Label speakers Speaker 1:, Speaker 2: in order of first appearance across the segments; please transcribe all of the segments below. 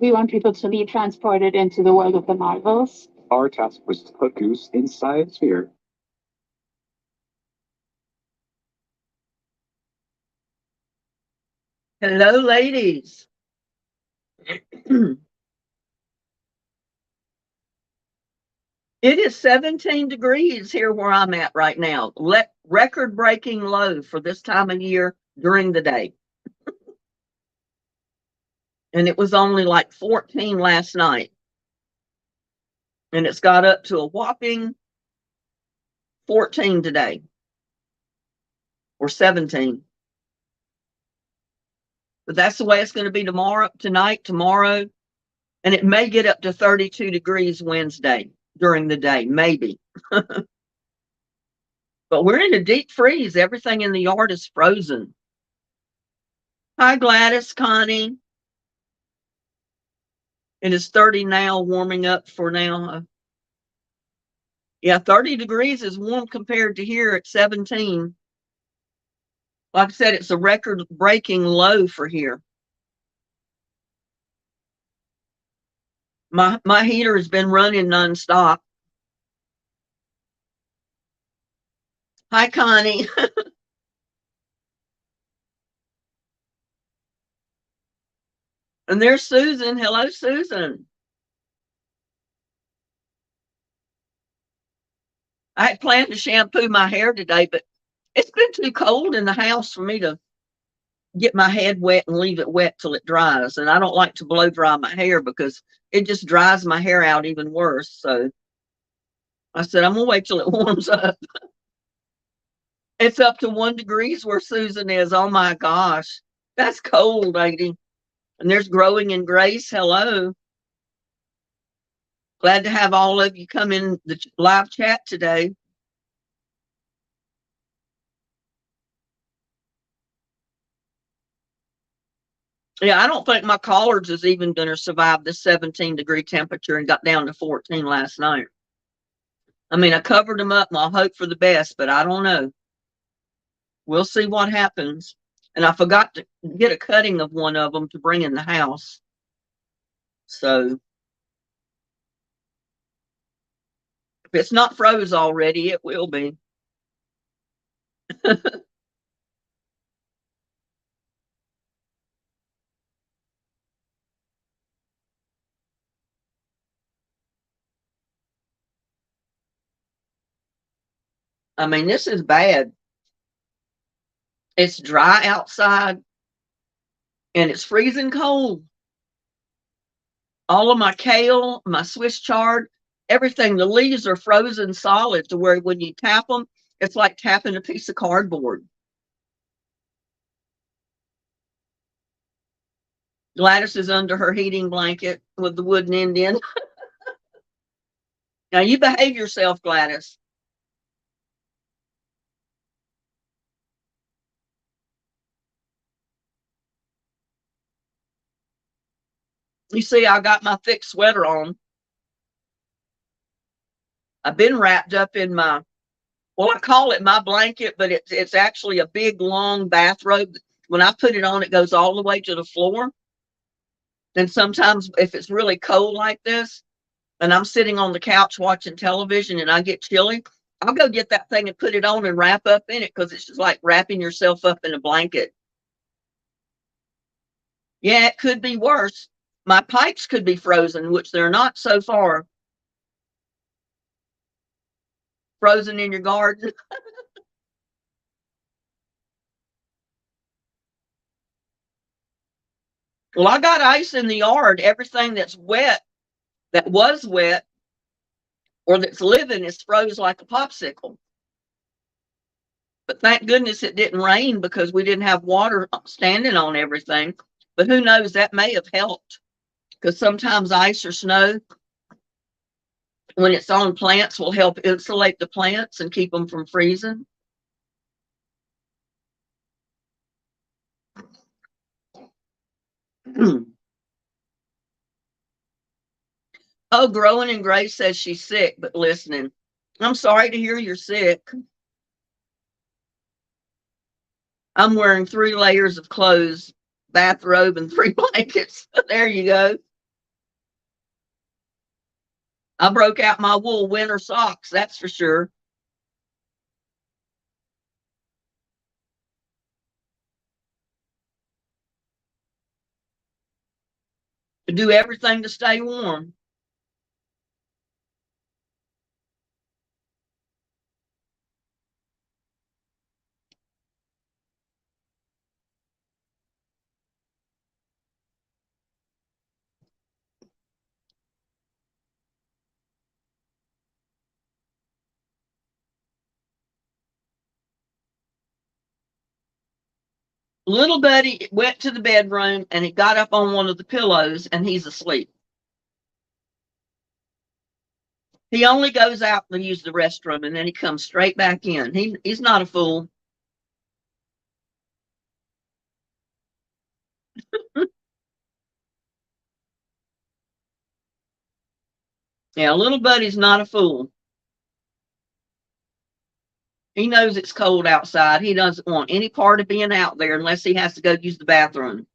Speaker 1: We want people to be transported into the world of the Marvels.
Speaker 2: Our task was to put Goose inside the sphere.
Speaker 3: Hello, ladies. It is 17 degrees here where I'm at right now. Record-breaking low for this time of year during the day. And it was only like 14 last night. And it's got up to a whopping 14 today. Or 17. But that's the way it's going to be tonight, tomorrow. And it may get up to 32 degrees Wednesday during the day, maybe. But we're in a deep freeze. Everything in the yard is frozen. Hi, Gladys, Connie. It is 30 now, warming up for now. Yeah, 30 degrees is warm compared to here at 17. Like I said, it's a record-breaking low for here. My heater has been running nonstop. Hi, Connie. And there's Susan. Hello, Susan. I had planned to shampoo my hair today, but it's been too cold in the house for me to get my head wet and leave it wet till it dries. And I don't like to blow dry my hair because it just dries my hair out even worse. So I said, I'm going to wait till it warms up. It's up to 1 degree where Susan is. Oh my gosh. That's cold, lady. And there's Growing in Grace. Hello. Glad to have all of you come in the live chat today. Yeah, I don't think my collards is even going to survive this 17-degree temperature and got down to 14 last night. I mean, I covered them up and I'll hope for the best, but I don't know. We'll see what happens. And I forgot to get a cutting of one of them to bring in the house. So if it's not froze already, it will be. I mean, this is bad. It's dry outside and it's freezing cold. All of my kale, my Swiss chard, everything, the leaves are frozen solid to where when you tap them, it's like tapping a piece of cardboard. Gladys is under her heating blanket with the wooden end in. Now you behave yourself, Gladys. You see, I got my thick sweater on. I've been wrapped up in my, well, I call it my blanket, but it's actually a big, long bathrobe. When I put it on, it goes all the way to the floor. And sometimes if it's really cold like this, and I'm sitting on the couch watching television and I get chilly, I'll go get that thing and put it on and wrap up in it because it's just like wrapping yourself up in a blanket. Yeah, it could be worse. My pipes could be frozen, which they're not so far. Frozen in your garden. Well, I got ice in the yard. Everything that's wet, that was wet, or that's living is froze like a popsicle. But thank goodness it didn't rain because we didn't have water standing on everything. But who knows, that may have helped because sometimes ice or snow, when it's on plants, will help insulate the plants and keep them from freezing. Oh, Growing in Grace says she's sick, but listening. I'm sorry to hear you're sick. I'm wearing 3 layers of clothes, bathrobe, and 3 blankets. There you go. I broke out my wool winter socks, that's for sure. To do everything to stay warm. Little buddy went to the bedroom and he got up on one of the pillows and he's asleep. He only goes out to use the restroom and then he comes straight back in. He's not a fool. Yeah, little buddy's not a fool. He knows it's cold outside. He doesn't want any part of being out there unless he has to go use the bathroom.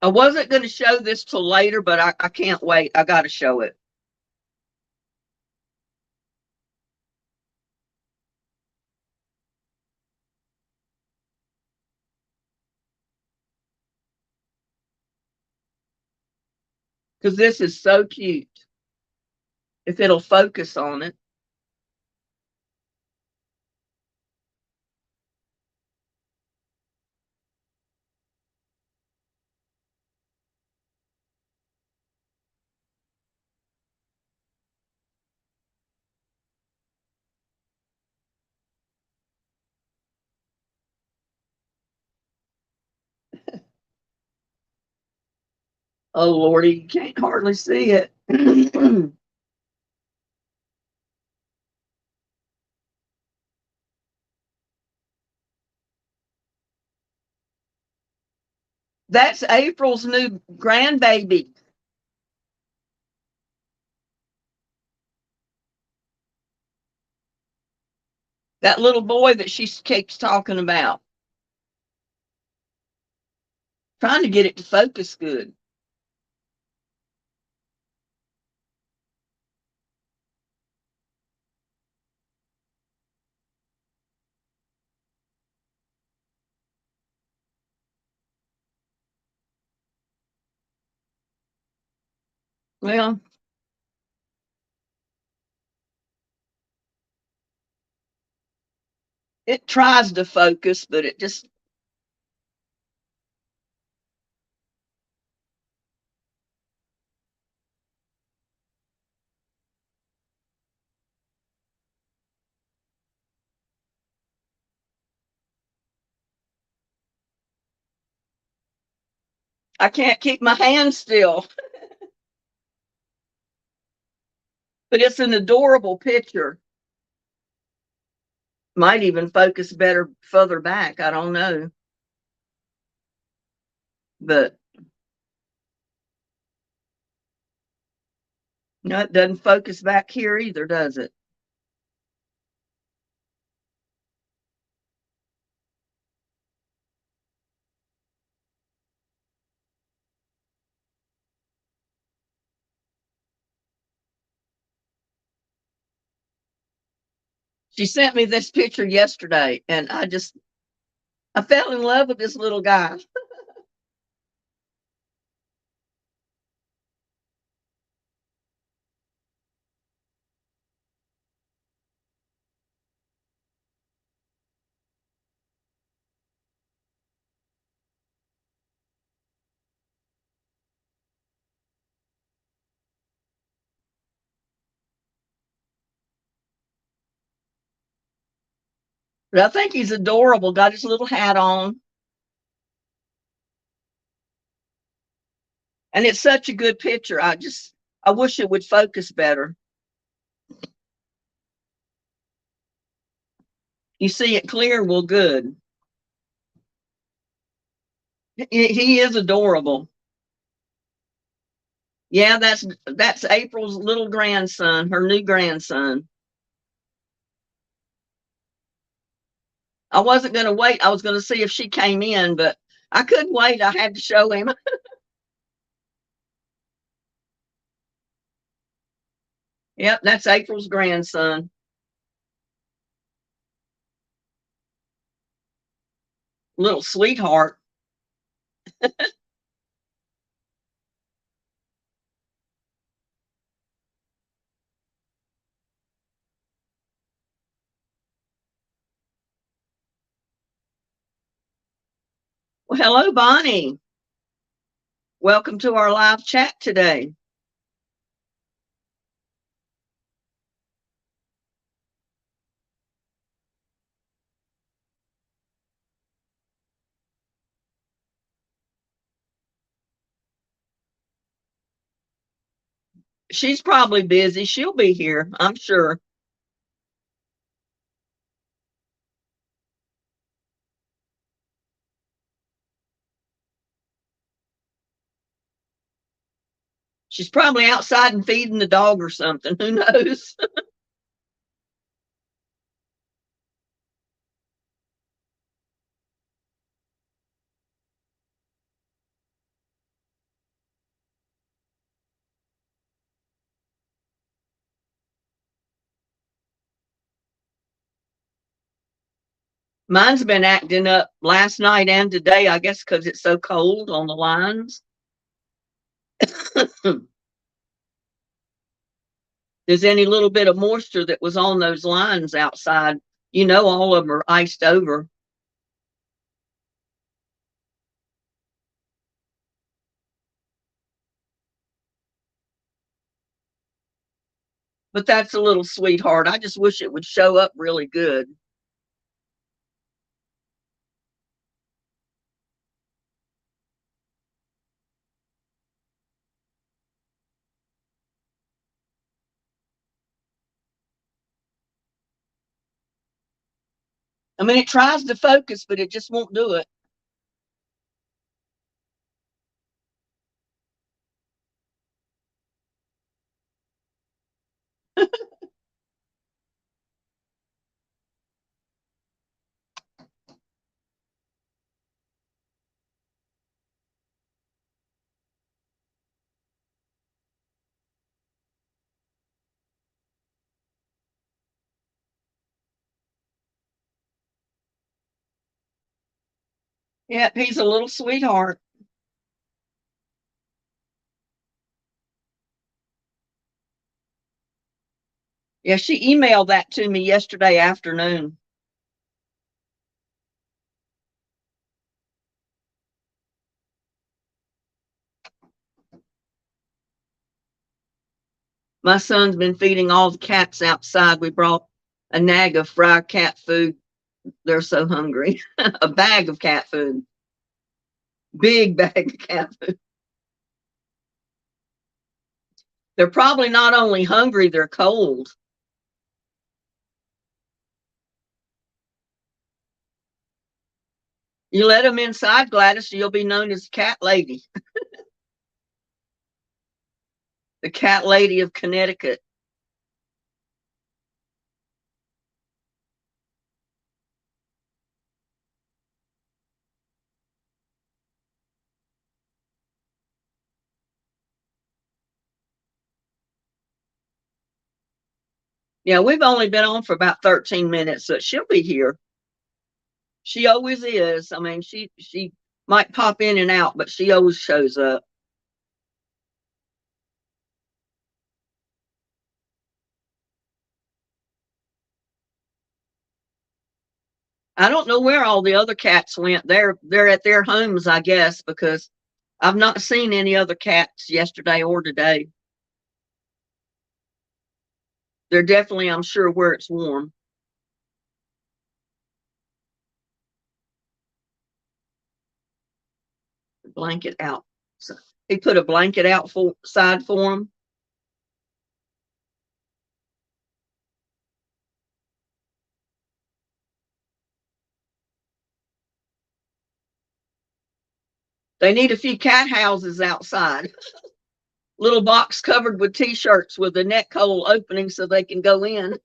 Speaker 3: I wasn't going to show this till later, but I can't wait. I got to show it. Because this is so cute. If it'll focus on it. Oh, Lordy, you can't hardly see it. That's April's new grandbaby. That little boy that she keeps talking about. Trying to get it to focus good. Well, it tries to focus, but it just. I can't keep my hand still. But it's an adorable picture. Might even focus better further back. I don't know. But no, it doesn't focus back here either, does it? She sent me this picture yesterday, and I fell in love with this little guy. But I think he's adorable. Got his little hat on. And it's such a good picture. I wish it would focus better. You see it clear? Well, good. He is adorable. Yeah, that's April's little grandson, her new grandson. I wasn't going to wait. I was going to see if she came in, but I couldn't wait. I had to show him. Yep, that's April's grandson. Little sweetheart. Well, hello, Bonnie. Welcome to our live chat today. She's probably busy. She'll be here, I'm sure. She's probably outside and feeding the dog or something. Who knows? Mine's been acting up last night and today, I guess, because it's so cold on the lines. There's any little bit of moisture that was on those lines outside, all of them are iced over. But that's a little sweetheart. I just wish it would show up really good. I mean, it tries to focus, but it just won't do it. Yeah, he's a little sweetheart. Yeah, she emailed that to me yesterday afternoon. My son's been feeding all the cats outside. We brought a nag of fried cat food. They're so hungry. A bag of cat food. Big bag of cat food. They're probably not only hungry, they're cold. You let them inside, Gladys, you'll be known as Cat Lady. The Cat Lady of Connecticut. Yeah, we've only been on for about 13 minutes, so she'll be here. She always is. I mean, she might pop in and out, but she always shows up. I don't know where all the other cats went. They're at their homes, I guess, because I've not seen any other cats yesterday or today. They're definitely, I'm sure, where it's warm. Blanket out. So He put a blanket outside for them. They need a few cat houses outside. Little box covered with t-shirts with a neck hole opening so they can go in.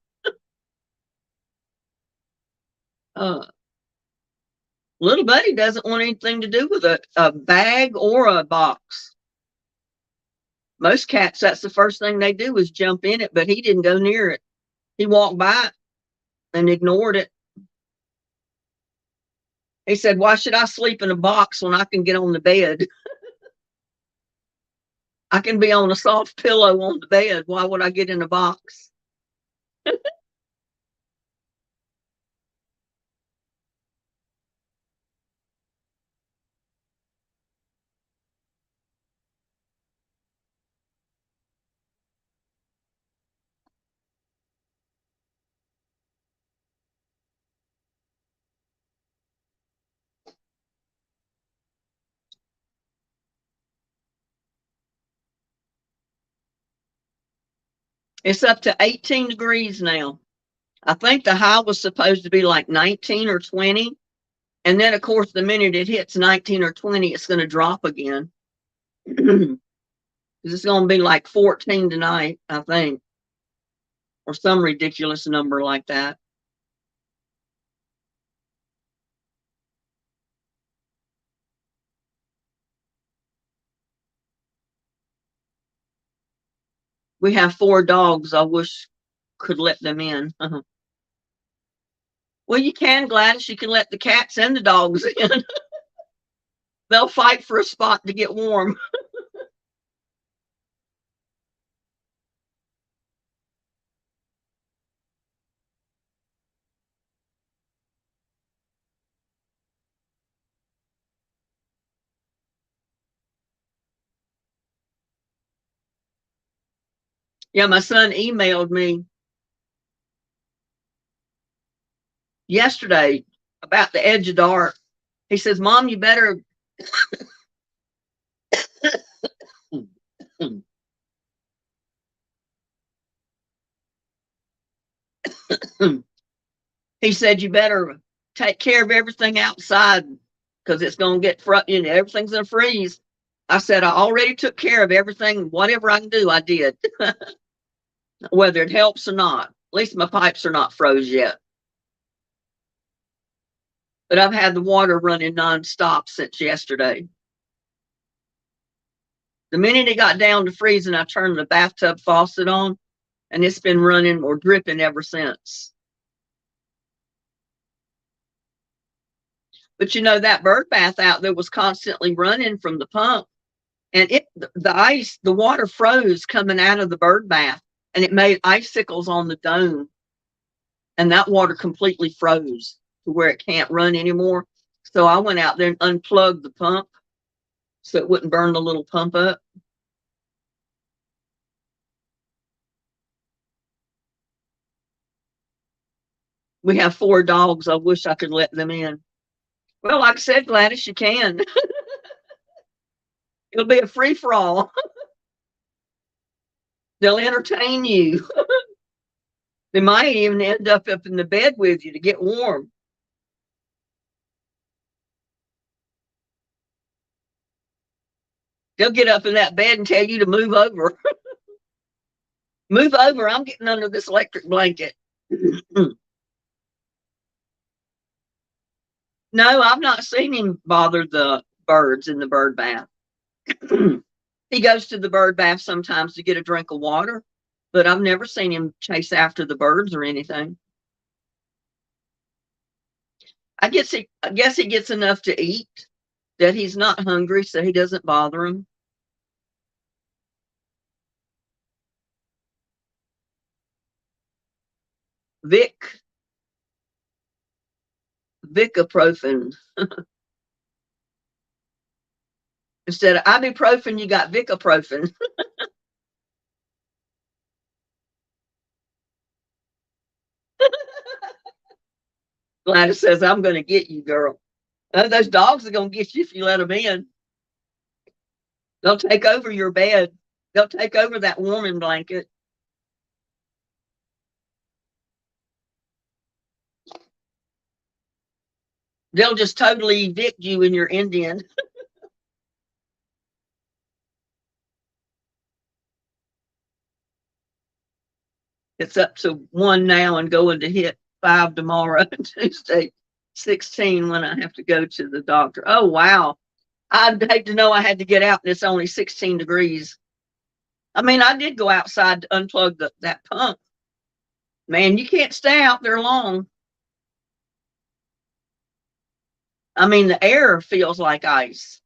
Speaker 3: Little buddy doesn't want anything to do with a bag or a box. Most cats, that's the first thing they do is jump in it, but he didn't go near it. He walked by it and ignored it. He said, "Why should I sleep in a box when I can get on the bed? I can be on a soft pillow on the bed. Why would I get in a box?" It's up to 18 degrees now. I think the high was supposed to be like 19 or 20. And then, of course, the minute it hits 19 or 20, it's going to drop again. It's going to be like 14 tonight, I think, or some ridiculous number like that. We have 4 dogs. I wish could let them in. Well, you can, Gladys. You can let the cats and the dogs in. They'll fight for a spot to get warm. Yeah, my son emailed me yesterday about the edge of dark. He says, "Mom, you better." He said, "You better take care of everything outside because it's going to get, everything's going to freeze." I said, "I already took care of everything. Whatever I can do, I did." Whether it helps or not. At least my pipes are not froze yet. But I've had the water running nonstop since yesterday. The minute it got down to freezing, I turned the bathtub faucet on, and it's been running or dripping ever since. But that bird bath out there was constantly running from the pump, and the water froze coming out of the bird bath, and it made icicles on the dome, and that water completely froze to where it can't run anymore. So I went out there and unplugged the pump so it wouldn't burn the little pump up. We have 4 dogs. I wish I could let them in. Well, like I said, Gladys, you can. It'll be a free for all. They'll entertain you. They might even end up in the bed with you to get warm. They'll get up in that bed and tell you to move over. Move over. I'm getting under this electric blanket. No, I've not seen him bother the birds in the bird bath. He goes to the bird bath sometimes to get a drink of water, but I've never seen him chase after the birds or anything. I guess he gets enough to eat that he's not hungry, so he doesn't bother him. Vicaprofen. Instead of ibuprofen, you got vicaprofen. Gladys says, "I'm going to get you, girl." Those dogs are going to get you if you let them in. They'll take over your bed. They'll take over that warming blanket. They'll just totally evict you in your Indian. It's up to 1 now and going to hit 5 tomorrow, Tuesday, 16 when I have to go to the doctor. Oh, wow. I'd hate to know I had to get out and it's only 16 degrees. I mean, I did go outside to unplug that pump. Man, you can't stay out there long. I mean, the air feels like ice.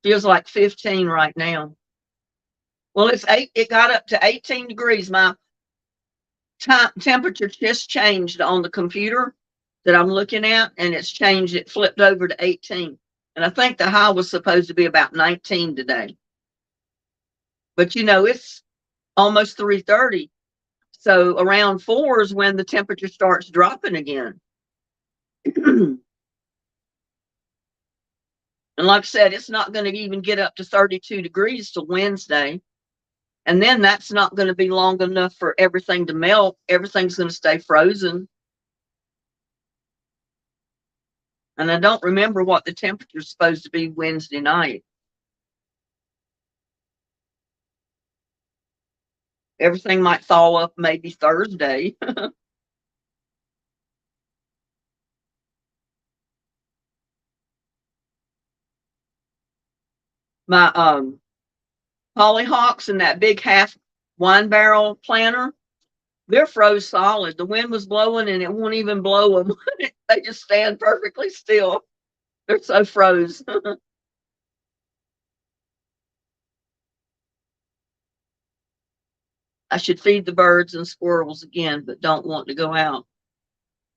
Speaker 3: Feels like 15 right now. Well, it's 8. It got up to 18 degrees. My temperature just changed on the computer that I'm looking at, and it's changed. It flipped over to 18. And I think the high was supposed to be about 19 today. But you know, it's almost 3:30. So around 4 is when the temperature starts dropping again. And like I said, it's not going to even get up to 32 degrees till Wednesday. And then that's not going to be long enough for everything to melt. Everything's going to stay frozen. And I don't remember what the temperature is supposed to be Wednesday night. Everything might thaw up maybe Thursday. My hollyhocks and that big half wine barrel planter, they're froze solid. The wind was blowing and it won't even blow them. They just stand perfectly still. They're so froze. I should feed the birds and squirrels again, but don't want to go out.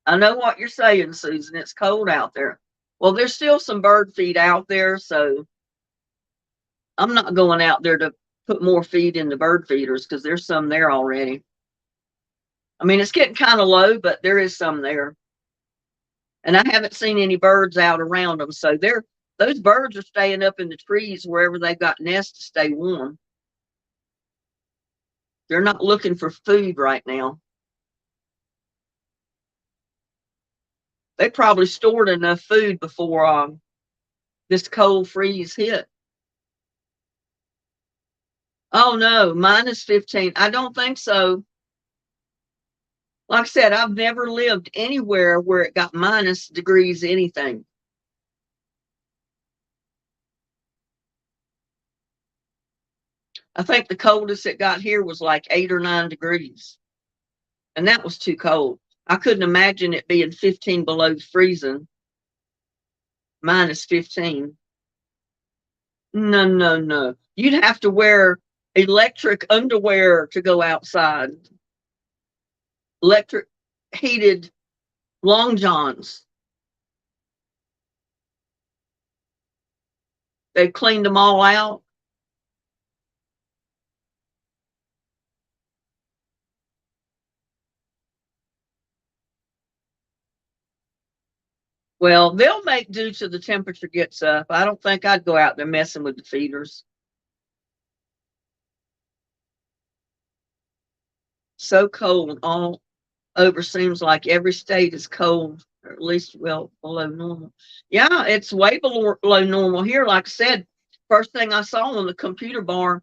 Speaker 3: I know what you're saying, Susan. It's cold out there. Well, there's still some bird feed out there, so I'm not going out there to put more feed in the bird feeders because there's some there already. I mean, it's getting kind of low, but there is some there. And I haven't seen any birds out around them. So those birds are staying up in the trees wherever they've got nests to stay warm. They're not looking for food right now. They probably stored enough food before this cold freeze hit. Oh no, -15. I don't think so. Like I said, I've never lived anywhere where it got minus degrees anything. I think the coldest it got here was like 8 or 9 degrees. And that was too cold. I couldn't imagine it being 15 below freezing. -15. No, no, no. You'd have to wear electric underwear to go outside. Electric heated long johns. They cleaned them all out. Well, they'll make do till the temperature gets up. I don't think I'd go out there messing with the feeders. So cold all over. Seems like every state is cold, or at least well below normal. Yeah, it's way below normal here. Like I said, first thing I saw on the computer bar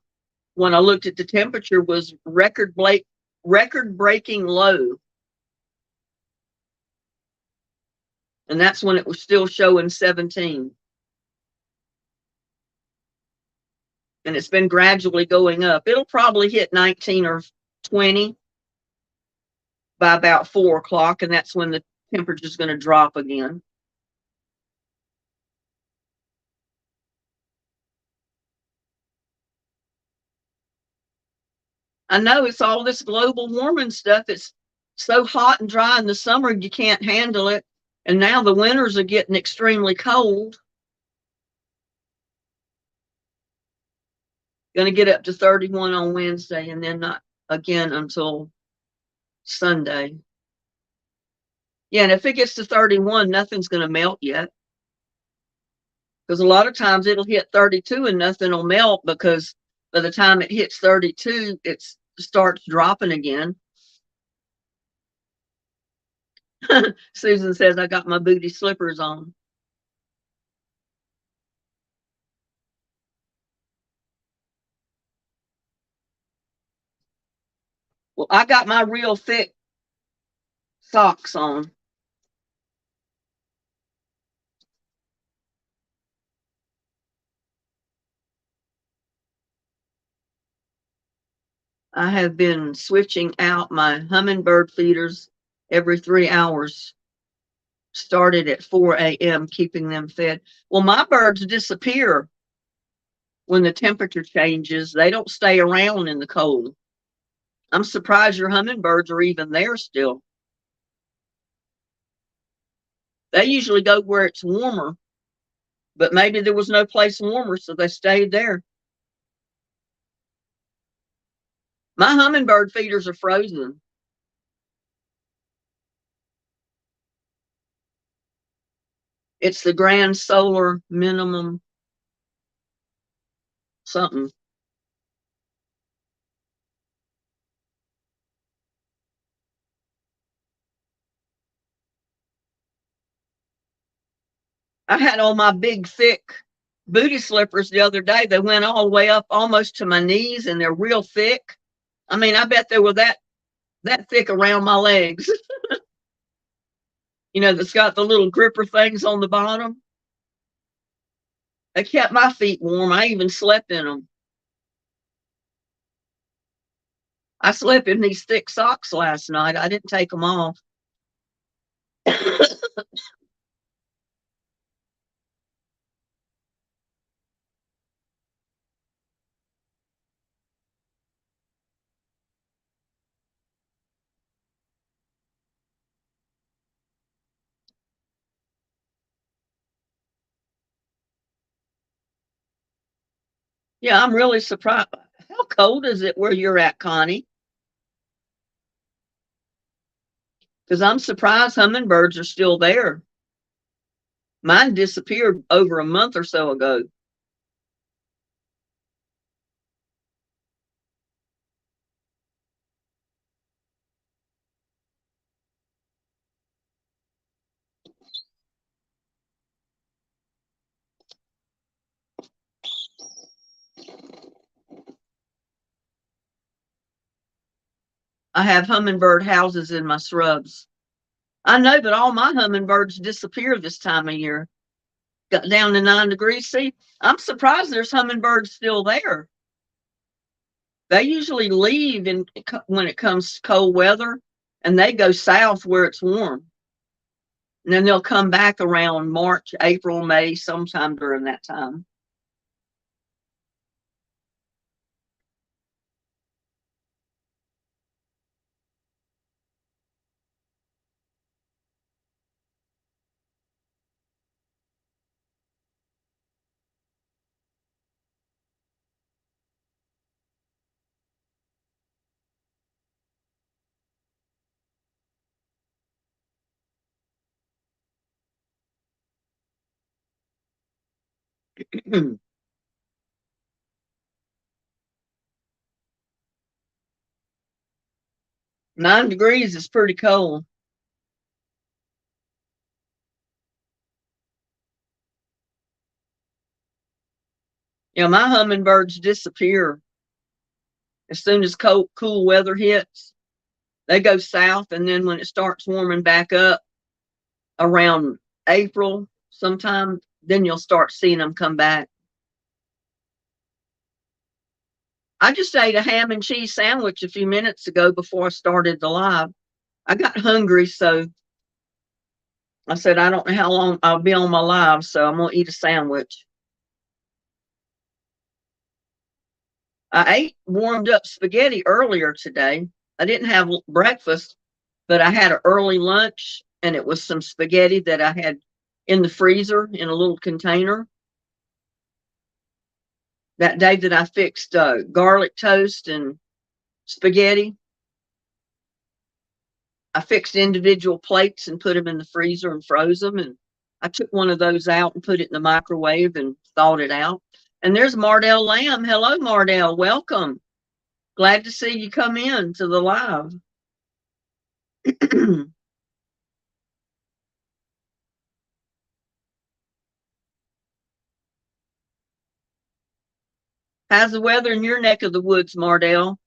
Speaker 3: when I looked at the temperature was record breaking low. And that's when it was still showing 17. And it's been gradually going up. It'll probably hit 19 or 20 by about 4 o'clock, and that's when the temperature is going to drop again. I know it's all this global warming stuff. It's so hot and dry in the summer, you can't handle it. And now the winters are getting extremely cold. Going to get up to 31 on Wednesday and then not again until Sunday. Yeah, and if it gets to 31, nothing's going to melt yet. Because a lot of times it'll hit 32 and nothing will melt, because by the time it hits 32, it starts dropping again. Susan says, I got my booty slippers on. Well, I got my real thick socks on. I have been switching out my hummingbird feeders every 3 hours. Started at 4 a.m., keeping them fed. Well, my birds disappear when the temperature changes. They don't stay around in the cold. I'm surprised your hummingbirds are even there still. They usually go where it's warmer, but maybe there was no place warmer, so they stayed there. My hummingbird feeders are frozen. It's the Grand Solar Minimum something. I had on my big, thick booty slippers the other day. They went all the way up almost to my knees, and they're real thick. I mean, I bet they were that thick around my legs. That's got the little gripper things on the bottom. They kept my feet warm. I even slept in them. I slept in these thick socks last night. I didn't take them off. Yeah, I'm really surprised. How cold is it where you're at, Connie? Because I'm surprised hummingbirds are still there. Mine disappeared over a month or so ago. I have hummingbird houses in my shrubs. I know, but all my hummingbirds disappear this time of year. Got down to 9 degrees. See, I'm surprised there's hummingbirds still there. They usually leave when it comes to cold weather, and they go south where it's warm. And then they'll come back around March, April, May, sometime during that time. Mm. 9 degrees is pretty cold. My hummingbirds disappear as soon as cool weather hits. They go south, and then when it starts warming back up around April sometime, then you'll start seeing them come back. I just ate a ham and cheese sandwich a few minutes ago before I started the live. I got hungry, so I said, I don't know how long I'll be on my live, so I'm going to eat a sandwich. I ate warmed up spaghetti earlier today. I didn't have breakfast, but I had an early lunch, and it was some spaghetti that I had in the freezer in a little container. That day that I fixed garlic toast and spaghetti, I fixed individual plates and put them in the freezer and froze them. And I took one of those out and put it in the microwave and thawed it out. And there's Mardell Lamb. Hello, Mardell. Welcome. Glad to see you come in to the live. How's the weather in your neck of the woods, Mardell?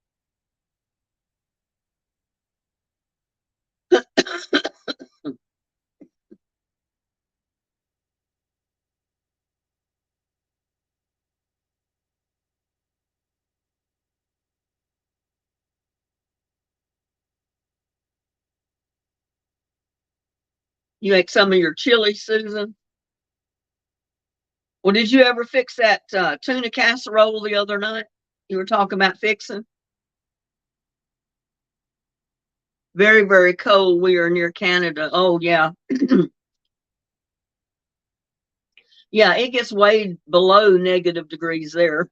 Speaker 3: You ate some of your chili, Susan? Well, did you ever fix that tuna casserole the other night? You were talking about fixing? Very, very cold. We are near Canada. Oh, yeah. Yeah, it gets way below negative degrees there.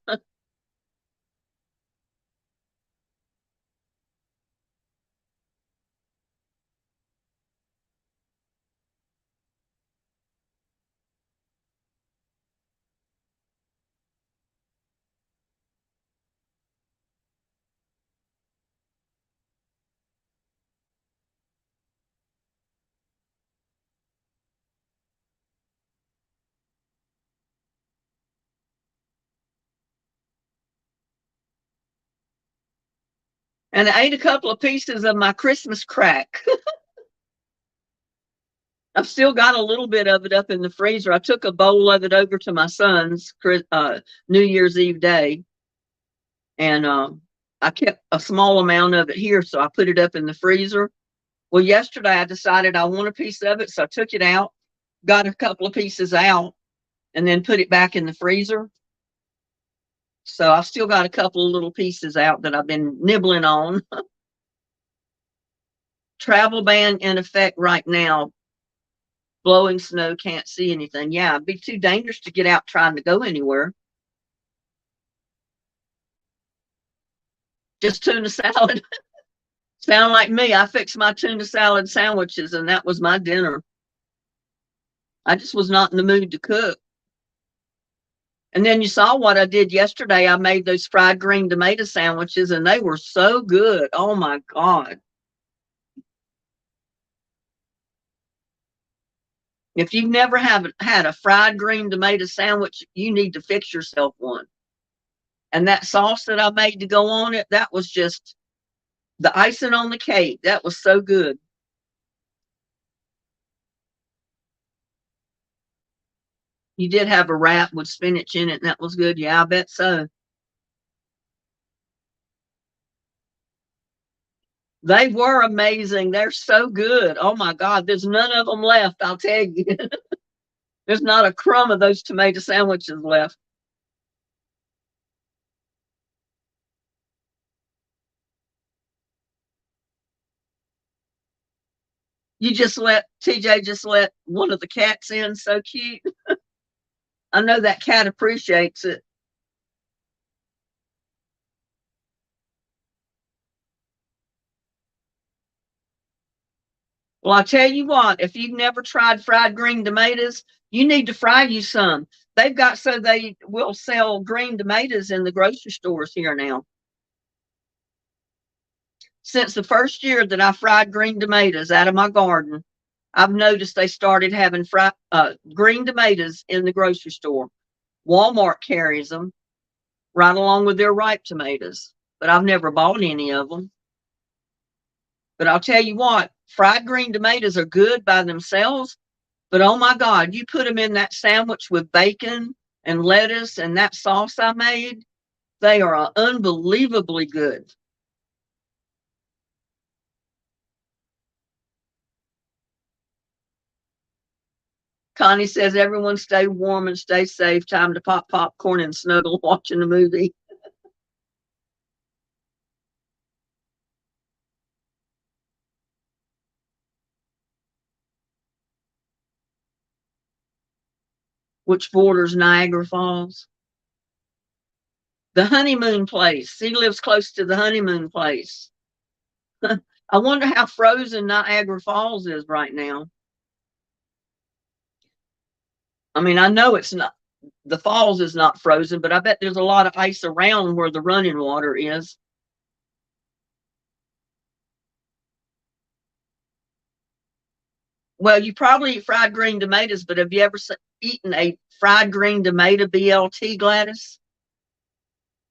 Speaker 3: And I ate a couple of pieces of my Christmas crack. I've still got a little bit of it up in the freezer. I took a bowl of it over to my son's New Year's Eve day, and I kept a small amount of it here, so I put it up in the freezer. Well, yesterday I decided I want a piece of it, so I took it out, got a couple of pieces out, and then put it back in the freezer. So I've still got a couple of little pieces out that I've been nibbling on. Travel ban in effect right now. Blowing snow, can't see anything. Yeah, it'd be too dangerous to get out trying to go anywhere. Just tuna salad. Sound like me. I fixed my tuna salad sandwiches and that was my dinner. I just was not in the mood to cook. And then you saw what I did yesterday. I made those fried green tomato sandwiches and they were so good. Oh my God. If you've never had a fried green tomato sandwich, you need to fix yourself one. And that sauce that I made to go on it, that was just the icing on the cake. That was so good. You did have a wrap with spinach in it, and that was good. Yeah, I bet so. They were amazing. They're so good. Oh my God, there's none of them left, I'll tell you. There's not a crumb of those tomato sandwiches left. You just let TJ just let one of the cats in. So cute. I know that cat appreciates it. Well, I tell you what, if you've never tried fried green tomatoes, you need to fry you some. They've got so they will sell green tomatoes in the grocery stores here now. Since the first year that I fried green tomatoes out of my garden, I've noticed they started having green tomatoes in the grocery store. Walmart carries them right along with their ripe tomatoes, but I've never bought any of them. But I'll tell you what, fried green tomatoes are good by themselves, but oh my God, you put them in that sandwich with bacon and lettuce and that sauce I made, they are unbelievably good. Connie says, everyone stay warm and stay safe. Time to pop popcorn and snuggle watching a movie. Which borders Niagara Falls. The honeymoon place. He lives close to the honeymoon place. I wonder how frozen Niagara Falls is right now. I mean, I know it's not, the falls is not frozen, but I bet there's a lot of ice around where the running water is. Well, you probably eat fried green tomatoes, but have you ever eaten a fried green tomato BLT, Gladys?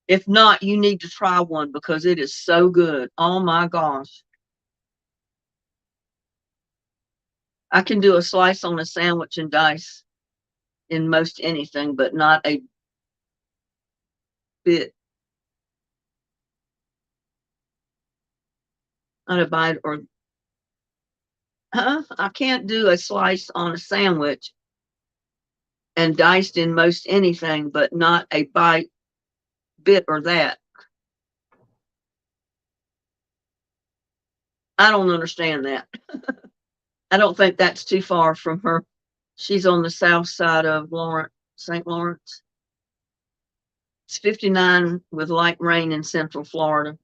Speaker 3: If not, you need to try one because it is so good. Oh my gosh. I can do a slice on a sandwich and dice in most anything, but not a bit, not a bite or, huh? I can't do a slice on a sandwich and diced in most anything, but not a bite, bit or that. I don't understand that. I don't think that's too far from her. She's on the south side of Lawrence, St. Lawrence. It's 59 with light rain in central Florida.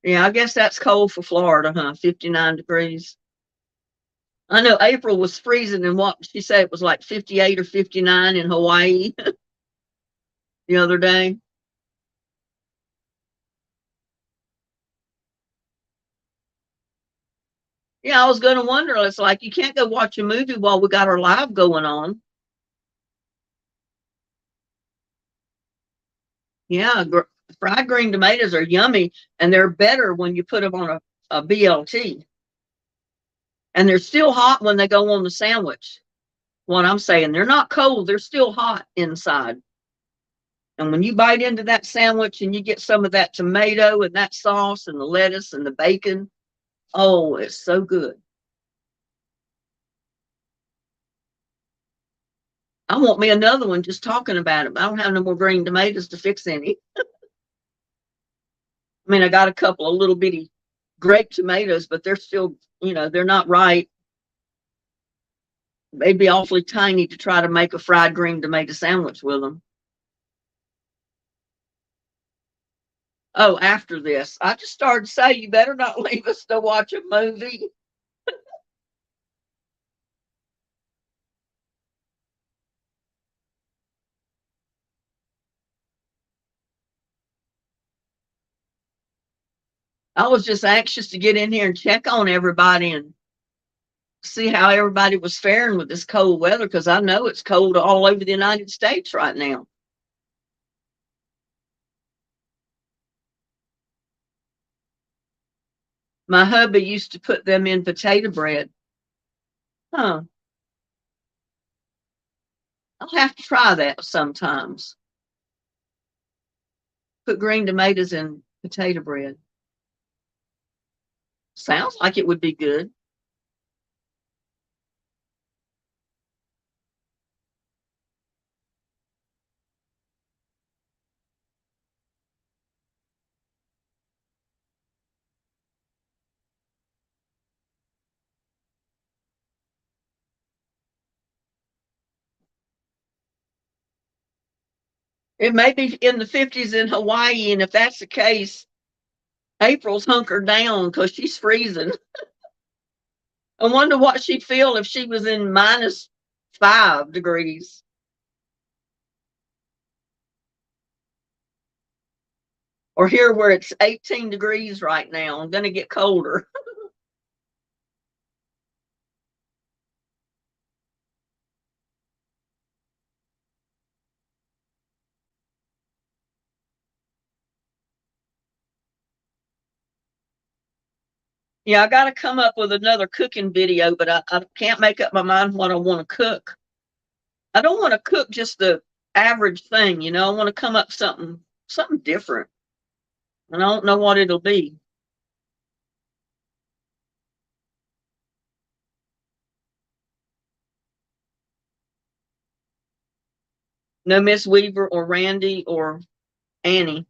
Speaker 3: Yeah, I guess that's cold for Florida, huh? 59 degrees. I know April was freezing, and what she said it was like 58 or 59 in Hawaii the other day. Yeah, I was going to wonder. It's like you can't go watch a movie while we got our live going on. Yeah, fried green tomatoes are yummy, and they're better when you put them on a BLT. And they're still hot when they go on the sandwich. What I'm saying, they're not cold, they're still hot inside. And when you bite into that sandwich and you get some of that tomato and that sauce and the lettuce and the bacon, oh, it's so good. I want me another one just talking about it. I don't have no more green tomatoes to fix any. I mean, I got a couple of little bitty grape tomatoes, but they're still, they're not right. They'd be awfully tiny to try to make a fried green tomato sandwich with them. Oh, after this, I just started to say, you better not leave us to watch a movie. I was just anxious to get in here and check on everybody and see how everybody was faring with this cold weather, because I know it's cold all over the United States right now. My hubby used to put them in potato bread. Huh. I'll have to try that sometimes. Put green tomatoes in potato bread. Sounds like it would be good. It may be in the 50s in Hawaii, and if that's the case, April's hunkered down because she's freezing. I wonder what she'd feel if she was in -5 degrees. Or here where it's 18 degrees right now. I'm going to get colder. Yeah, I got to come up with another cooking video, but I can't make up my mind what I want to cook. I don't want to cook just the average thing, I want to come up something different. And I don't know what it'll be. No Miss Weaver or Randy or Annie.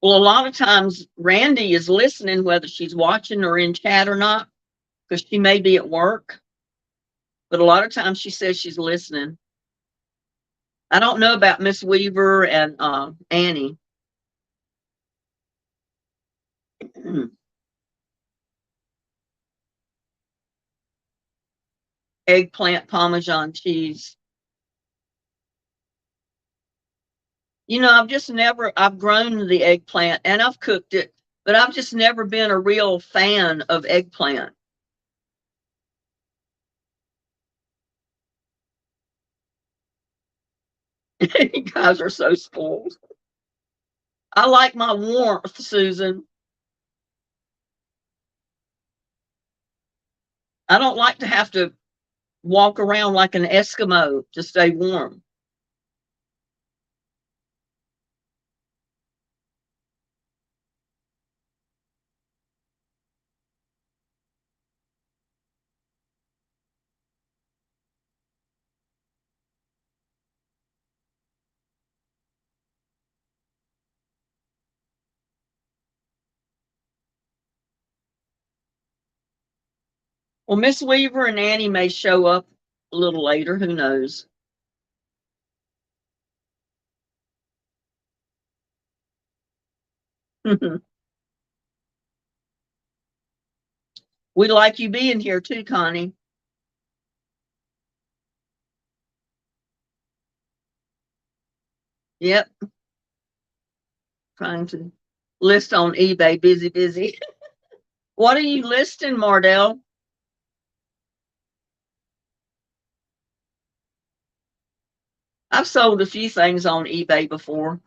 Speaker 3: Well, a lot of times Randy is listening whether she's watching or in chat or not, because she may be at work. But a lot of times she says she's listening. I don't know about Miss Weaver and Annie. Eggplant Parmesan cheese. I've grown the eggplant and I've cooked it, but I've just never been a real fan of eggplant. You guys are so spoiled. I like my warmth, Susan. I don't like to have to walk around like an Eskimo to stay warm. Well, Miss Weaver and Annie may show up a little later. Who knows? We like you being here too, Connie. Yep. Trying to list on eBay. Busy, busy. What are you listing, Mardell? I've sold a few things on eBay before.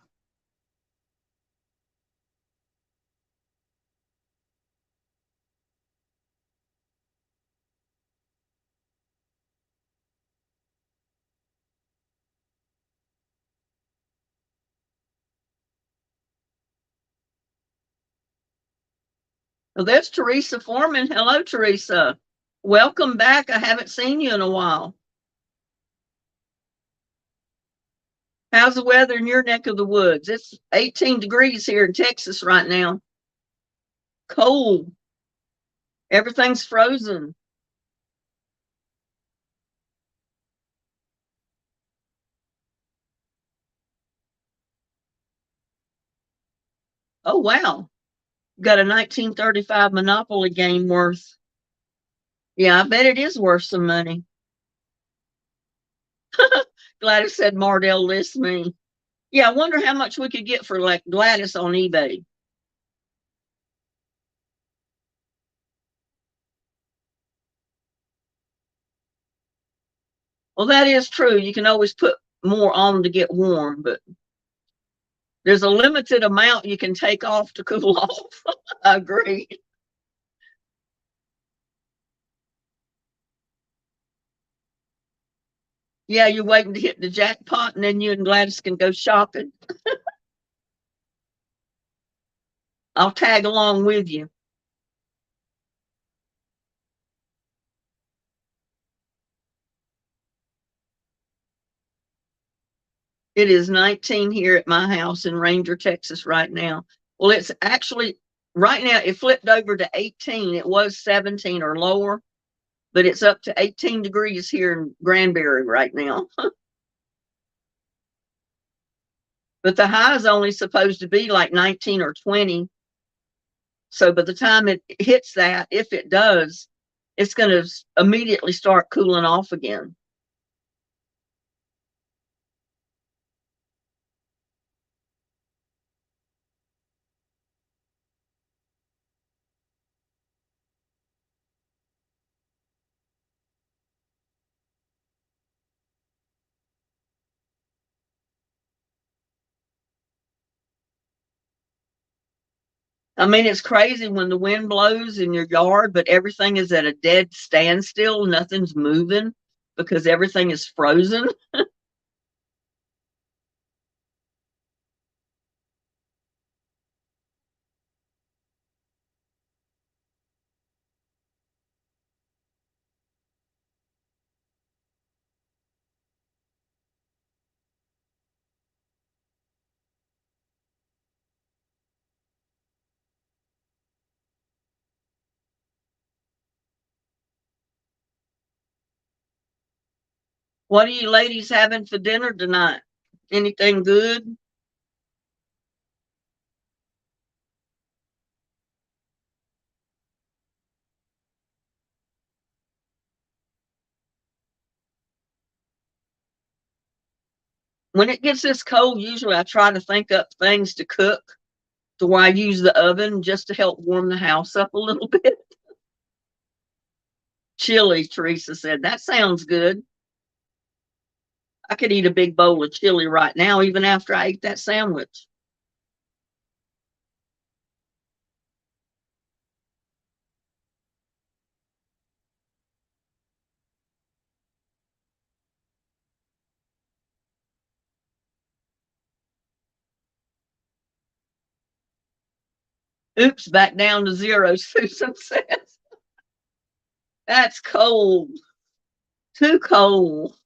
Speaker 3: Well, there's Teresa Foreman. Hello, Teresa. Welcome back. I haven't seen you in a while. How's the weather in your neck of the woods? It's 18 degrees here in Texas right now. Cold. Everything's frozen. Oh, wow. Got a 1935 Monopoly game worth. Yeah, I bet it is worth some money. Gladys said Mardell lists me. Yeah, I wonder how much we could get for like Gladys on eBay. Well, that is true. You can always put more on to get warm, but there's a limited amount you can take off to cool off. I agree. Yeah, you're waiting to hit the jackpot and then you and Gladys can go shopping. I'll tag along with you. It is 19 here at my house in Ranger, Texas right now. Well, it's actually right now it flipped over to 18. It was 17 or lower, but it's up to 18 degrees here in Granbury right now. But the high is only supposed to be like 19 or 20. So by the time it hits that, if it does, it's going to immediately start cooling off again. I mean, it's crazy when the wind blows in your yard, but everything is at a dead standstill. Nothing's moving because everything is frozen. What are you ladies having for dinner tonight? Anything good? when it gets this cold, usually I try to think up things to cook to where I use the oven just to help warm the house up a little bit. Chili, Teresa said. That sounds good. I could eat a big bowl of chili right now, even after I ate that sandwich. Oops, back down to zero, Susan says. That's cold. Too cold.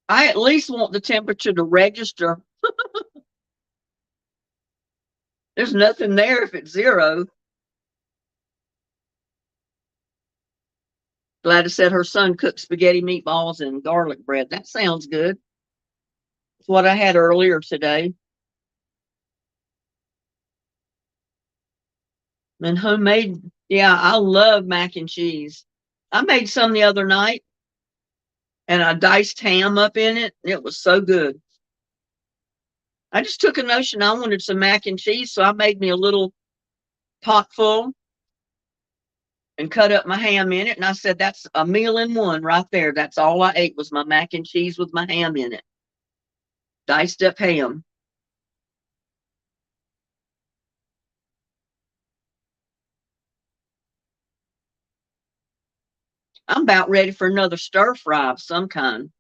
Speaker 3: I at least want the temperature to register. There's nothing there if it's zero. Gladys said her son cooked spaghetti meatballs and garlic bread. That sounds good. It's what I had earlier today. And homemade, yeah, I love mac and cheese. I made some the other night and I diced ham up in it. It was so good. I just took a notion I wanted some mac and cheese, so I made me a little pot full and cut up my ham in it. And I said, that's a meal in one right there. That's all I ate was my mac and cheese with my ham in it. Diced up ham. I'm about ready for another stir fry of some kind.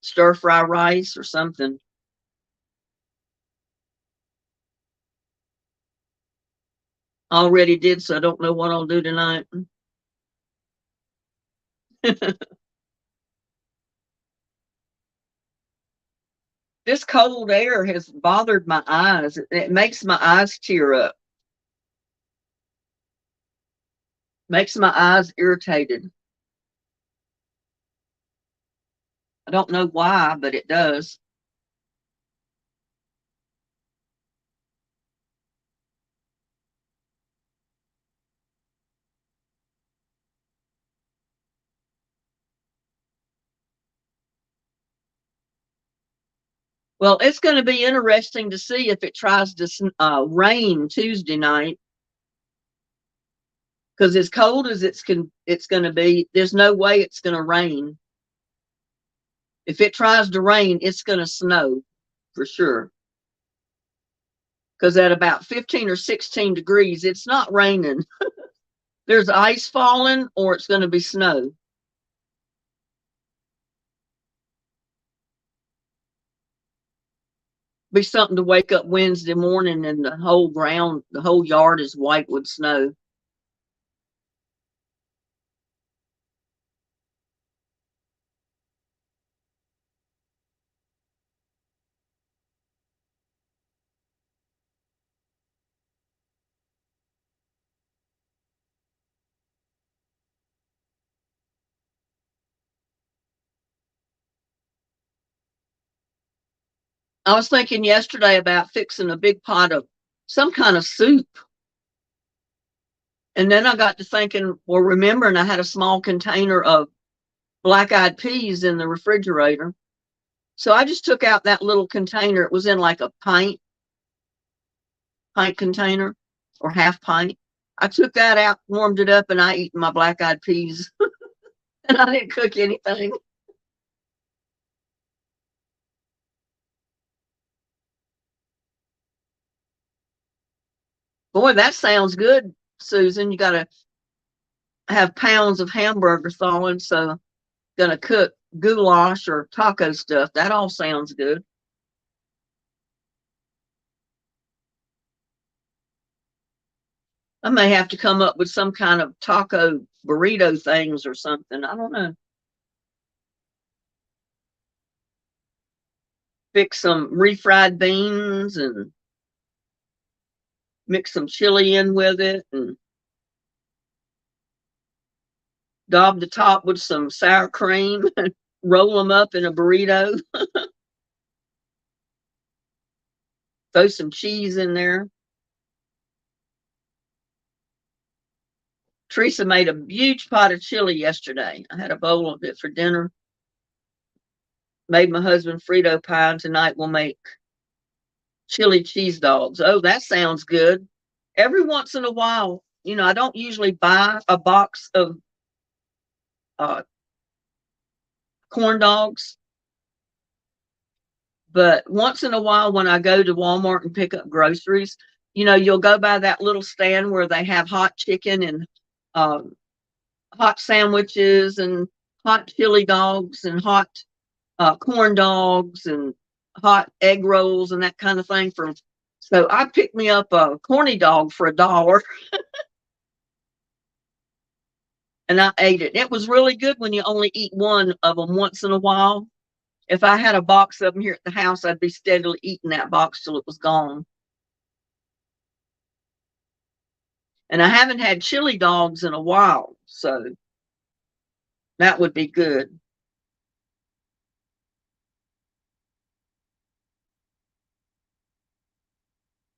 Speaker 3: Stir fry rice or something. Already did, so I don't know what I'll do tonight. This cold air has bothered my eyes. It makes my eyes tear up. Makes my eyes irritated. I don't know why, but it does. Well, it's going to be interesting to see if it tries to rain Tuesday night. Because as cold as it's going to be, there's no way it's going to rain. If it tries to rain, it's going to snow for sure. Because at about 15 or 16 degrees, it's not raining. There's ice falling or it's going to be snow. Be something to wake up Wednesday morning and the whole ground, the whole yard is white with snow. I was thinking yesterday about fixing a big pot of some kind of soup. And then I got to thinking, well, remembering I had a small container of black-eyed peas in the refrigerator. So I just took out that little container. It was in like a pint container or half pint. I took that out, warmed it up, and I eat my black-eyed peas. And I didn't cook anything. Boy, that sounds good, Susan. You got to have pounds of hamburger thawing, so gonna cook goulash or taco stuff. That all sounds good. I may have to come up with some kind of taco burrito things or something. I don't know. Fix some refried beans and mix some chili in with it and daub the top with some sour cream and roll them up in a burrito. Throw some cheese in there. Teresa made a huge pot of chili yesterday. I had a bowl of it for dinner. Made my husband Frito pie, and tonight we'll make chili cheese dogs. Oh, that sounds good. Every once in a while, I don't usually buy a box of uh, corn dogs, but once in a while when I go to Walmart and pick up groceries, you'll go by that little stand where they have hot chicken and hot sandwiches and hot chili dogs and hot corn dogs and hot egg rolls and that kind of thing. So I picked me up a corny dog for $1 and I ate it. It was really good when you only eat one of them once in a while. If I had a box of them here at the house, I'd be steadily eating that box till it was gone. And I haven't had chili dogs in a while, so that would be good.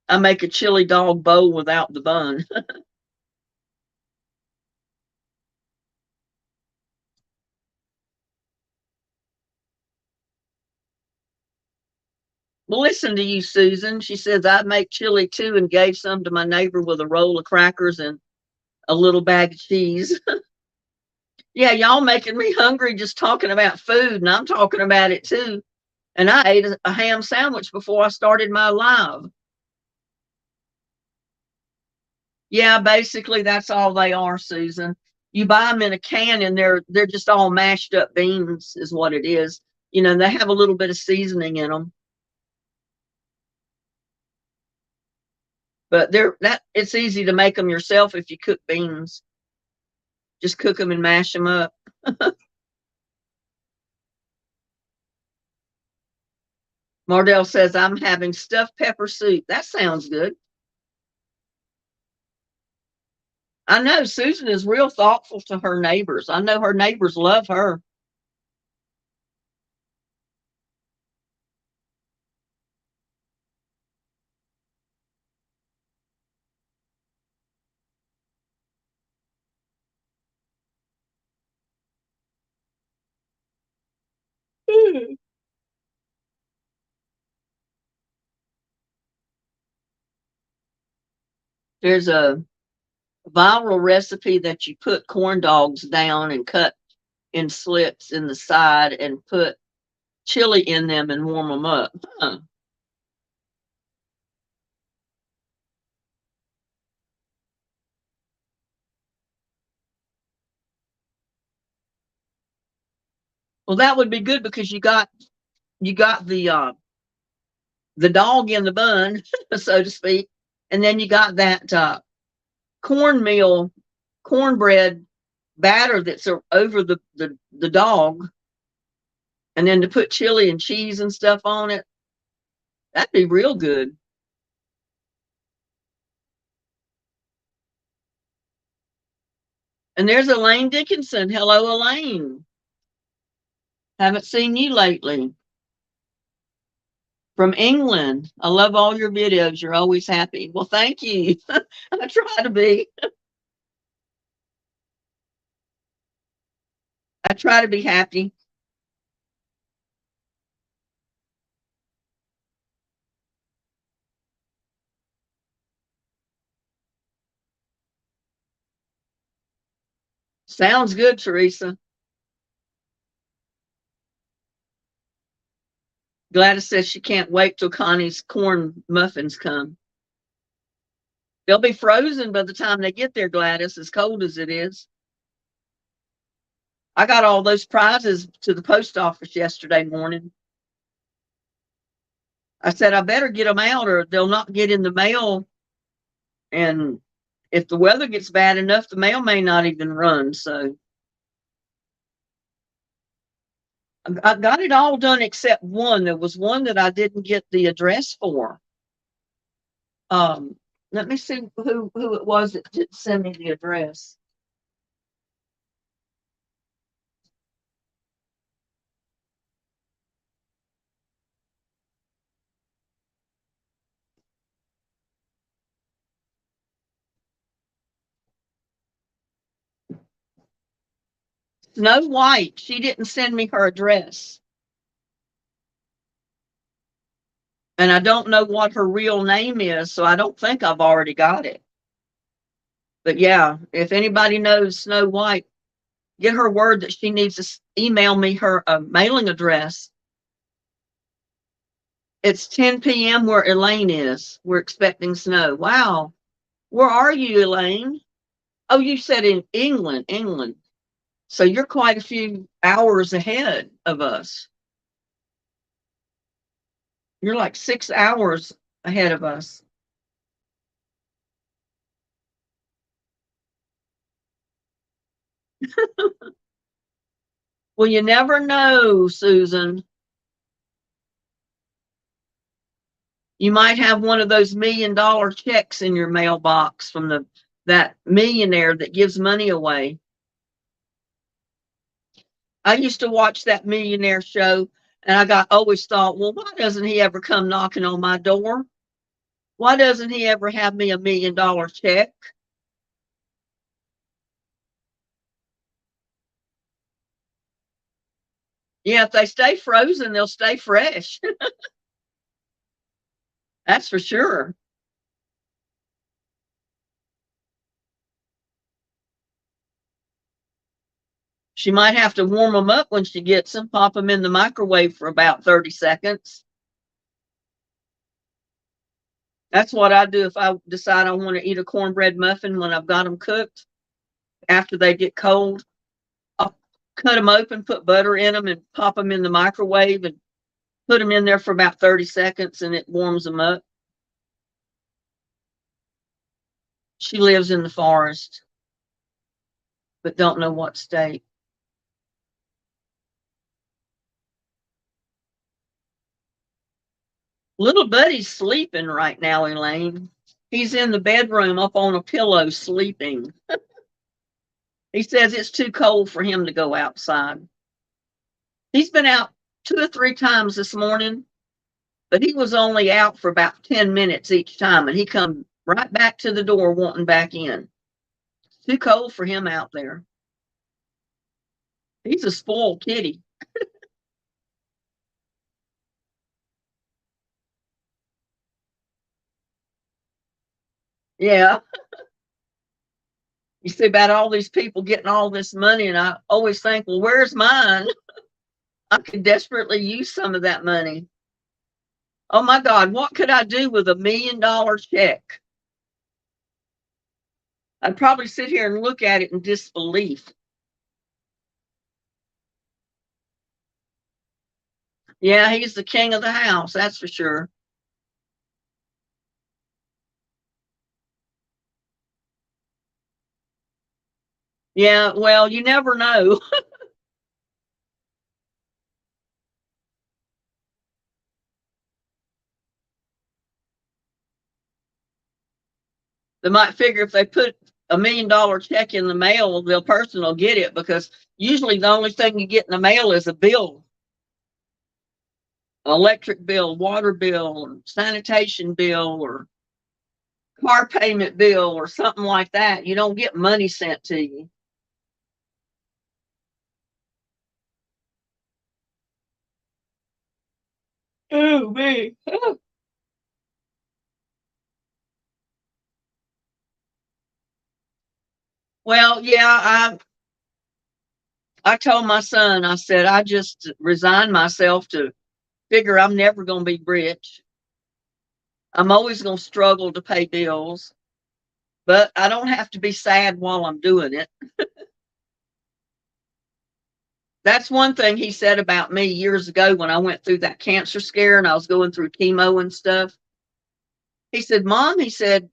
Speaker 3: I make a chili dog bowl without the bun. Well, listen to you, Susan. She says, I make chili too and gave some to my neighbor with a roll of crackers and a little bag of cheese. Yeah, y'all making me hungry just talking about food, and I'm talking about it too. And I ate a ham sandwich before I started my live. Yeah, basically that's all they are, Susan. You buy them in a can and they're just all mashed up beans is what it is. They have a little bit of seasoning in them. But it's easy to make them yourself if you cook beans. Just cook them and mash them up. Mardell says, I'm having stuffed pepper soup. That sounds good. I know Susan is real thoughtful to her neighbors. I know her neighbors love her. There's a viral recipe that you put corn dogs down and cut in slits in the side and put chili in them and warm them up. Huh. Well, that would be good because you got the dog in the bun, so to speak, and then you got that cornbread batter that's over the dog, and then to put chili and cheese and stuff on it, that'd be real good. And there's Elaine Dickinson. Hello, Elaine. Haven't seen you lately. From England. I love all your videos. You're always happy. Well, thank you. I try to be. I try to be happy. Sounds good, Teresa. Gladys says she can't wait till Connie's corn muffins come. They'll be frozen by the time they get there, Gladys, as cold as it is. I got all those prizes to the post office yesterday morning. I said, I better get them out or they'll not get in the mail. And if the weather gets bad enough, the mail may not even run. So I got it all done except one. There was one that I didn't get the address for. Let me see who it was that did send me the address. Snow White, she didn't send me her address. And I don't know what her real name is, so I don't think I've already got it. But yeah, if anybody knows Snow White, get her word that she needs to email me her mailing address. It's 10 p.m. where Elaine is. We're expecting snow. Wow. Where are you, Elaine? Oh, you said in England, England. So you're quite a few hours ahead of us. You're like 6 hours ahead of us. Well, you never know, Susan. You might have one of those $1 million checks in your mailbox from that millionaire that gives money away. I used to watch that millionaire show, and always thought, well, why doesn't he ever come knocking on my door? Why doesn't he ever have me a $1 million check? Yeah, if they stay frozen, they'll stay fresh. That's for sure. She might have to warm them up when she gets them, pop them in the microwave for about 30 seconds. That's what I do if I decide I want to eat a cornbread muffin when I've got them cooked. After they get cold, I'll cut them open, put butter in them, and pop them in the microwave and put them in there for about 30 seconds, and it warms them up. She lives in the forest, but don't know what state. Little buddy's sleeping right now, Elaine. He's in the bedroom up on a pillow sleeping. He says it's too cold for him to go outside. He's been out 2 or 3 times this morning, but he was only out for about 10 minutes each time, and he come right back to the door wanting back in. It's too cold for him out there. He's a spoiled kitty. Yeah. You see about all these people getting all this money, and I always think, well, where's mine? I could desperately use some of that money. Oh my God, what could I do with $1 million check? I'd probably sit here and look at it in disbelief. Yeah, he's the king of the house, that's for sure. Yeah, well, you never know. They might figure if they put $1 million check in the mail, the person will get it, because usually the only thing you get in the mail is a bill, electric bill, water bill, or sanitation bill, or car payment bill, or something like that. You don't get money sent to you. Oh, me. Well, yeah, I told my son, I said, I just resigned myself to figure I'm never going to be rich. I'm always going to struggle to pay bills, but I don't have to be sad while I'm doing it. That's one thing he said about me years ago when I went through that cancer scare and I was going through chemo and stuff. He said, Mom, he said,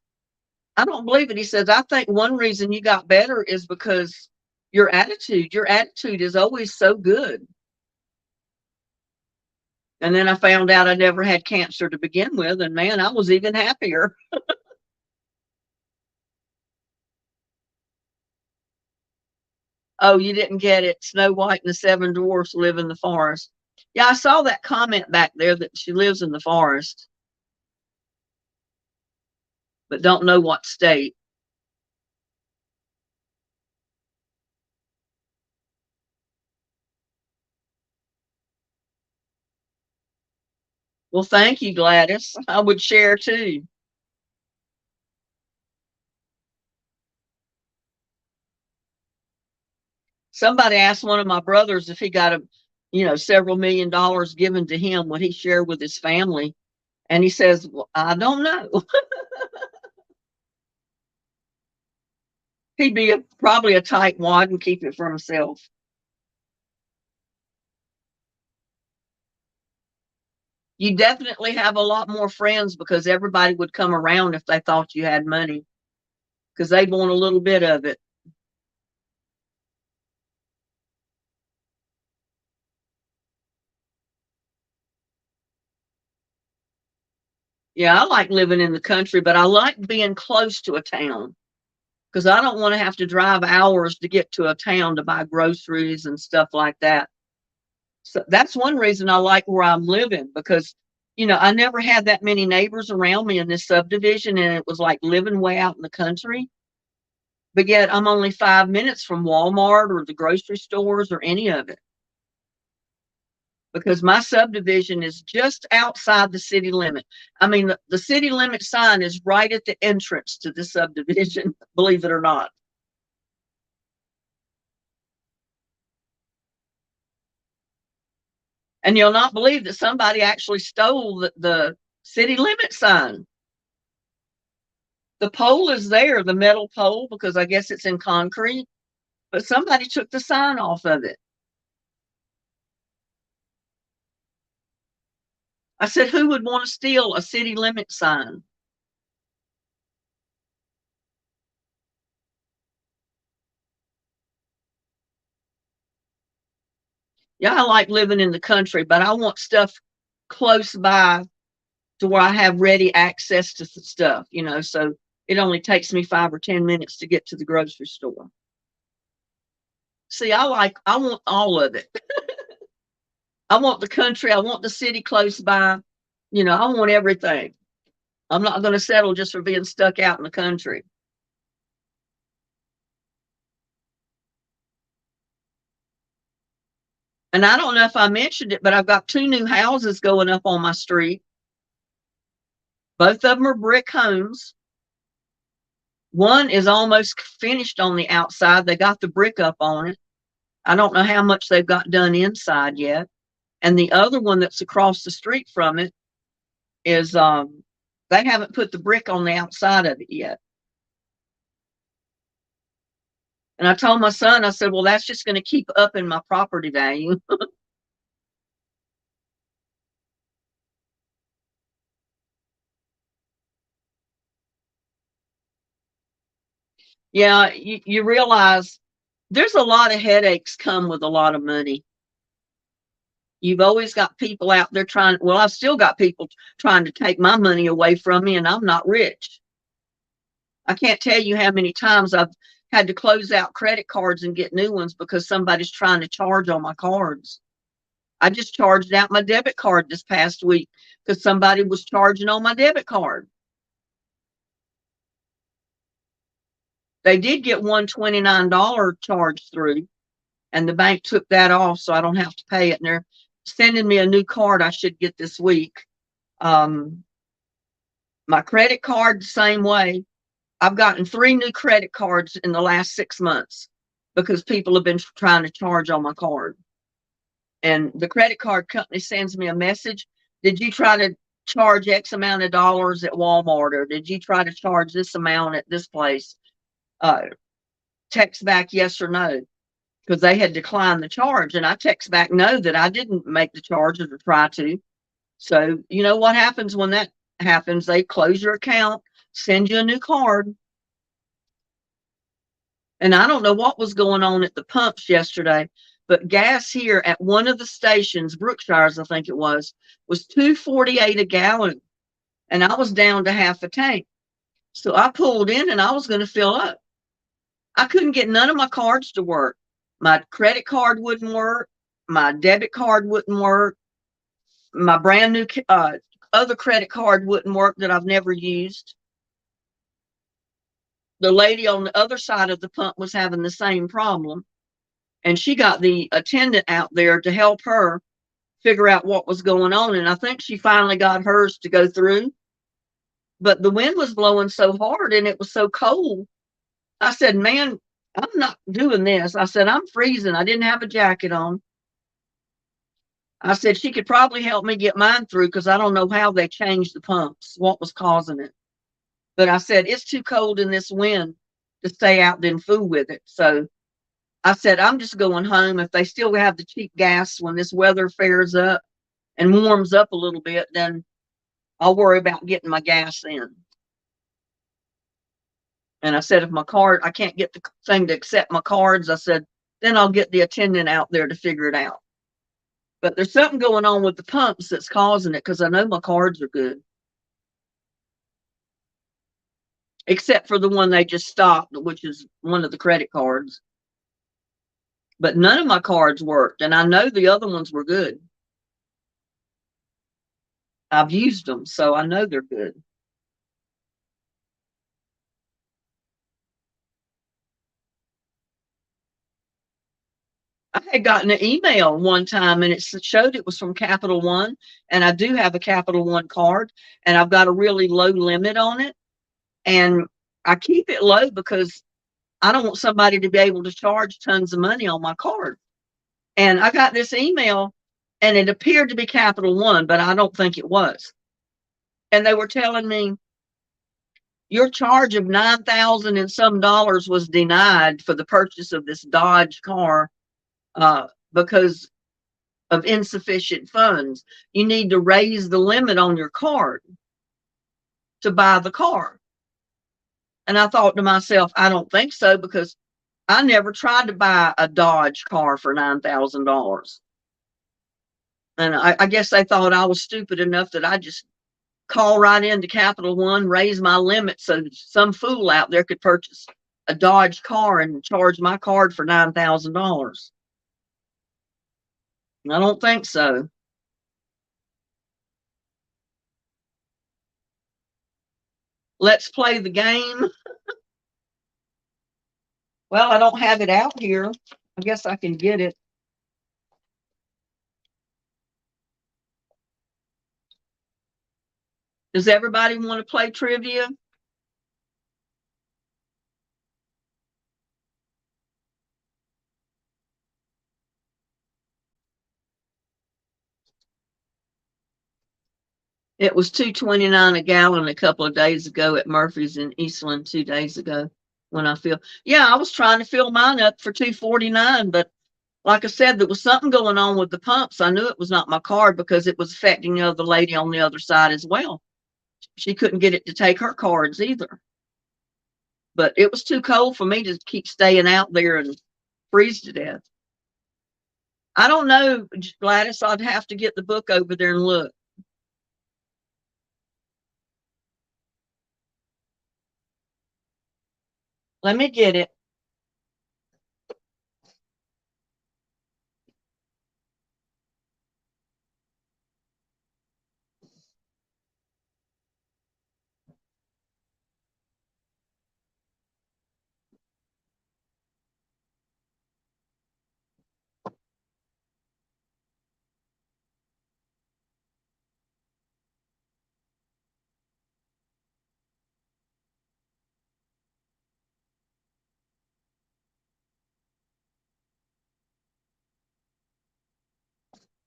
Speaker 3: I don't believe it. He says, I think one reason you got better is because your attitude is always so good. And then I found out I never had cancer to begin with. And man, I was even happier. Oh, you didn't get it. Snow White and the Seven Dwarfs live in the forest. Yeah, I saw that comment back there that she lives in the forest, but don't know what state. Well, thank you, Gladys. I would share too. Somebody asked one of my brothers if he got several $1 million given to him, would he share with his family? And he says, well, I don't know. He'd be probably a tightwad and keep it for himself. You definitely have a lot more friends because everybody would come around if they thought you had money because they'd want a little bit of it. Yeah, I like living in the country, but I like being close to a town because I don't want to have to drive hours to get to a town to buy groceries and stuff like that. So that's one reason I like where I'm living because, I never had that many neighbors around me in this subdivision, and it was like living way out in the country. But yet I'm only 5 minutes from Walmart or the grocery stores or any of it because my subdivision is just outside the city limit. I mean, the city limit sign is right at the entrance to the subdivision, believe it or not. And you'll not believe that somebody actually stole the city limit sign. The pole is there, the metal pole, because I guess it's in concrete, but somebody took the sign off of it. I said, who would want to steal a city limit sign? Yeah, I like living in the country, but I want stuff close by to where I have ready access to stuff, so it only takes me 5 or 10 minutes to get to the grocery store. See, I want all of it. I want the country. I want the city close by. I want everything. I'm not going to settle just for being stuck out in the country. And I don't know if I mentioned it, but I've got 2 new houses going up on my street. Both of them are brick homes. One is almost finished on the outside. They got the brick up on it. I don't know how much they've got done inside yet. And the other one that's across the street from it is they haven't put the brick on the outside of it yet. And I told my son, I said, well, that's just going to keep upping my property value. Yeah, you realize there's a lot of headaches come with a lot of money. You've always got people out there I've still got people trying to take my money away from me, and I'm not rich. I can't tell you how many times I've had to close out credit cards and get new ones because somebody's trying to charge on my cards. I just charged out my debit card this past week because somebody was charging on my debit card. They did get one $29 charge through, and the bank took that off so I don't have to pay it. And they're sending me a new card I should get this week. My credit card, the same way. I've gotten 3 new credit cards in the last 6 months because people have been trying to charge on my card. And the credit card company sends me a message. Did you try to charge X amount of dollars at Walmart, or did you try to charge this amount at this place? Text back yes or no, because they had declined the charge. And I text back no, that I didn't make the charges or try to. So you know what happens when that happens? They close your account, send you a new card. And I don't know what was going on at the pumps yesterday, but gas here at one of the stations, Brookshire's, I think it was $2.48 a gallon. And I was down to half a tank. So I pulled in and I was going to fill up. I couldn't get none of my cards to work. My credit card wouldn't work. My debit card wouldn't work. My brand new other credit card wouldn't work that I've never used. The lady on the other side of the pump was having the same problem. And she got the attendant out there to help her figure out what was going on. And I think she finally got hers to go through. But the wind was blowing so hard and it was so cold. I said, man, I'm not doing this. I said, I'm freezing. I didn't have a jacket on. I said, she could probably help me get mine through because I don't know how they changed the pumps, what was causing it. But I said, it's too cold in this wind to stay out there and fool with it. So I said, I'm just going home. If they still have the cheap gas when this weather fares up and warms up a little bit, then I'll worry about getting my gas in. And I said, if my card, I can't get the thing to accept my cards, I said, then I'll get the attendant out there to figure it out. But there's something going on with the pumps that's causing it because I know my cards are good. Except for the one they just stopped, which is one of the credit cards. But none of my cards worked, and I know the other ones were good. I've used them, so I know they're good. I had gotten an email one time and it showed it was from Capital One, and I do have a Capital One card, and I've got a really low limit on it, and I keep it low because I don't want somebody to be able to charge tons of money on my card. And I got this email and it appeared to be Capital One, but I don't think it was. And they were telling me your charge of $9,000 and some dollars was denied for the purchase of this Dodge car because of insufficient funds. You need to raise the limit on your card to buy the car. And I thought to myself, I don't think so, because I never tried to buy a Dodge car for $9,000. And I guess they thought I was stupid enough that I just call right into Capital One, raise my limit so some fool out there could purchase a Dodge car and charge my card for $9,000. I don't think so. Let's play the game. Well, I don't have it out here. I guess I can get it. Does everybody want to play trivia? It was $2.29 a gallon a couple of days ago at Murphy's in Eastland 2 days ago when I filled. Yeah, I was trying to fill mine up for $2.49, but like I said, there was something going on with the pumps. I knew it was not my card because it was affecting the other lady on the other side as well. She couldn't get it to take her cards either. But it was too cold for me to keep staying out there and freeze to death. I don't know, Gladys. I'd have to get the book over there and look. Let me get it.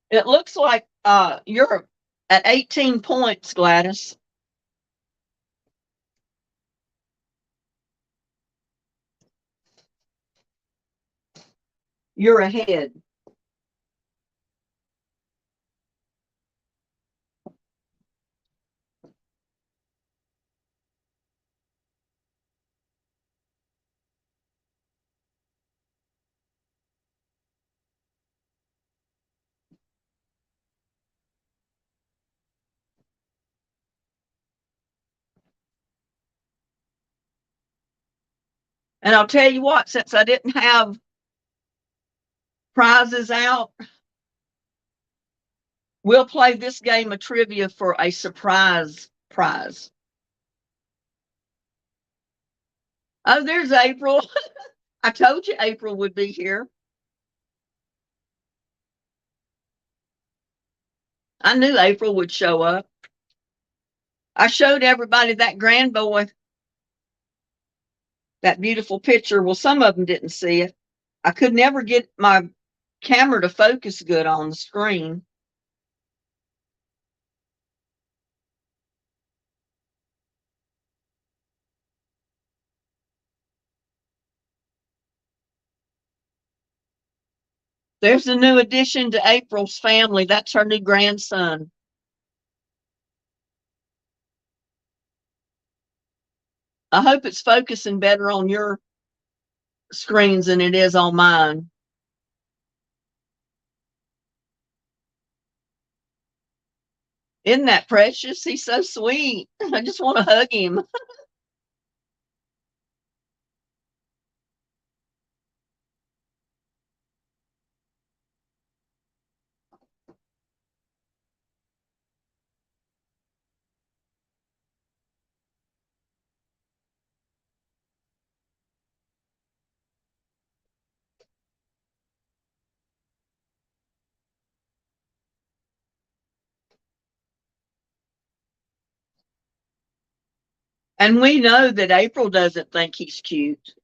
Speaker 3: It looks like you're at 18 points, Gladys. You're ahead. And I'll tell you what, since I didn't have prizes out, we'll play this game of trivia for a surprise prize. Oh, there's April. I told you April would be here. I knew April would show up. I showed everybody that grand boy, that beautiful picture. Well, some of them didn't see it. I could never get my camera to focus good on the screen. There's a new addition to April's family. That's her new grandson. I hope it's focusing better on your screens than it is on mine. Isn't that precious? He's so sweet. I just want to hug him. And we know that April doesn't think he's cute.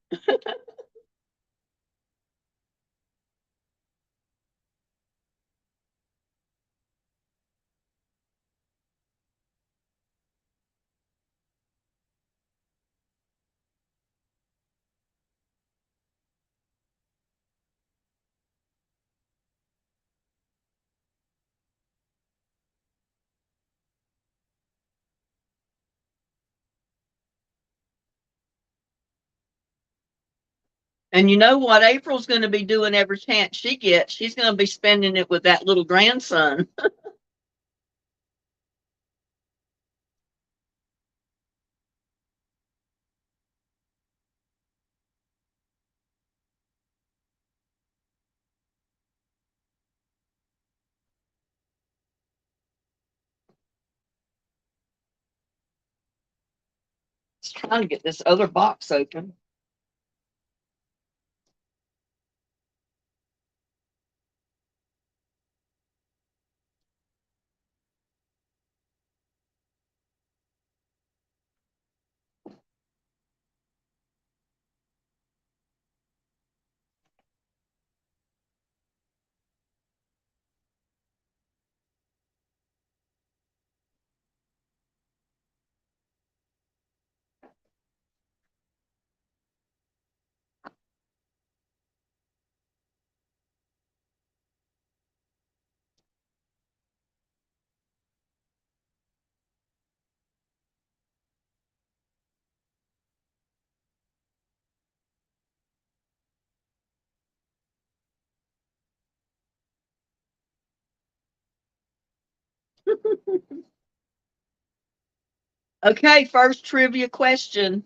Speaker 3: And you know what April's going to be doing every chance she gets? She's going to be spending it with that little grandson. Just trying to get this other box open. Okay, first trivia question.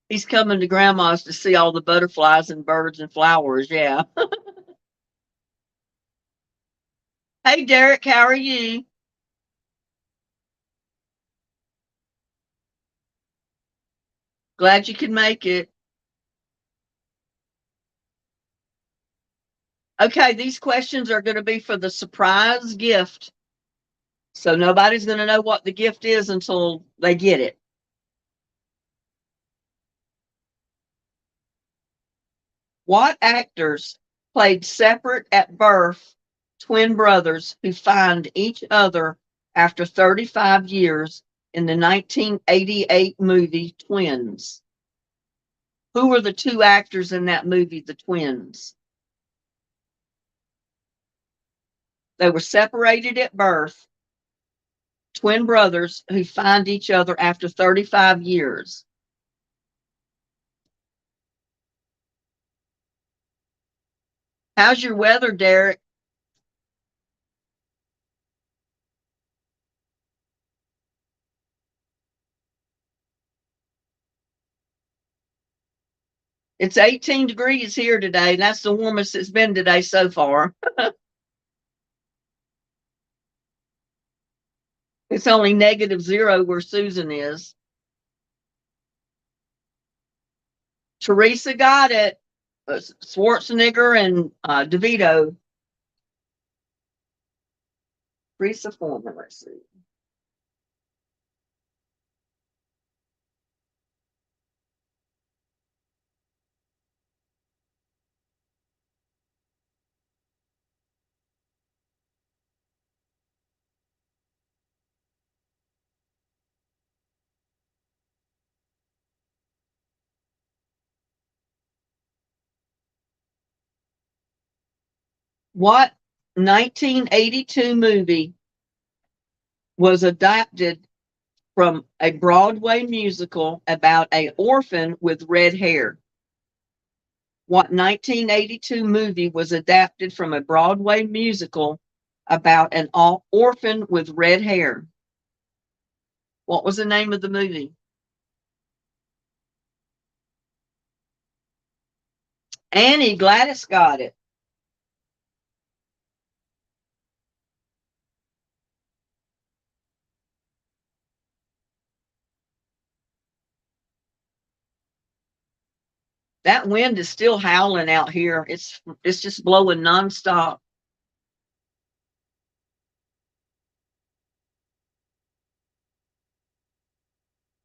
Speaker 3: He's coming to grandma's to see all the butterflies and birds and flowers. Yeah. Hey, Derek, how are you? Glad you could make it. Okay, these questions are going to be for the surprise gift. So nobody's going to know what the gift is until they get it. What actors played separate at birth twin brothers who find each other after 35 years in the 1988 movie Twins? Who were the two actors in that movie, The Twins? They were separated at birth, twin brothers who find each other after 35 years. How's your weather, Derek? It's 18 degrees here today. That's the warmest it's been today so far. It's only -0 where Susan is. Teresa got it. Schwarzenegger and DeVito. Teresa Foreman, let's see. What 1982 movie was adapted from a Broadway musical about an orphan with red hair? What 1982 movie was adapted from a Broadway musical about an orphan with red hair? What was the name of the movie? Annie, Gladys got it. That wind is still howling out here. It's just blowing nonstop.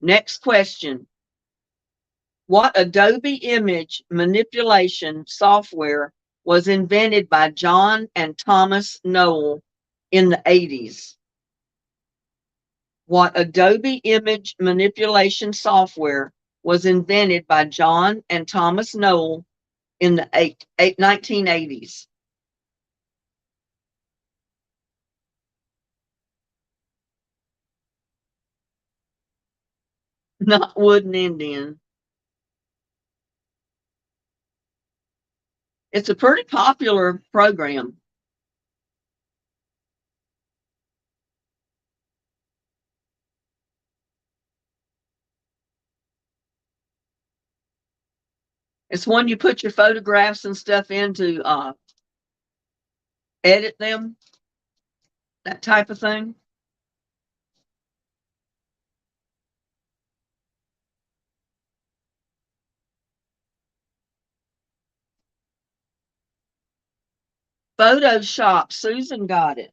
Speaker 3: Next question. What Adobe image manipulation software was invented by John and Thomas Knoll in the 80s? What Adobe image manipulation software was invented by John and Thomas Knoll in the 1980s? Not Wooden Indian. It's a pretty popular program. It's one you put your photographs and stuff in to edit them, that type of thing. Photoshop. Susan got it.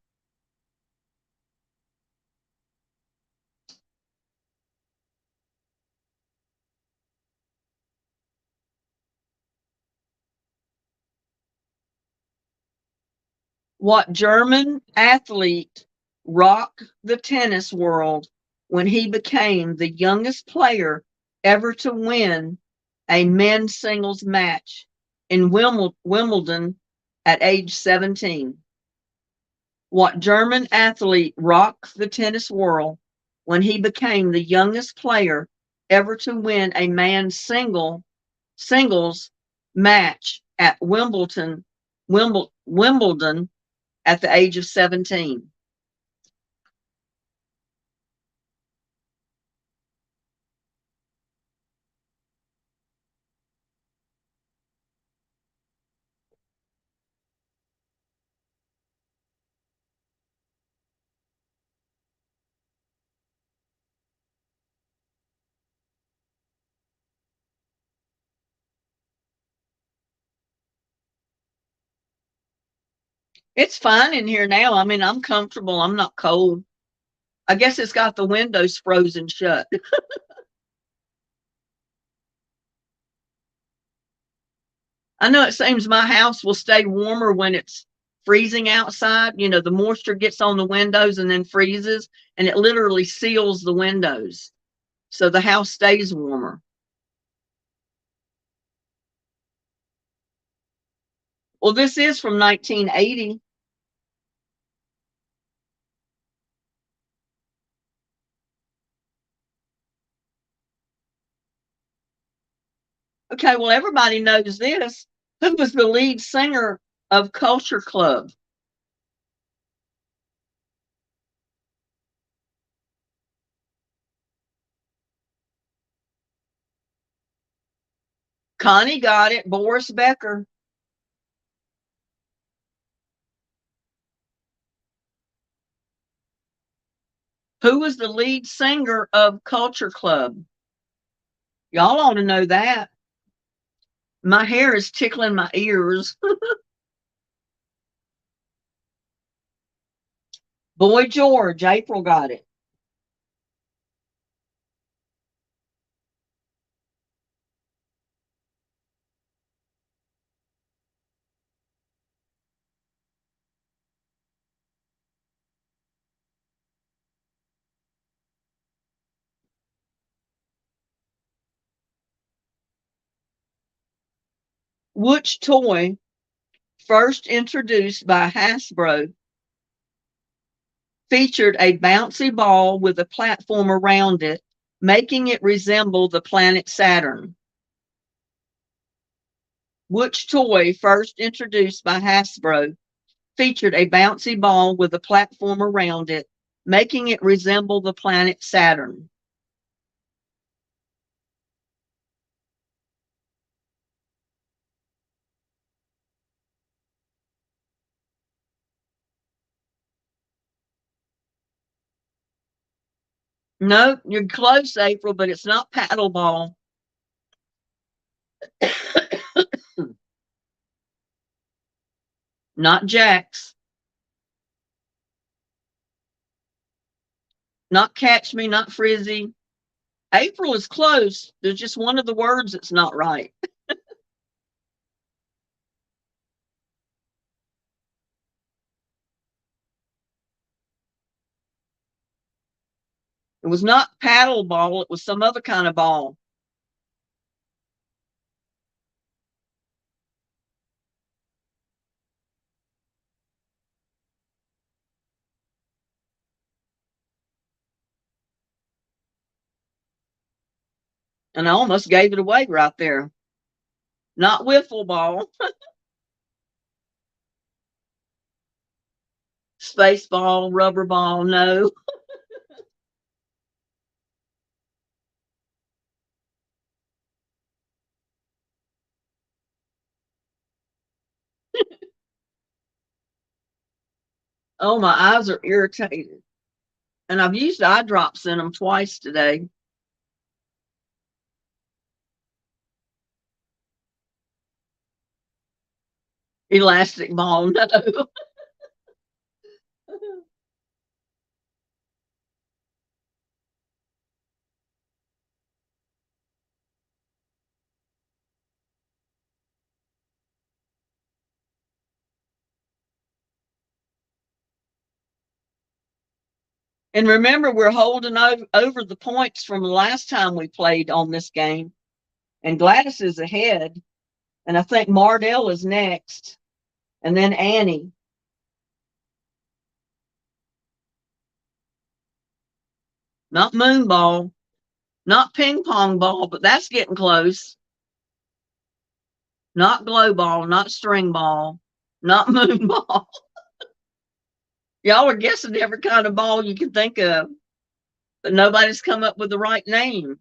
Speaker 3: What German athlete rocked the tennis world when he became the youngest player ever to win a men's singles match in Wimbledon at age 17? What German athlete rocked the tennis world when he became the youngest player ever to win a man's singles match at Wimbledon at the age of 17? It's fine in here now. I mean, I'm comfortable. I'm not cold. I guess it's got the windows frozen shut. I know it seems my house will stay warmer when it's freezing outside. You know, the moisture gets on the windows and then freezes, and it literally seals the windows. So the house stays warmer. Well, this is from 1980. Okay, well, everybody knows this. Who was the lead singer of Culture Club? Connie got it. Boris Becker. Who was the lead singer of Culture Club? Y'all ought to know that. My hair is tickling my ears. Boy George, April got it. Which toy, first introduced by Hasbro, featured a bouncy ball with a platform around it, making it resemble the planet Saturn? Which toy, first introduced by Hasbro, featured a bouncy ball with a platform around it, making it resemble the planet Saturn? No, you're close, April, but it's not paddleball. Not jacks. Not catch me, not frizzy. April is close. There's just one of the words that's not right. It was not paddle ball, it was some other kind of ball. And I almost gave it away right there. Not wiffle ball, space ball, rubber ball, no. Oh, my eyes are irritated. And I've used eye drops in them twice today. Elastic ball, no. And remember, we're holding over the points from the last time we played on this game. And Gladys is ahead. And I think Mardell is next. And then Annie. Not moonball. Not ping pong ball, but that's getting close. Not glow ball, not string ball, not moonball. Y'all are guessing every kind of ball you can think of, but nobody's come up with the right name.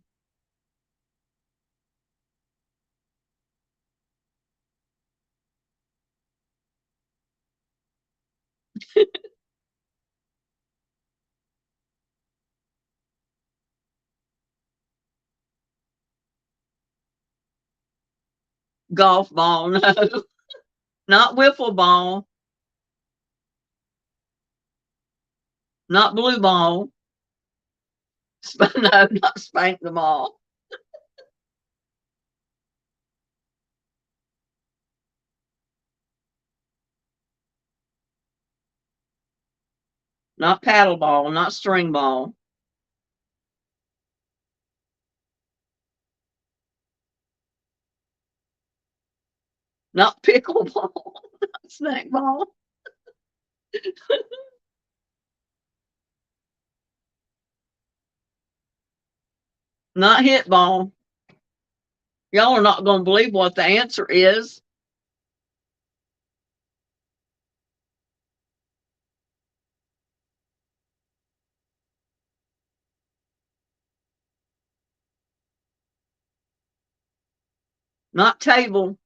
Speaker 3: Golf ball, no. Not wiffle ball, not blue ball. No, not spank the ball. Not paddle ball, not string ball. Not pickleball, not snack ball. Not hit ball. Y'all are not going to believe what the answer is. Not table.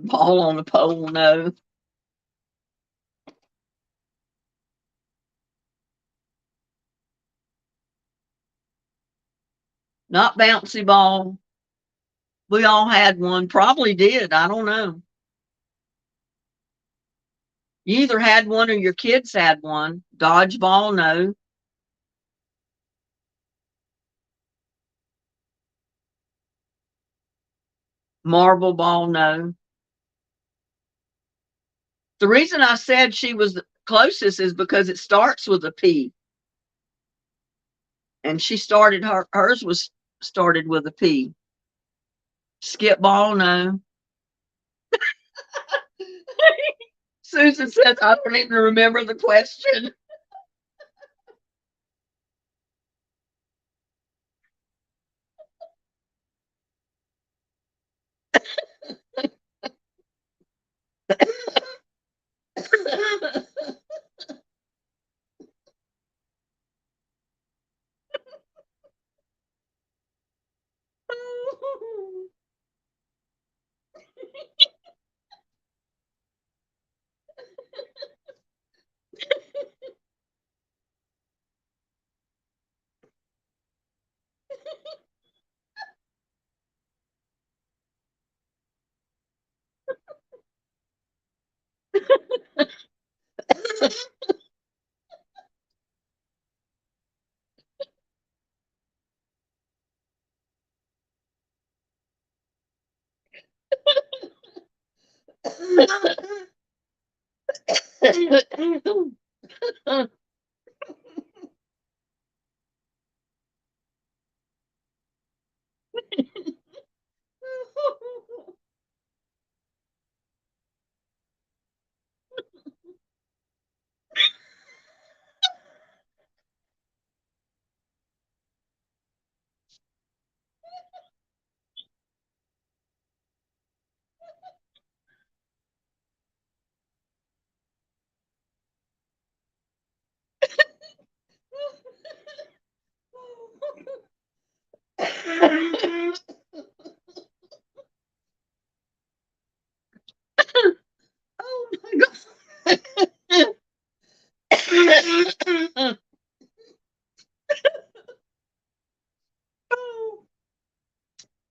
Speaker 3: Ball on the pole, no. Not bouncy ball. We all had one. Probably did. I don't know. You either had one or your kids had one. Dodgeball, no. Marble ball, no. The reason I said she was the closest is because it starts with a P. And she started hers was started with a P. Skip ball, no. Susan says I don't even remember the question. Oh my God.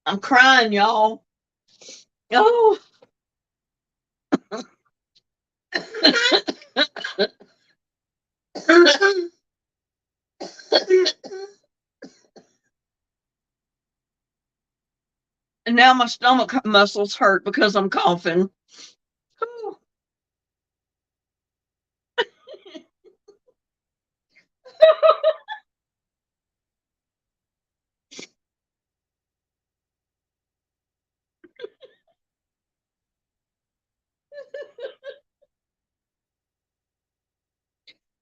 Speaker 3: I'm crying, y'all. Oh. And now my stomach muscles hurt because I'm coughing.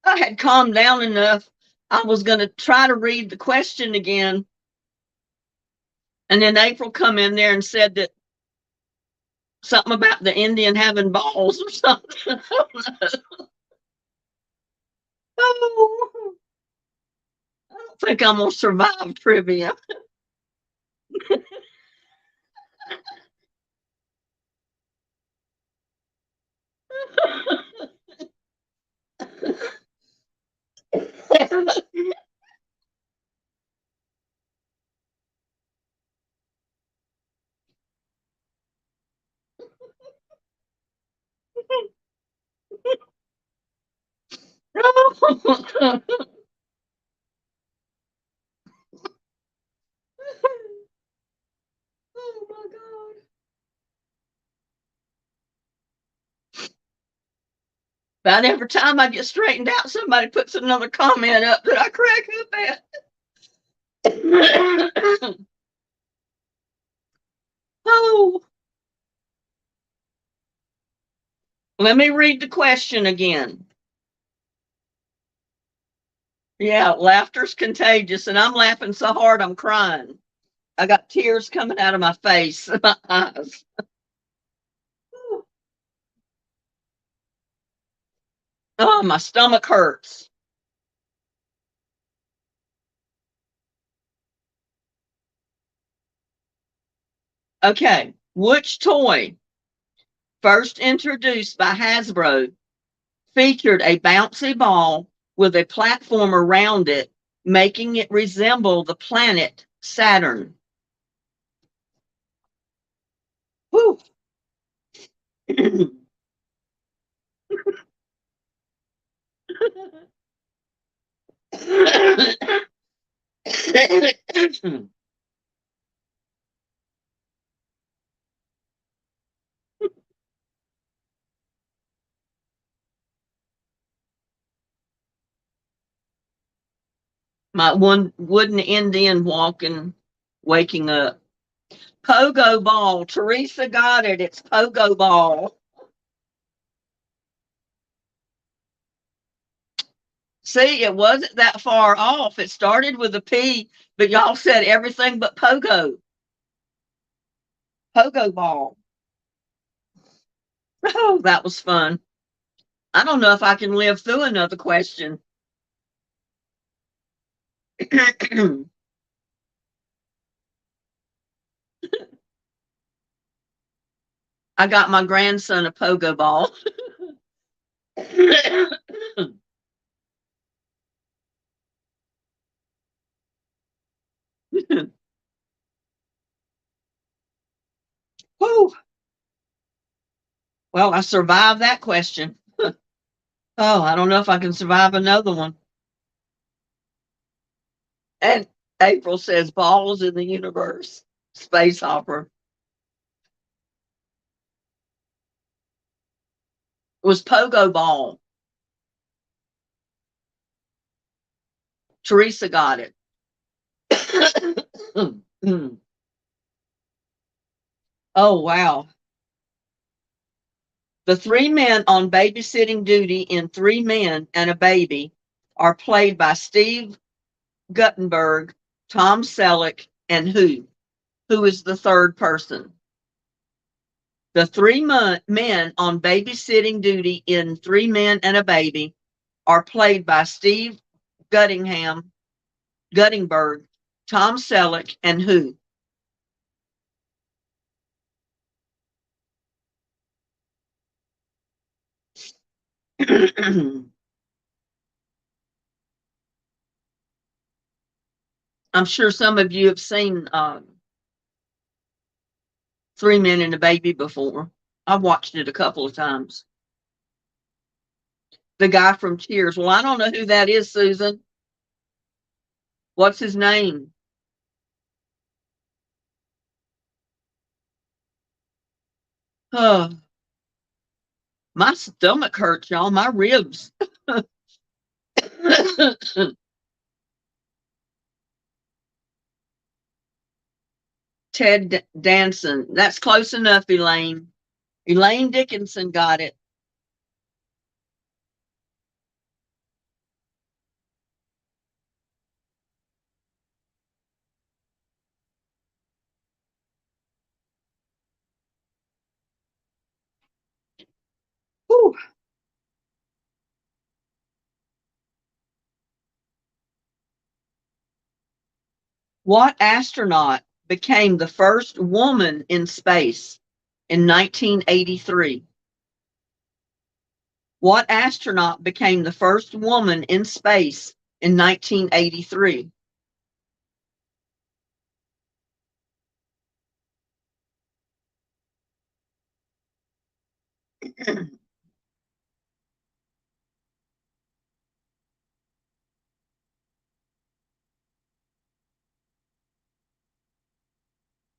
Speaker 3: I had calmed down enough. I was going to try to read the question again. And then April come in there and said that something about the Indian having balls or something. Oh, I don't think I'm going to survive trivia. Oh my God. About every time I get straightened out, somebody puts another comment up that I crack up at. Oh, let me read the question again. Yeah, laughter's contagious, and I'm laughing so hard I'm crying. I got tears coming out of my face, my eyes. Oh, my stomach hurts. Okay, which toy first introduced by Hasbro, featured a bouncy ball with a platform around it, making it resemble the planet Saturn. Whew. My one wooden Indian walking, waking up. Pogo ball. Teresa got it. It's pogo ball. See, it wasn't that far off. It started with a P, but y'all said everything but pogo. Pogo ball. Oh, that was fun. I don't know if I can live through another question. I got my grandson a pogo ball. Whew. Well, I survived that question. Oh, I don't know if I can survive another one. And April says balls in the universe. Space opera. It was pogo ball. Teresa got it. Oh, wow. The three men on babysitting duty in Three Men and a Baby are played by Steve Guttenberg, Tom Selleck, and who? Who is the third person? The three men on babysitting duty in Three Men and a Baby are played by Steve Guttenberg, Tom Selleck, and who? I'm sure some of you have seen Three Men and a Baby before. I've watched it a couple of times. The guy from Cheers. Well, I don't know who that is, Susan. What's his name? Oh, my stomach hurts, y'all. My ribs. Ted Danson. That's close enough, Elaine. Elaine Dickinson got it. Whew. What astronaut became the first woman in space in 1983? What astronaut became the first woman in space in 1983?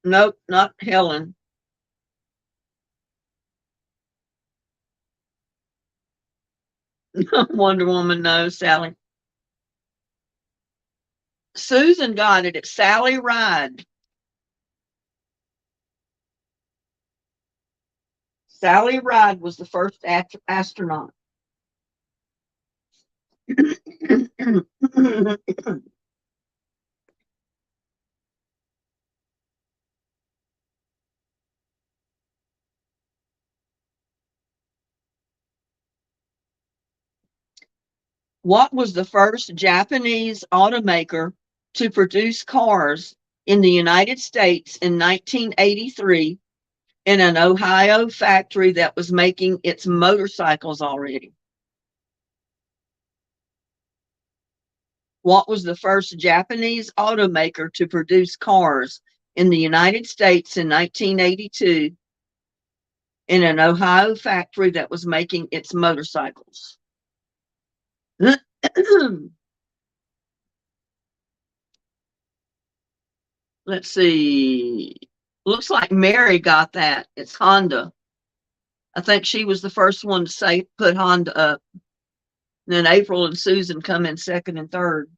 Speaker 3: Nope, not Helen. Wonder Woman, no, Sally. Susan got it. It's Sally Ride. Sally Ride was the first astronaut. What was the first Japanese automaker to produce cars in the United States in 1983 in an Ohio factory that was making its motorcycles already? What was the first Japanese automaker to produce cars in the United States in 1982 in an Ohio factory that was making its motorcycles? Let's see. Looks like Mary got that. It's Honda. I think she was the first one to say put Honda up. And then April and Susan come in second and third.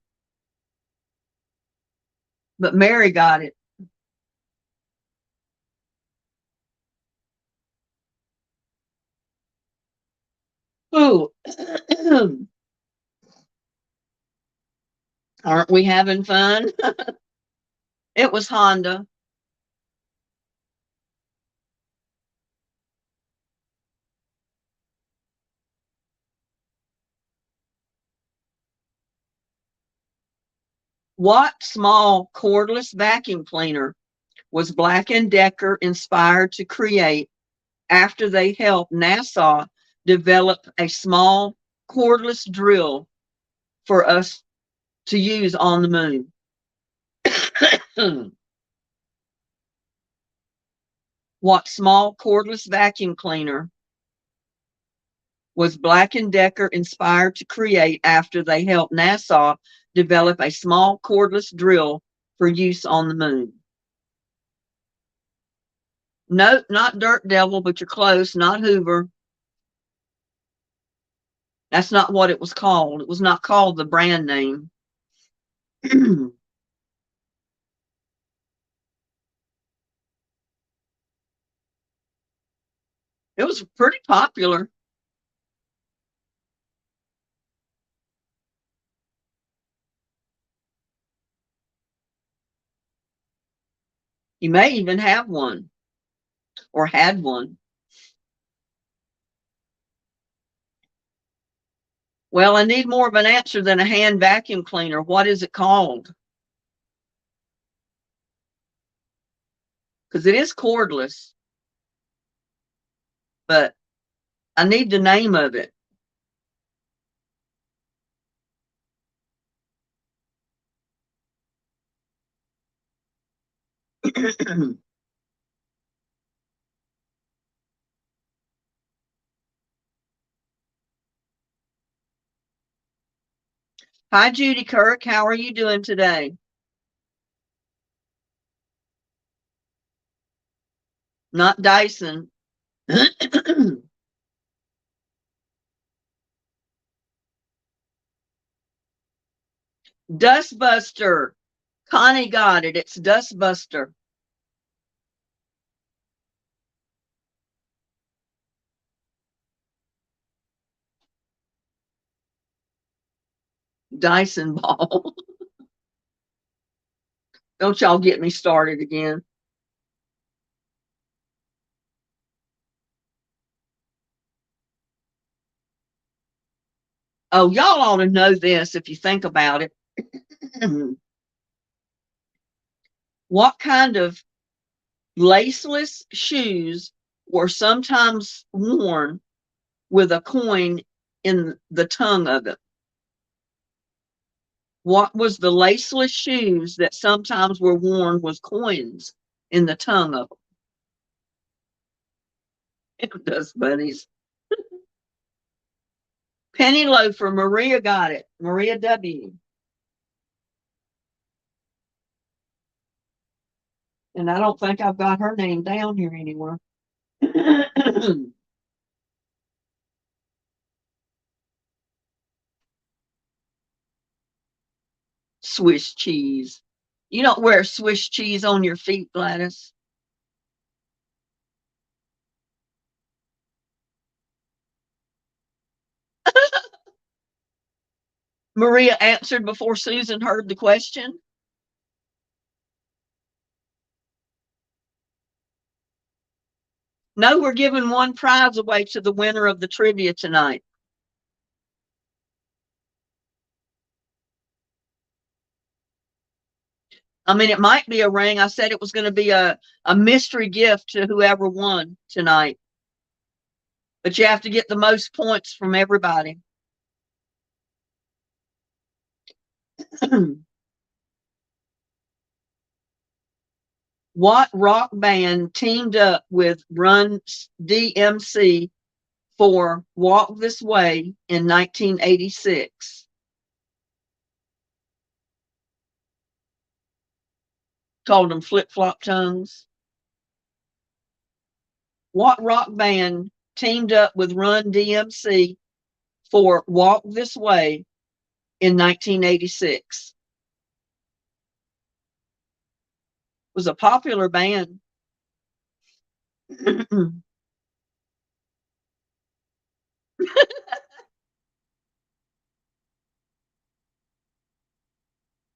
Speaker 3: But Mary got it. Ooh. Aren't we having fun? It was Honda. What small cordless vacuum cleaner was Black & Decker inspired to create after they helped NASA develop a small cordless drill for us to use on the moon? What small cordless vacuum cleaner was Black & Decker inspired to create after they helped NASA develop a small cordless drill for use on the moon? No, not Dirt Devil, but you're close. Not Hoover. That's not what it was called. It was not called the brand name. It was pretty popular. You may even have one or had one. Well, I need more of an answer than a hand vacuum cleaner. What is it called? Because it is cordless, but I need the name of it. Hi, Judy Kirk. How are you doing today? Not Dyson. Dustbuster. Connie got it. It's Dustbuster. Dyson ball. Don't y'all get me started again. Oh, y'all ought to know this if you think about it. What kind of laceless shoes were sometimes worn with a coin in the tongue of it? What was the laceless shoes that sometimes were worn with coins in the tongue of them? It does, buddies. Penny loafer. Maria got it. Maria W. And I don't think I've got her name down here anywhere. Swiss cheese. You don't wear Swiss cheese on your feet, Gladys. Maria answered before Susan heard the question. No, we're giving one prize away to the winner of the trivia tonight. I mean, it might be a ring. I said it was going to be a mystery gift to whoever won tonight. But you have to get the most points from everybody. What rock band teamed up with Run DMC for Walk This Way in 1986? Called them Flip Flop Tongues. What rock band teamed up with Run DMC for Walk This Way in 1986? Was a popular band.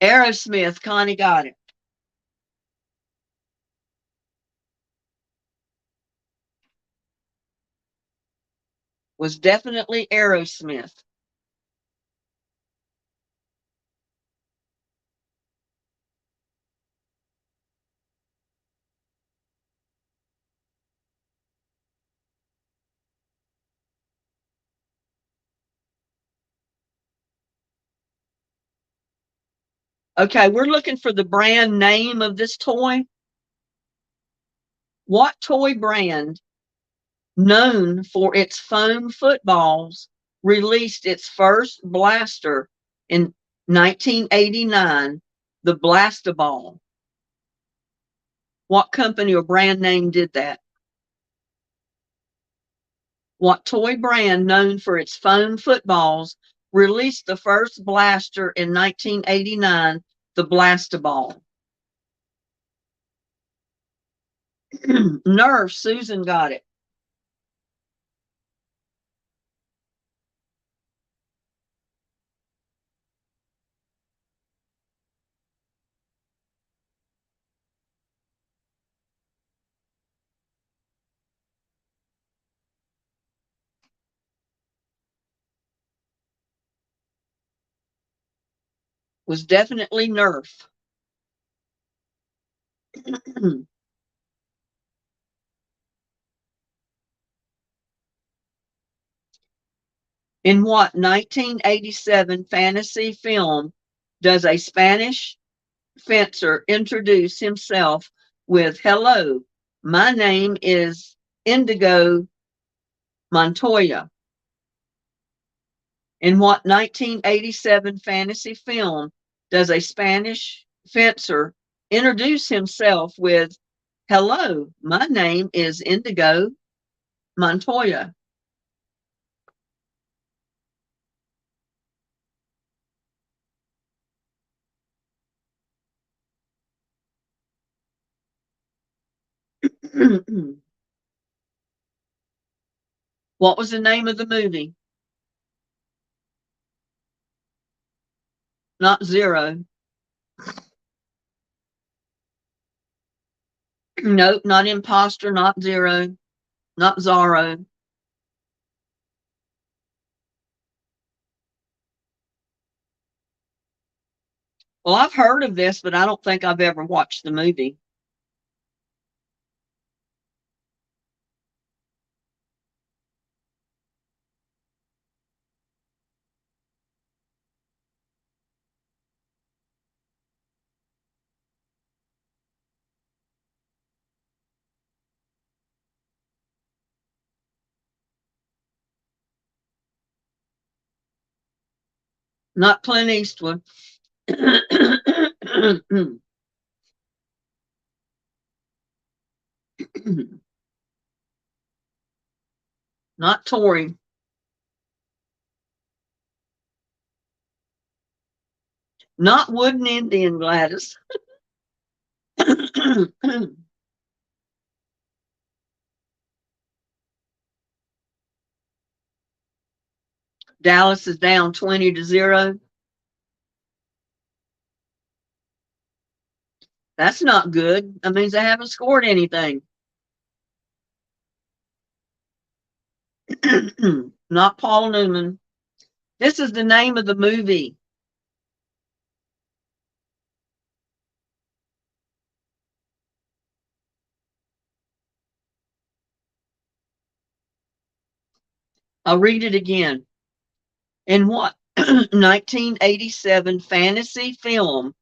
Speaker 3: Aerosmith. Connie got it. Was definitely Aerosmith. Okay, we're looking for the brand name of this toy. What toy brand, known for its foam footballs, released its first blaster in 1989, the Blast-A-Ball? What company or brand name did that? What toy brand, known for its foam footballs, released the first blaster in 1989, the Blast-A-Ball? Nerf. Susan got it. Was definitely Nerf. In what 1987 fantasy film does a Spanish fencer introduce himself with, "Hello, my name is Indigo Montoya"? In what 1987 fantasy film does a Spanish fencer introduce himself with, "Hello, my name is Indigo Montoya"? What was the name of the movie? Not Zero. Nope, not Imposter, not Zero, not Zorro. Well, I've heard of this, but I don't think I've ever watched the movie. Not Clint Eastwood. Not Tory. Not Wooden Indian, Gladys. Dallas is down 20-0. That's not good. That means they haven't scored anything. Not Paul Newman. This is the name of the movie. I'll read it again. In what 1987 fantasy film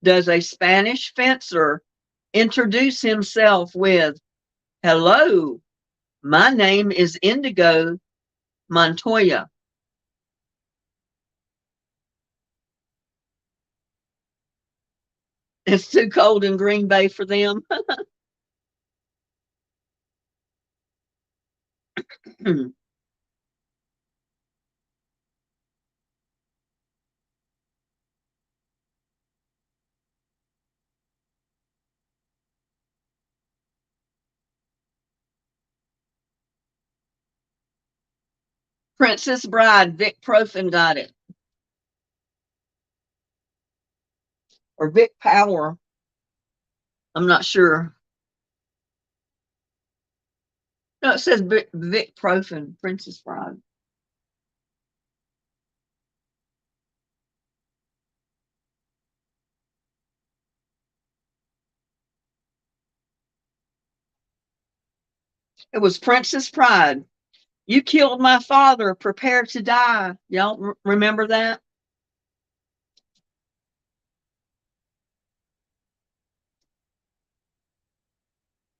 Speaker 3: does a Spanish fencer introduce himself with, "Hello, my name is Indigo Montoya"? It's too cold in Green Bay for them. Princess Bride, Vic Profin got it. Or Vic Power. I'm not sure. No, it says Vic Profin, Princess Bride. It was Princess Pride. You killed my father, prepare to die. Y'all remember that?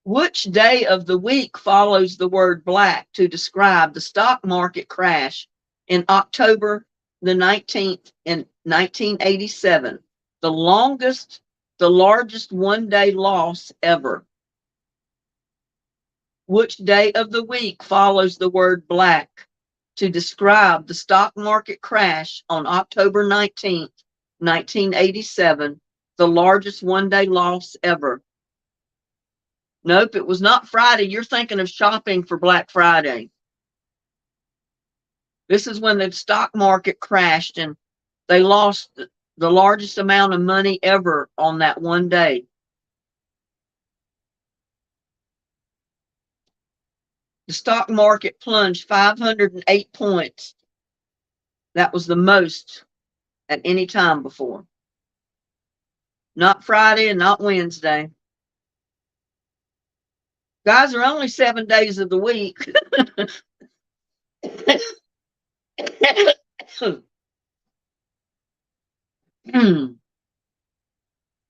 Speaker 3: Which day of the week follows the word black to describe the stock market crash in October the 19th in 1987? The largest one-day loss ever. Which day of the week follows the word black to describe the stock market crash on October 19th, 1987, the largest one-day loss ever? Nope, it was not Friday. You're thinking of shopping for Black Friday. This is when the stock market crashed and they lost the largest amount of money ever on that one day. The stock market plunged 508 points. That was the most at any time before. Not Friday and not Wednesday. Guys, are only 7 days of the week.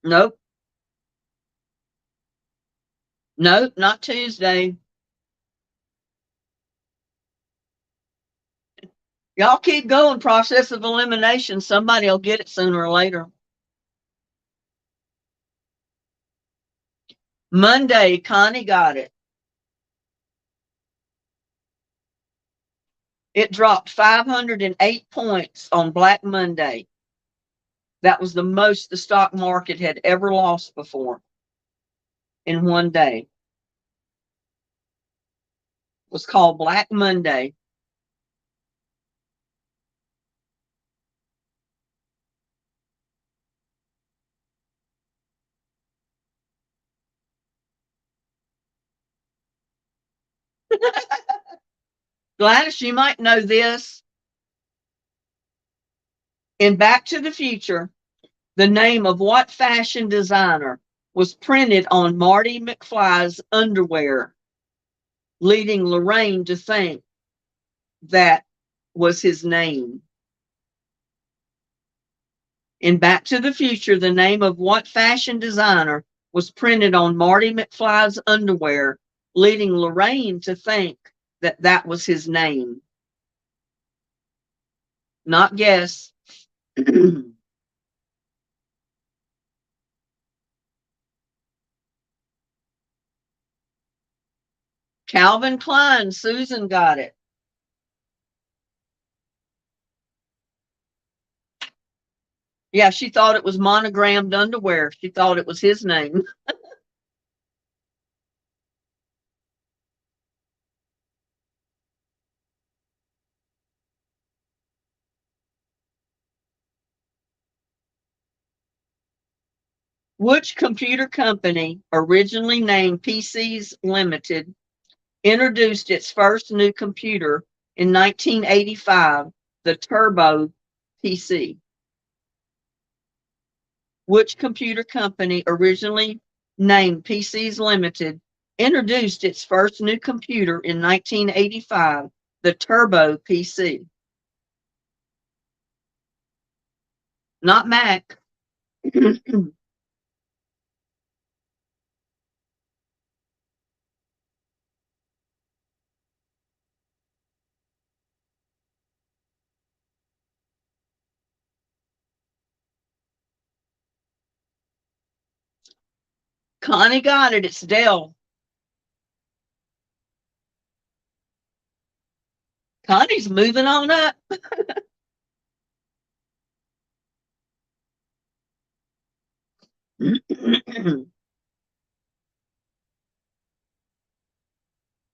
Speaker 3: Nope. Nope, not Tuesday. Y'all keep going, process of elimination. Somebody will get it sooner or later. Monday, Connie got it. It dropped 508 points on Black Monday. That was the most the stock market had ever lost before in one day. It was called Black Monday. Gladys, you might know this. In Back to the Future, the name of what fashion designer was printed on Marty McFly's underwear, leading Lorraine to think that was his name? In Back to the Future, the name of what fashion designer was printed on Marty McFly's underwear, leading Lorraine to think that that was his name? Not guess. Calvin Klein, Susan got it. Yeah, she thought it was monogrammed underwear. She thought it was his name. Which computer company, originally named PCs Limited, introduced its first new computer in 1985, the Turbo PC? Which computer company, originally named PCs Limited, introduced its first new computer in 1985, the Turbo PC. Not Mac. Connie got it. It's Dell. Connie's moving on up.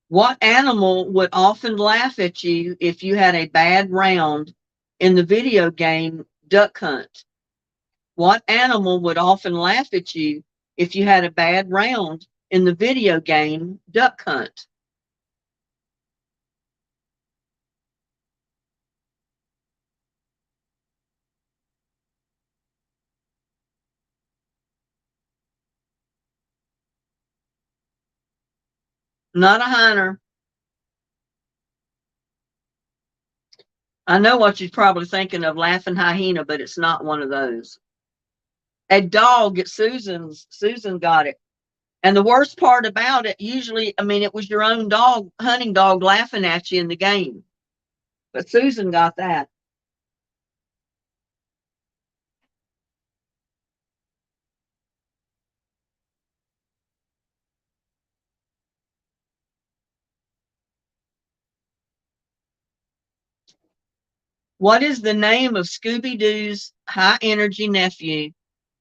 Speaker 3: What animal would often laugh at you if you had a bad round in the video game Duck Hunt? What animal would often laugh at you if you had a bad round in the video game Duck Hunt? Not a hunter. I know what you're probably thinking of, laughing hyena, but it's not one of those. A dog at Susan's. Susan got it. And the worst part about it, usually, I mean, it was your own dog, hunting dog, laughing at you in the game. But Susan got that. What is the name of Scooby-Doo's high energy nephew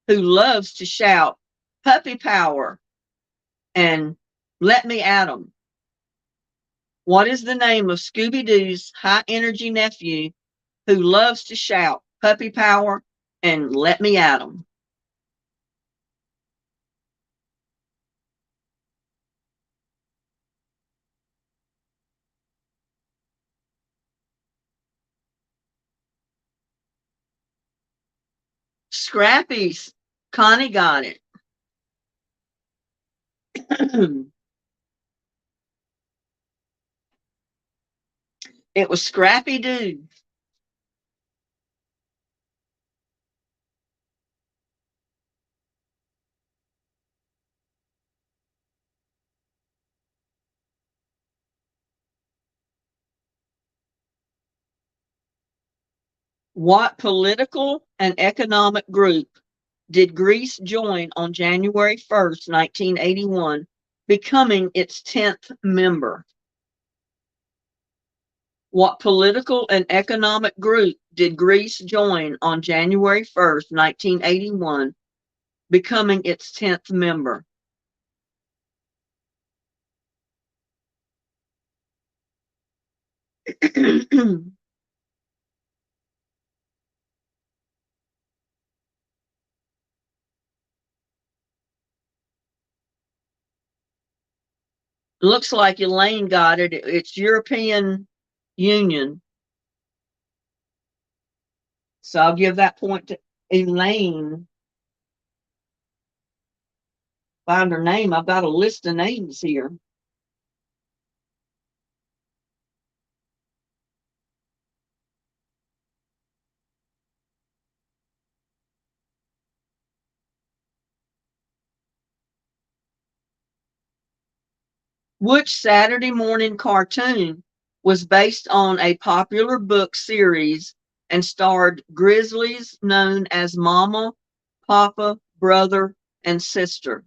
Speaker 3: who loves to shout, puppy power, and let me at 'em? What is the name of Scooby-Doo's high energy nephew who loves to shout, puppy power, and let me at 'em? Scrappy's. Connie got it. It was Scrappy Doo. What political and economic group did Greece join on January 1st, 1981, becoming its 10th member? What political and economic group did Greece join on January 1st, 1981, becoming its 10th member? Looks like Elaine got it. It's European Union. So I'll give that point to Elaine. Find her name. I've got a list of names here. Which Saturday morning cartoon was based on a popular book series and starred grizzlies known as Mama, Papa, Brother, and Sister?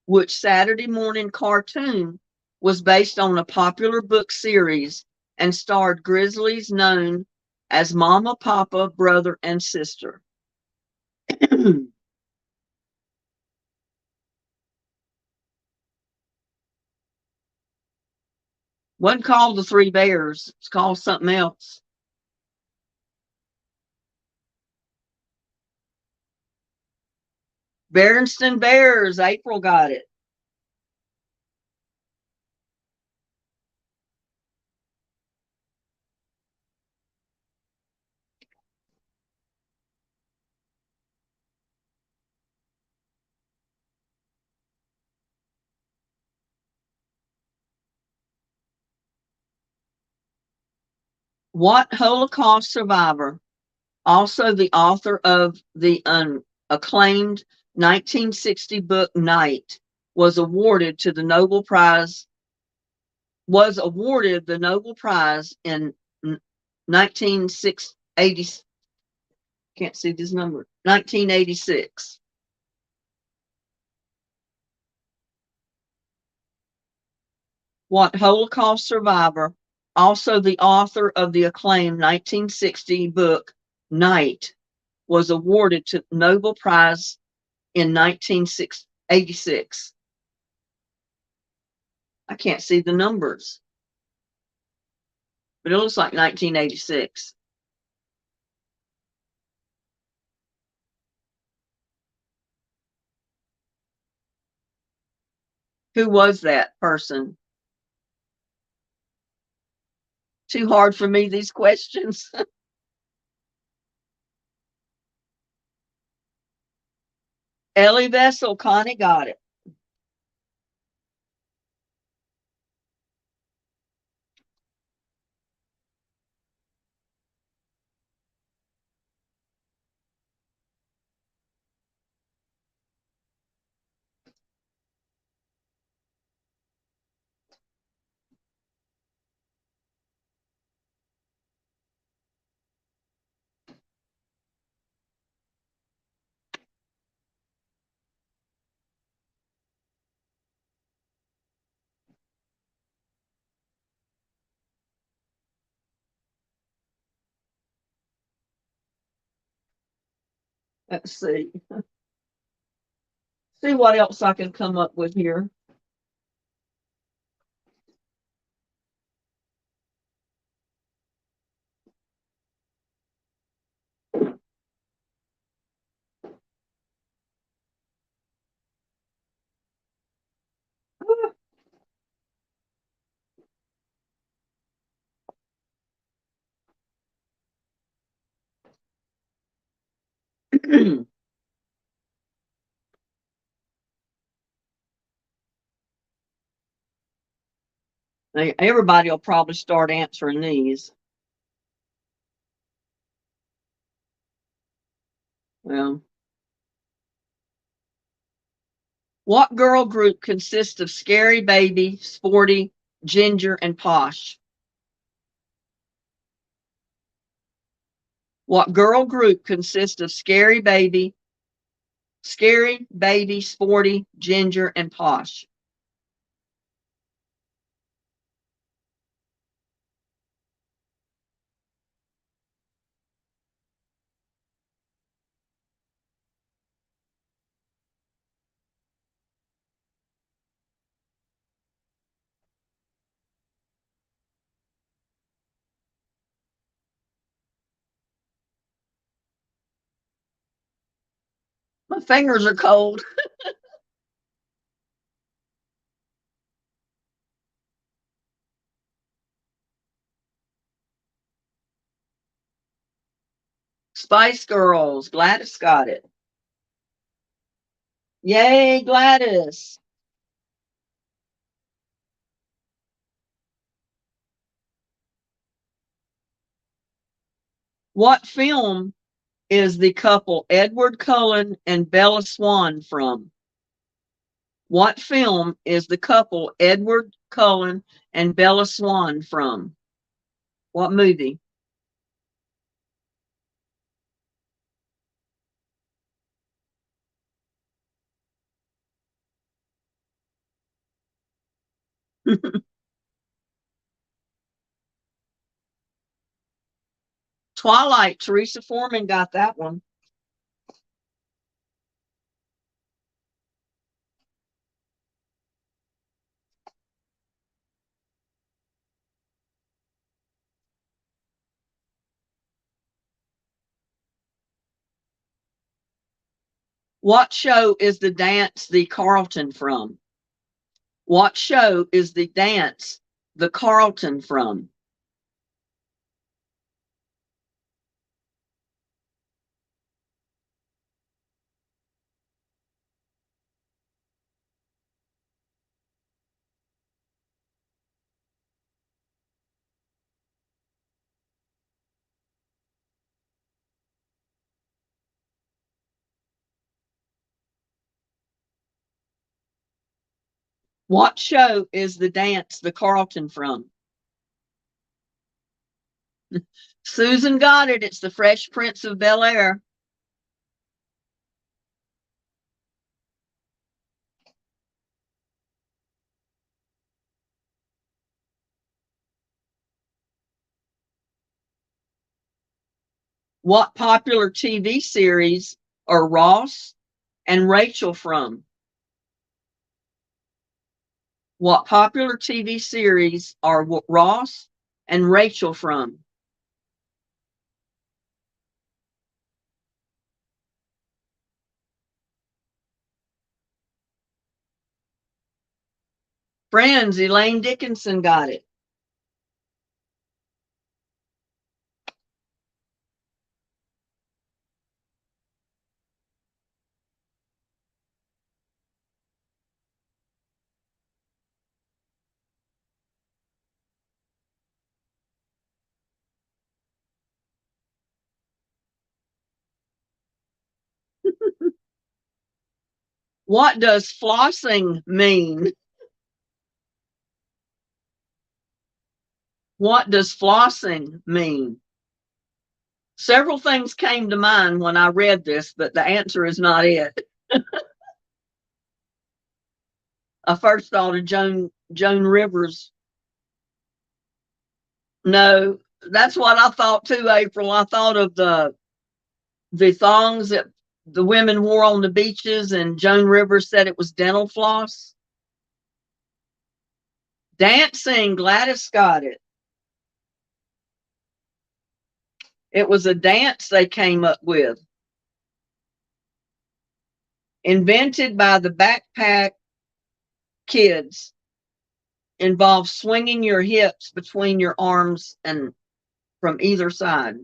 Speaker 3: Which Saturday morning cartoon was based on a popular book series and starred grizzlies known as Mama, Papa, Brother, and Sister? Wasn't called the Three Bears. It's called something else. Berenstain Bears. April got it. What Holocaust survivor, also the author of the acclaimed 1960 book Night, was awarded the Nobel Prize in 1980? Can't see this number. 1986. What Holocaust survivor, also the author of the acclaimed 1960 book Night, was awarded the Nobel Prize in 1986? I can't see the numbers, but it looks like 1986. Who was that person? Too hard for me, these questions. Ellie Vessel. Connie got it. Let's see. See what else I can come up with here. Everybody will probably start answering these. Well, what girl group consists of Scary Baby, Sporty, Ginger, and Posh? What girl group consists of Scary Baby, Sporty, Ginger, and Posh? My fingers are cold. Spice Girls. Gladys got it. Yay, Gladys. What film is the couple Edward Cullen and Bella Swan from? What film is the couple Edward Cullen and Bella Swan from? What movie? Twilight. Teresa Foreman got that one. What show is the dance The Carlton from? What show is the dance The Carlton from? What show is the dance the Carlton from? Susan got it. It's the Fresh Prince of Bel-Air. What popular TV series are Ross and Rachel from? What popular TV series are Ross and Rachel from? Friends, Elaine Dickinson got it. What does flossing mean? What does flossing mean? Several things came to mind when I read this, but the answer is not it. I first thought of Joan Rivers. No, that's what I thought too, April. I thought of the thongs that the women wore on the beaches, and Joan Rivers said it was dental floss. Dancing, Gladys got it. It was a dance they came up with. Invented by the backpack kids. Involves swinging your hips between your arms and from either side.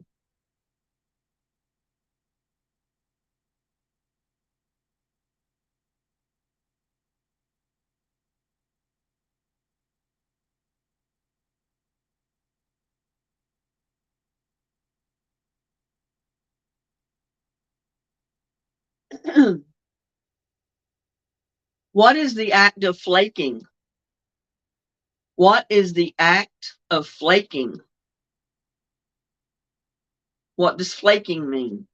Speaker 3: What is the act of flaking? What is the act of flaking? What does flaking mean?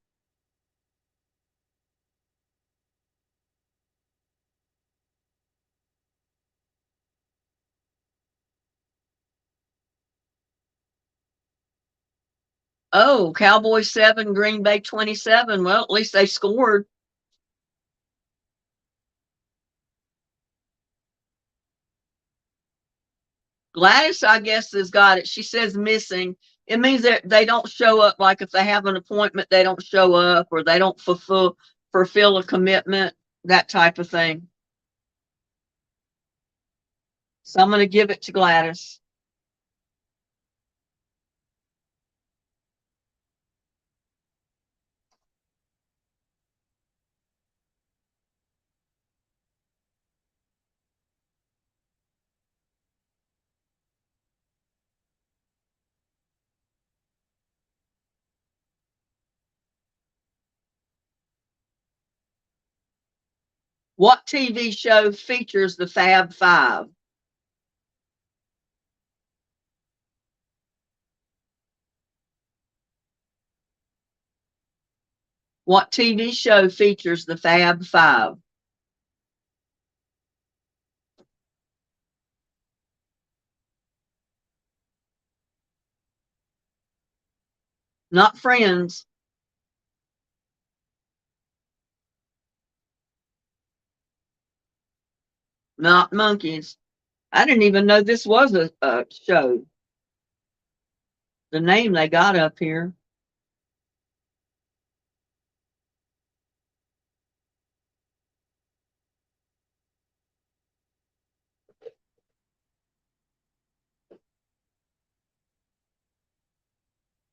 Speaker 3: Oh, Cowboys 7, Green Bay 27. Well, at least they scored. Gladys, I guess, has got it. She says missing. It means that they don't show up. Like if they have an appointment, they don't show up, or they don't fulfill a commitment, that type of thing. So I'm going to give it to Gladys. What TV show features the Fab Five? What TV show features the Fab Five? Not Friends. Not Monkeys. I didn't even know this was a show. The name they got up here.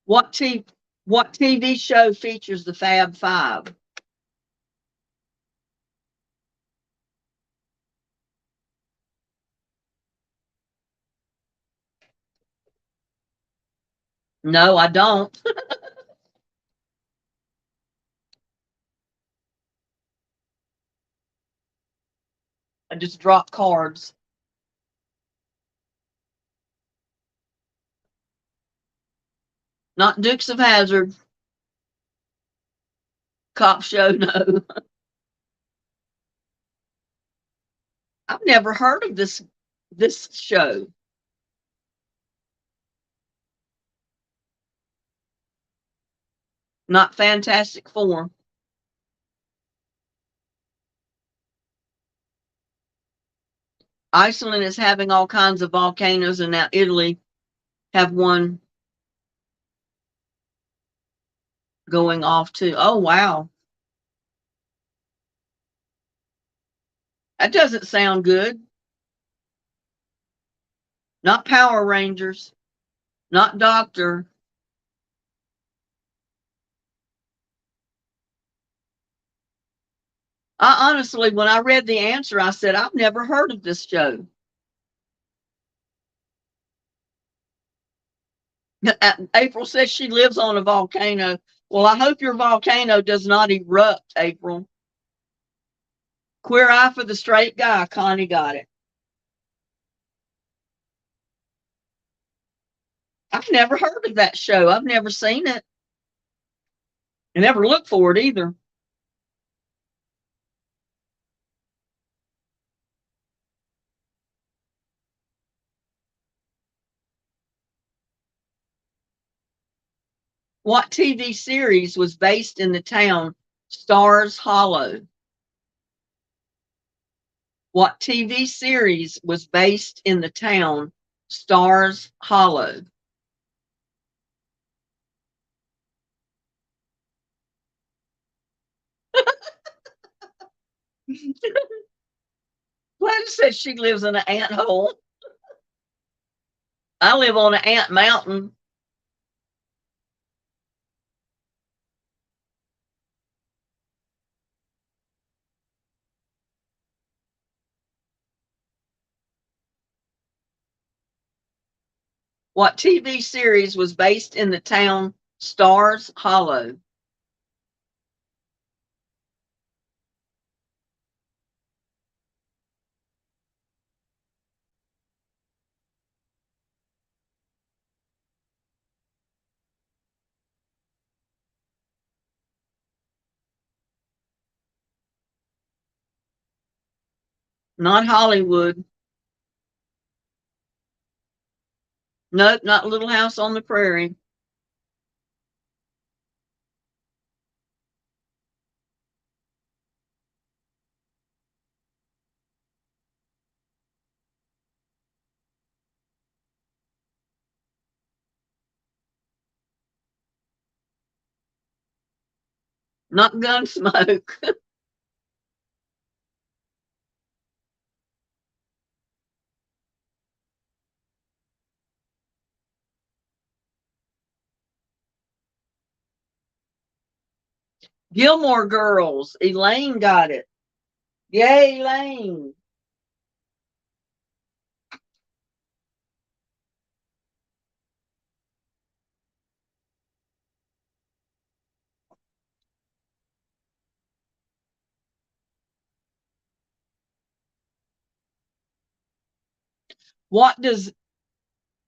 Speaker 3: What TV show features the Fab Five? No, I don't. I just dropped cards. Not Dukes of Hazzard. Cop show, no. I've never heard of this show. Not Fantastic Four. Iceland is having all kinds of volcanoes, and now Italy have one going off too. Oh, wow. That doesn't sound good. Not Power Rangers. Not Doctor. I honestly, when I read the answer, I said, I've never heard of this show. April says she lives on a volcano. Well, I hope your volcano does not erupt, April. Queer eye for the straight guy. Connie got it. I've never heard of that show. I've never seen it. I never looked for it either. What TV series was based in the town Stars Hollow? What TV series was based in the town Stars Hollow? Gladys said she lives in an ant hole. I live on an ant mountain. What TV series was based in the town Stars Hollow? Not Hollywood. Nope, not Little House on the Prairie. Not Gunsmoke. Gilmore Girls. Elaine got it. Yay, Elaine. What does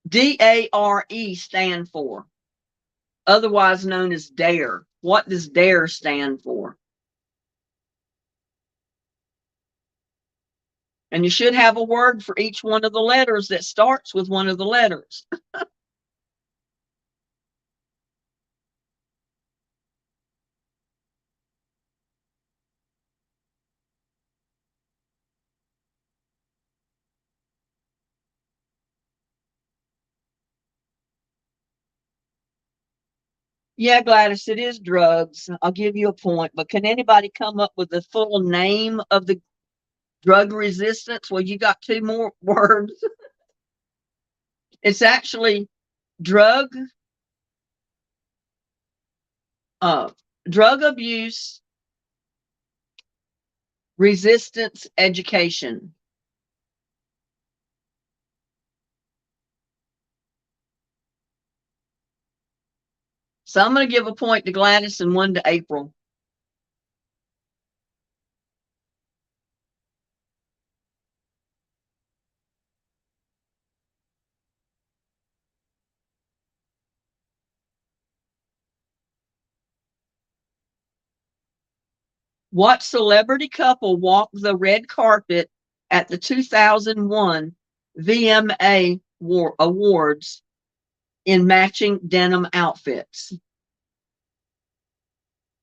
Speaker 3: DARE stand for? Otherwise known as DARE. What does DARE stand for? And you should have a word for each one of the letters that starts with one of the letters. Yeah, Gladys, it is drugs. I'll give you a point. But can anybody come up with the full name of the drug resistance? Well, you got two more words. It's actually drug uh, drug abuse resistance education. So I'm going to give a point to Gladys and one to April. What celebrity couple walked the red carpet at the 2001 VMA Awards in matching denim outfits?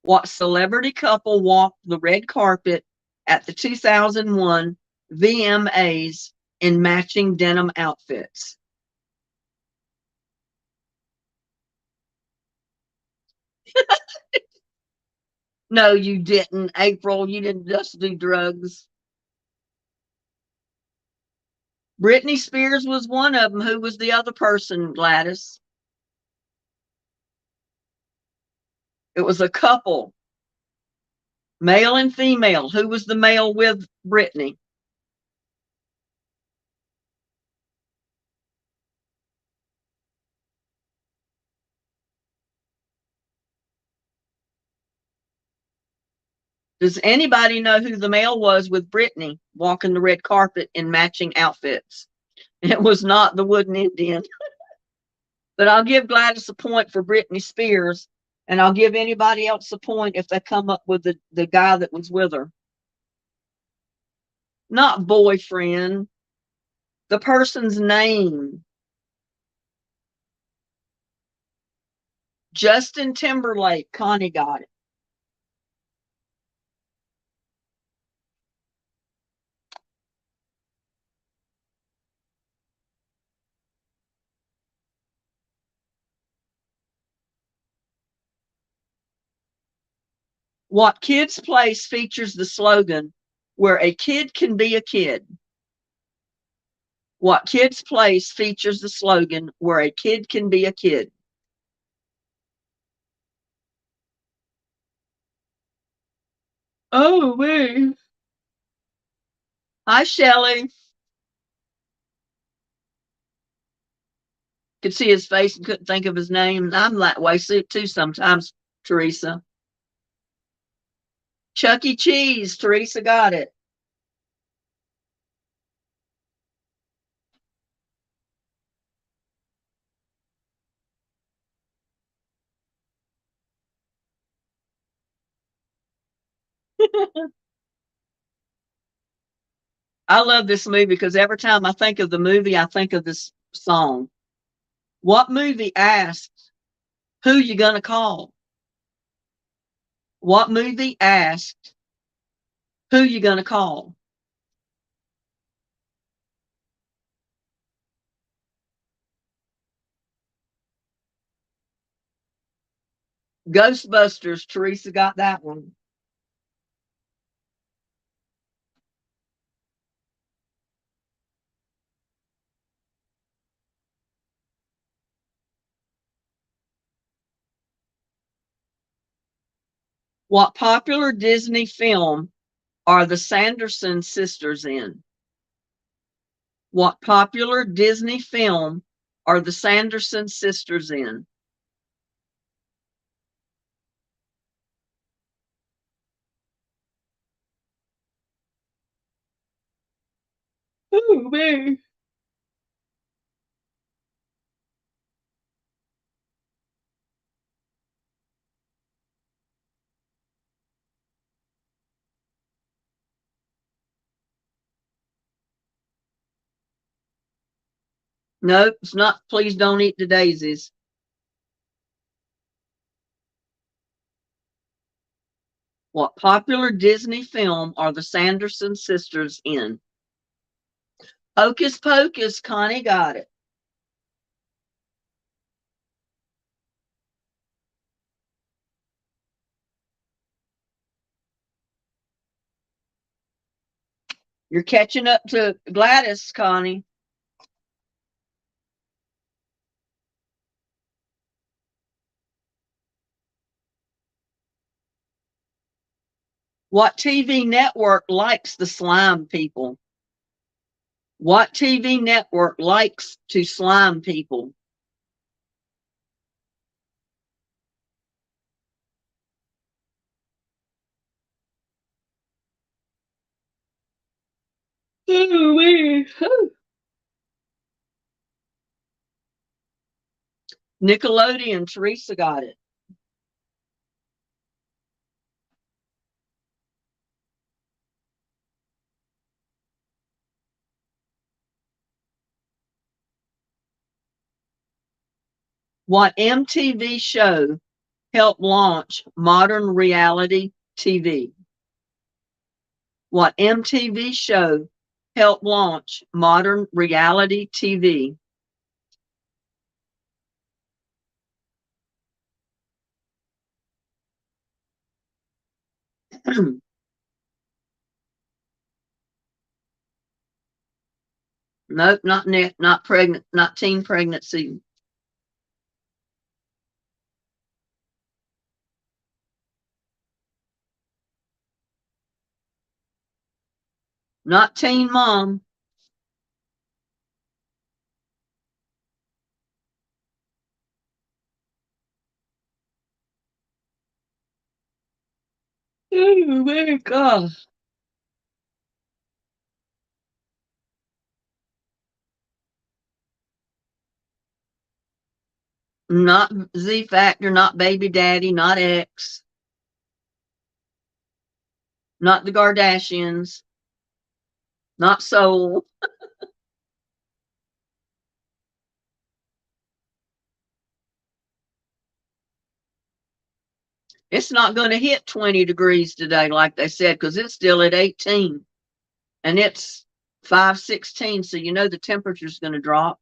Speaker 3: What celebrity couple walked the red carpet at the 2001 VMAs in matching denim outfits? No, you didn't, April. You didn't just do drugs. Britney Spears was one of them. Who was the other person, Gladys? It was a couple, male and female. Who was the male with Britney? Does anybody know who the male was with Britney walking the red carpet in matching outfits? It was not the wooden Indian. But I'll give Gladys a point for Britney Spears, and I'll give anybody else a point if they come up with the guy that was with her. Not boyfriend, the person's name. Justin Timberlake. Connie got it. What kids' place features the slogan, where a kid can be a kid? What kids' place features the slogan, where a kid can be a kid? Oh, me. Hi, Shelley. Could see his face and couldn't think of his name. I'm that way too sometimes, Teresa. Chuck E. Cheese. Teresa got it. I love this movie because every time I think of the movie, I think of this song. What movie asked, who you gonna call? What movie asked, who you gonna call? Ghostbusters. Teresa got that one. What popular Disney film are the Sanderson sisters in? What popular Disney film are the Sanderson sisters in? Oh, me. Nope, it's not. Please don't eat the daisies. What popular Disney film are the Sanderson sisters in? Hocus Pocus. Connie got it. You're catching up to Gladys, Connie. What TV network likes the slime people? What TV network likes to slime people? Nickelodeon. Teresa got it. What MTV show helped launch modern reality TV? What MTV show helped launch modern reality TV? Nope, not pregnant, not teen pregnancy. Not teen mom. Oh my God. Not Z Factor, not Baby Daddy, not X, not the Kardashians, not Soul. It's not going to hit 20 degrees today, like they said, because it's still at 18 and it's 5:16. So you know the temperature's going to drop.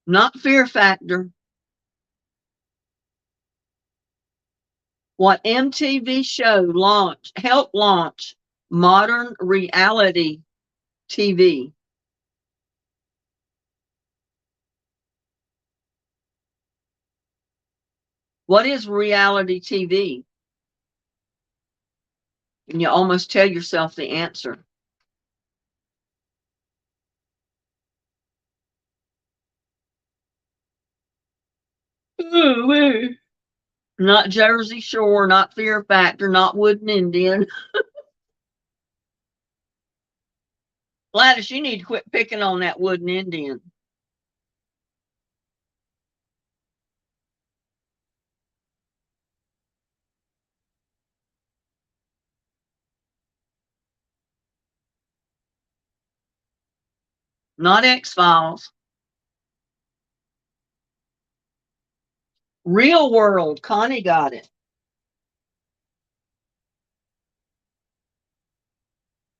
Speaker 3: Not Fear Factor. What MTV show helped launch modern reality TV? What is reality TV? And you almost tell yourself the answer. Not Jersey Shore, not Fear Factor, not Wooden Indian. Gladys, you need to quit picking on that Wooden Indian. Not X-Files. Real World. Connie got it.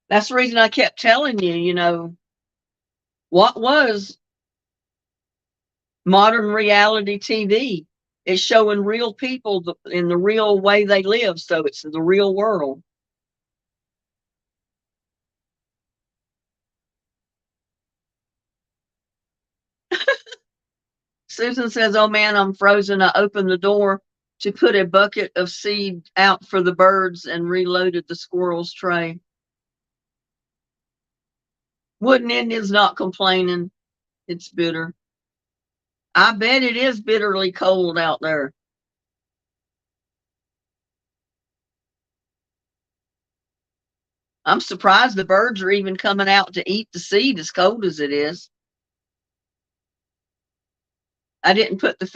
Speaker 3: That's the reason I kept telling you, what was modern reality TV? It's showing real people in the real way they live. So it's the real world. Susan says, oh man, I'm frozen. I opened the door to put a bucket of seed out for the birds and reloaded the squirrel's tray. Wooden Indian's not complaining. It's bitter. I bet it is bitterly cold out there. I'm surprised the birds are even coming out to eat the seed as cold as it is. I didn't put the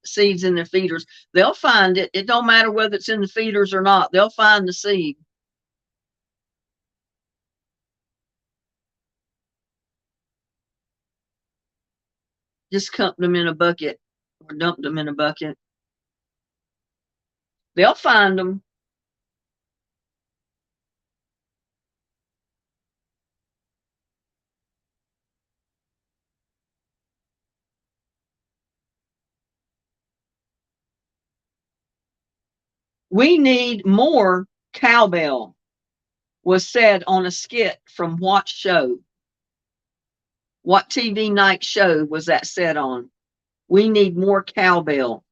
Speaker 3: seeds in the feeders. They'll find it. It don't matter whether it's in the feeders or not. They'll find the seed. Just dump them in a bucket or dump them in a bucket. They'll find them. We need more cowbell was said on a skit from what show? What TV night show was that said on? We need more cowbell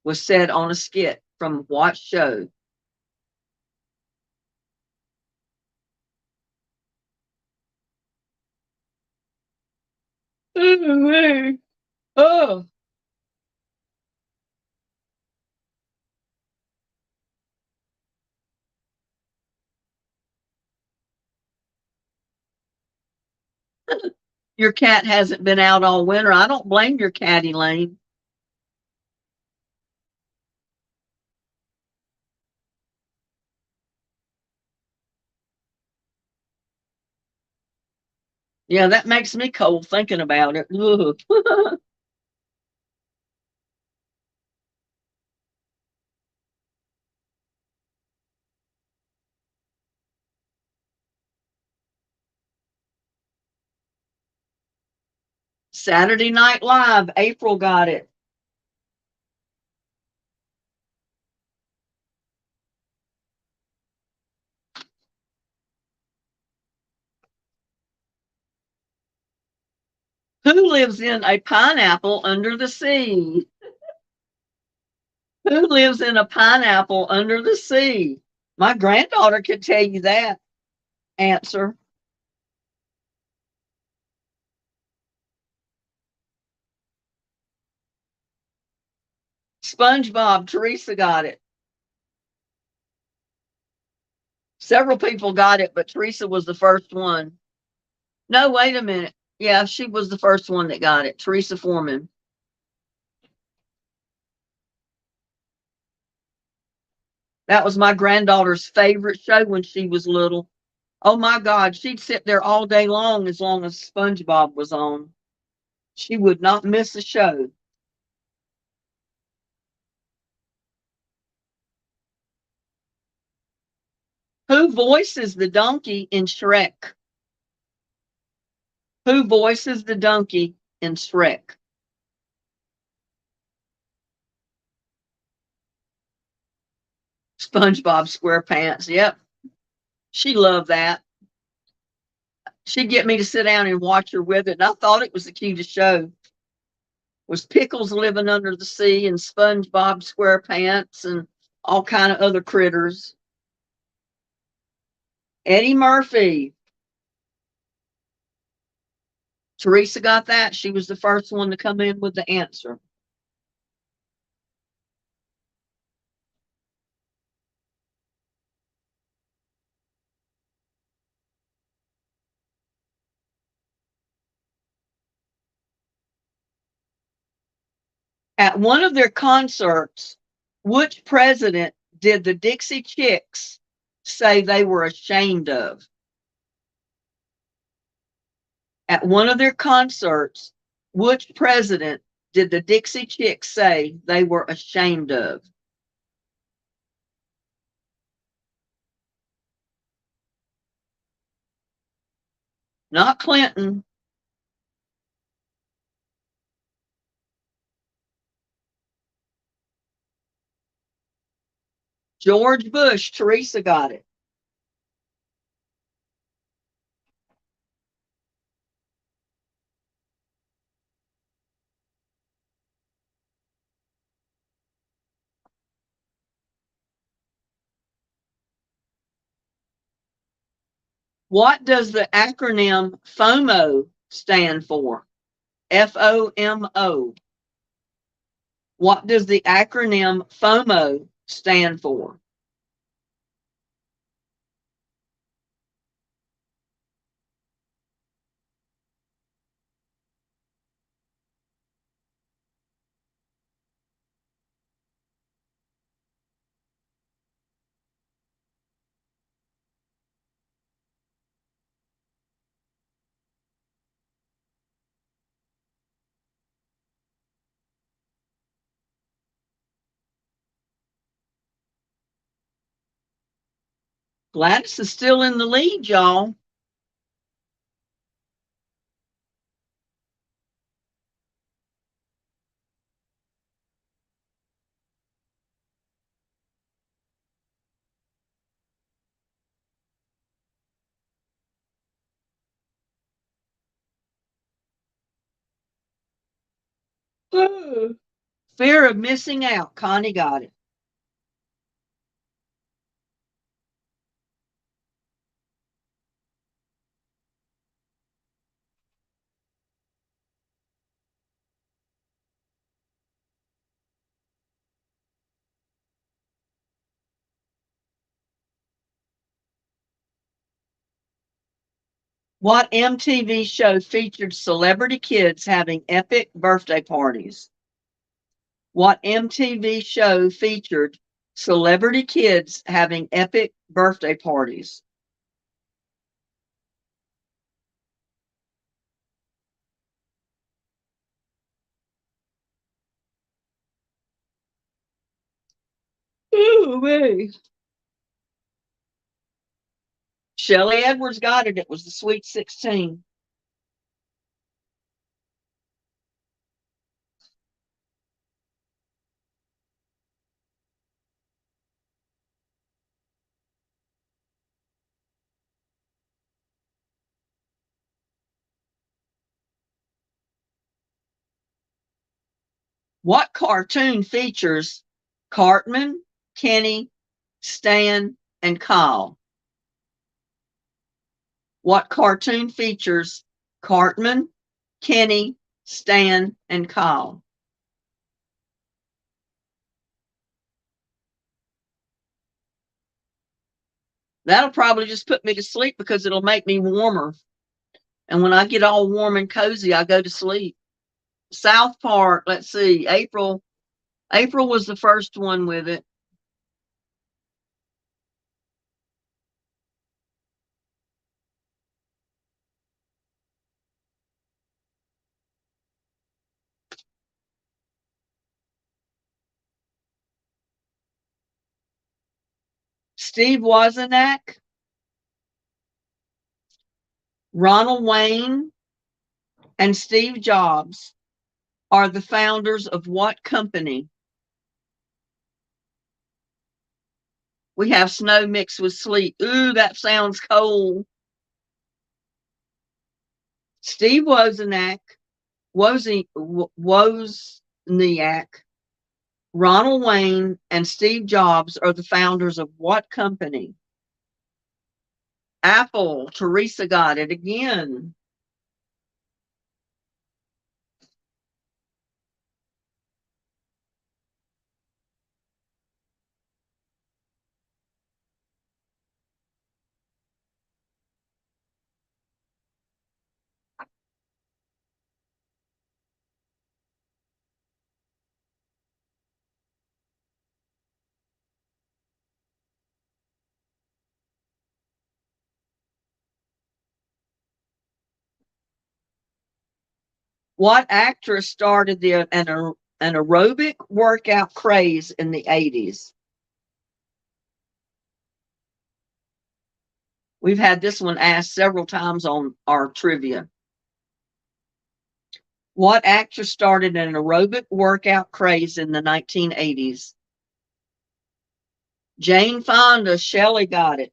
Speaker 3: was said on a skit from what show? Oh, your cat hasn't been out all winter. I don't blame your cat, Elaine. Yeah, that makes me cold thinking about it. Ugh. Saturday Night Live, April got it. Who lives in a pineapple under the sea? Who lives in a pineapple under the sea? My granddaughter could tell you that answer. SpongeBob, Teresa got it. Several people got it, but Teresa was the first one. No, wait a minute. Yeah, she was the first one that got it. Teresa Foreman. That was my granddaughter's favorite show when she was little. Oh my God, she'd sit there all day long as SpongeBob was on. She would not miss a show. Who voices the donkey in Shrek? Who voices the donkey in Shrek? SpongeBob SquarePants. Yep. She loved that. She'd get me to sit down and watch her with it. And I thought it was the cutest show. Was Pickles living under the sea and SpongeBob SquarePants and all kind of other critters. Eddie Murphy. Teresa got that. She was the first one to come in with the answer. At one of their concerts, which president did the Dixie Chicks say they were ashamed of? At one of their concerts, which president did the Dixie Chicks say they were ashamed of? Not Clinton. George Bush. Teresa got it. What does the acronym FOMO stand for? FOMO. What does the acronym FOMO stand for? Gladys is still in the lead, y'all. Fear of missing out. Connie got it. What MTV show featured celebrity kids having epic birthday parties? What MTV show featured celebrity kids having epic birthday parties? Ooh, wee. Shelley Edwards got it. It was the Sweet 16. What cartoon features Cartman, Kenny, Stan, and Kyle? What cartoon features Cartman, Kenny, Stan, and Kyle? That'll probably just put me to sleep because it'll make me warmer. And when I get all warm and cozy, I go to sleep. South Park, let's see, April. April was the first one with it. Steve Wozniak, Ronald Wayne, and Steve Jobs are the founders of what company? We have snow mixed with sleet. Ooh, that sounds cold. Steve Wozniak, Wozniak, Ronald Wayne, and Steve Jobs are the founders of what company? Apple. Teresa got it again. What actress started an aerobic workout craze in the 80s? We've had this one asked several times on our trivia. What actress started an aerobic workout craze in the 1980s? Jane Fonda. Shelley got it.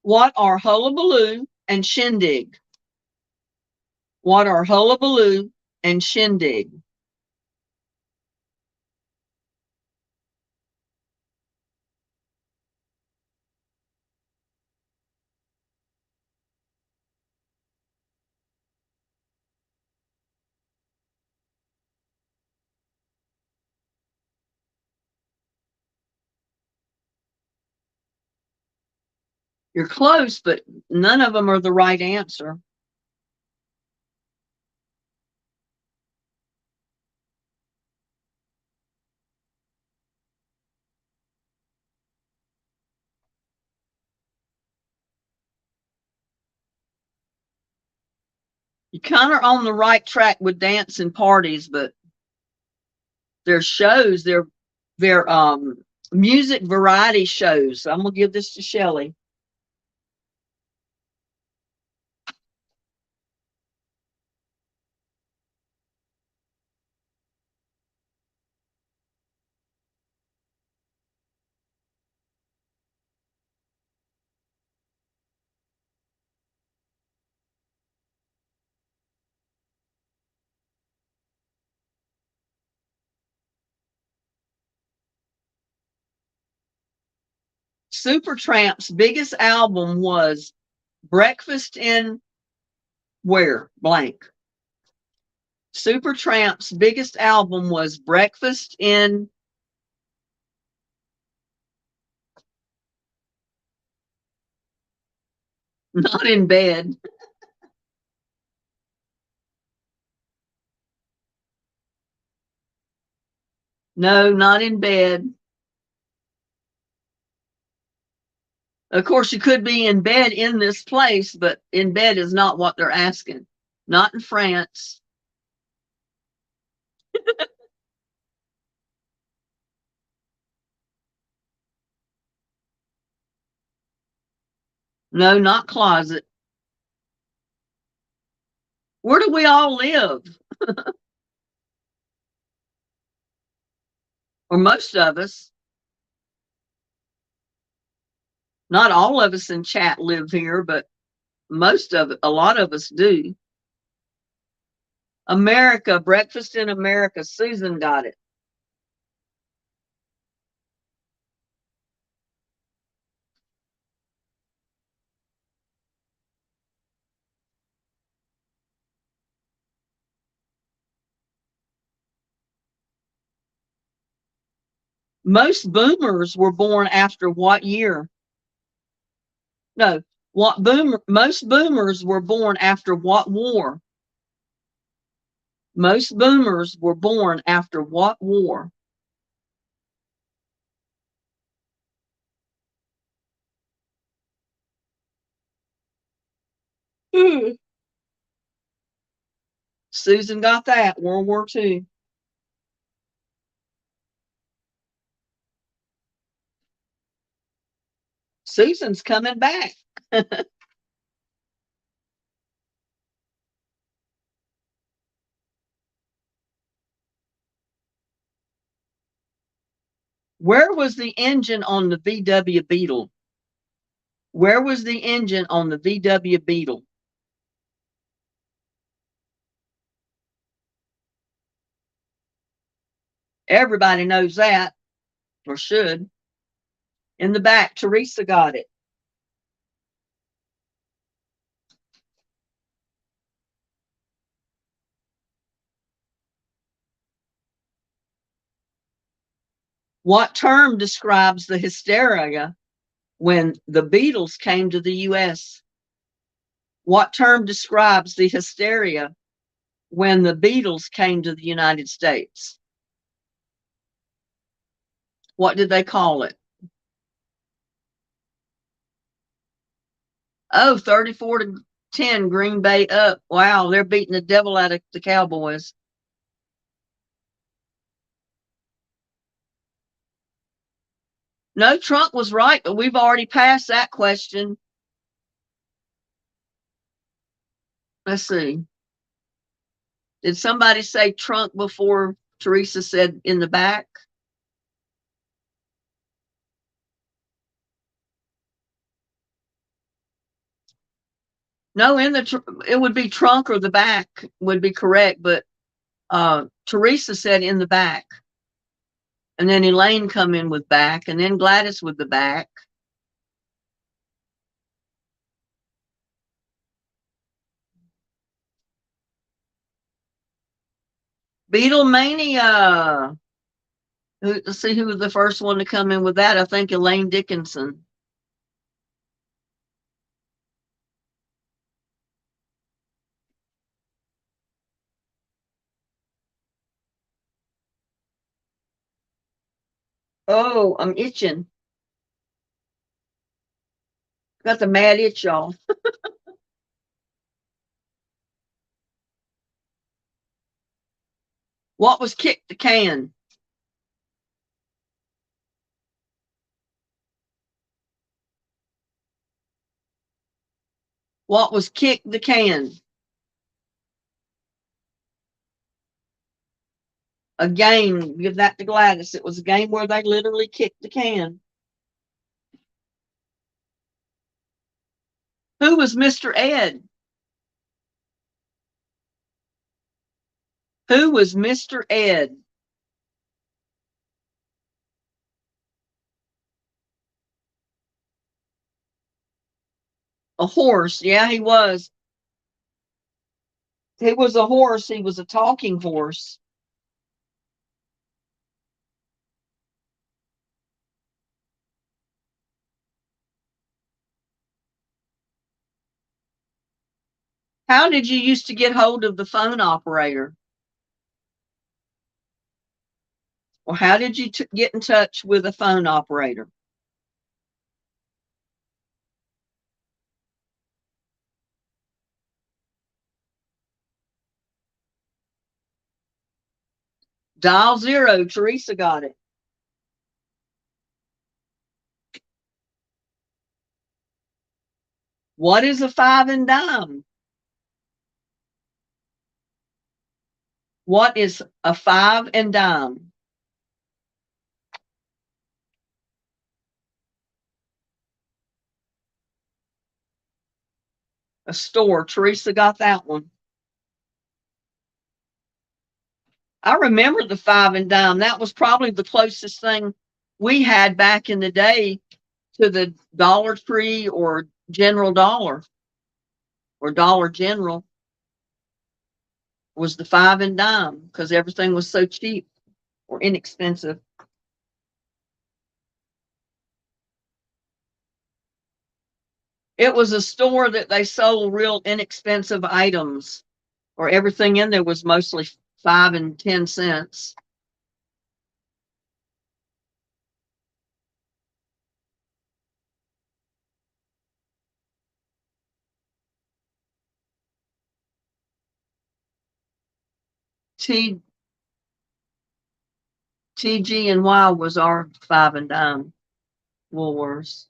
Speaker 3: What are hullabaloo and shindig? What are hullabaloo and shindig? You're close, but none of them are the right answer. You kind of on the right track with dance and parties, but their shows, their music variety shows. So I'm gonna give this to Shelley. Supertramp's biggest album was Breakfast in where blank. Supertramp's biggest album was Breakfast in not in bed. No, not in bed. Of course, you could be in bed in this place, but in bed is not what they're asking. Not in France. No, not closet. Where do we all live? Or most of us. Not all of us in chat live here, but a lot of us do. America, breakfast in America. Susan got it. Most boomers were born after what year? No, most boomers were born after what war? Most boomers were born after what war? Susan got that. World War II. Susan's coming back. Where was the engine on the VW Beetle? Where was the engine on the VW Beetle? Everybody knows that, or should. In the back, Teresa got it. What term describes the hysteria when the Beatles came to the US? What term describes the hysteria when the Beatles came to the United States? What did they call it? Oh, 34-10, Green Bay up. Wow, they're beating the devil out of the Cowboys. No, Trump was right, but we've already passed that question. Let's see. Did somebody say trunk before Teresa said in the back? No, it would be trunk or the back would be correct, but Teresa said in the back. And then Elaine come in with back, and then Gladys with the back. Beatlemania. Let's see who was the first one to come in with that. I think Elaine Dickinson. Oh, I'm itching. Got the mad itch, y'all. What was kick the can? What was kick the can? A game. Give that to Gladys. It was a game where they literally kicked the can. Who was Mr. Ed? Who was Mr. Ed? A horse. Yeah, he was. He was a horse. He was a talking horse. How did you used to get hold of the phone operator? Or how did you get in touch with a phone operator? Dial 0. Teresa got it. What is a 5 and dime? What is a 5 and dime? A store. Teresa got that one. I remember the 5 and dime. That was probably the closest thing we had back in the day to the Dollar Tree or General Dollar or Dollar General, was the 5 and dime, because everything was so cheap or inexpensive. It was a store that they sold real inexpensive items, or everything in there was mostly 5 and 10 cents. T TG and Y was our 5 and dime. Woolworths.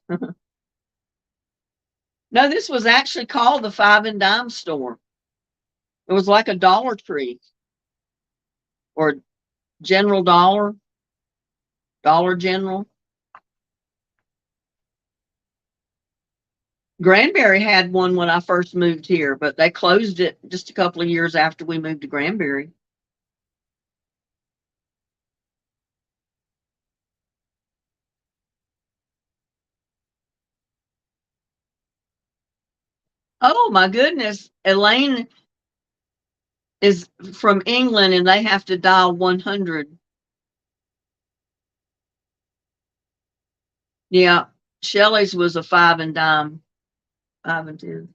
Speaker 3: No, this was actually called the 5 and dime store. It was like a Dollar Tree or General Dollar, Dollar General. Granbury had one when I first moved here, but they closed it just a couple of years after we moved to Granbury. Oh my goodness. Elaine is from England and they have to dial 100. Yeah. Shelley's was a 5 and dime, 5 and 10.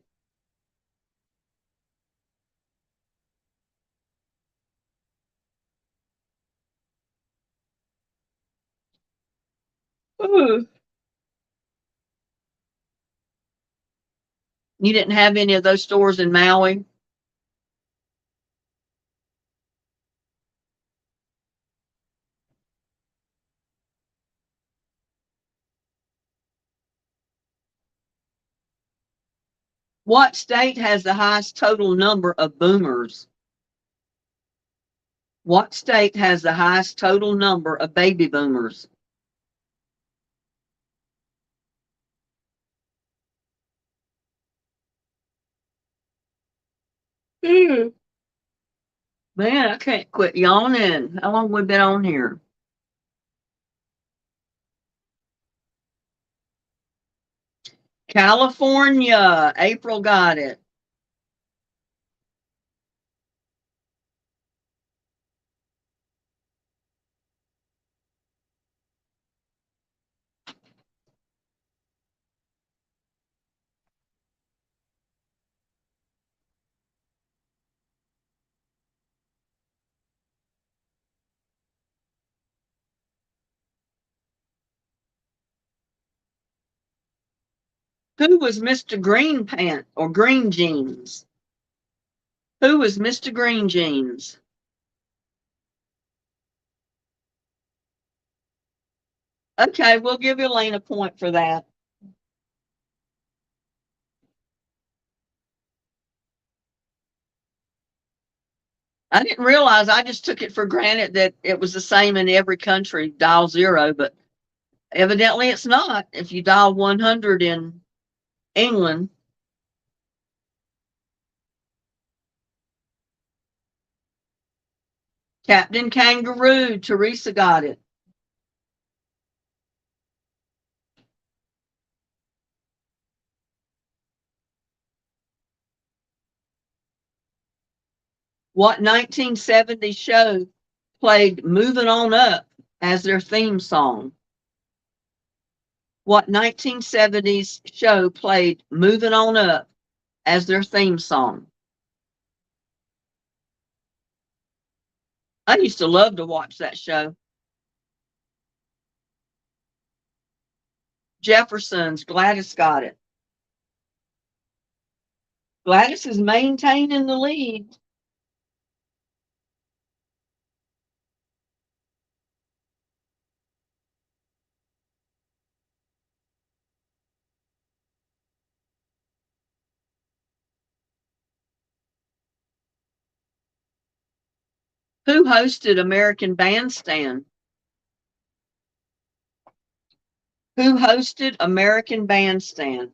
Speaker 3: Ooh. You didn't have any of those stores in Maui? What state has the highest total number of boomers? What state has the highest total number of baby boomers? Man, I can't quit yawning. How long have we been on here? California. April got it. Who was Mr. Green Pant or Green Jeans? Who was Mr. Green Jeans? Okay, we'll give Elaine a point for that. I didn't realize, I just took it for granted that it was the same in every country, dial 0, but evidently it's not. If you dial 100 in England. Captain Kangaroo. Teresa got it. What 1970s show played Moving On Up as their theme song? What 1970s show played Moving On Up as their theme song? I used to love to watch that show. Jefferson's. Gladys got it. Gladys is maintaining the lead. Who hosted American Bandstand? Who hosted American Bandstand?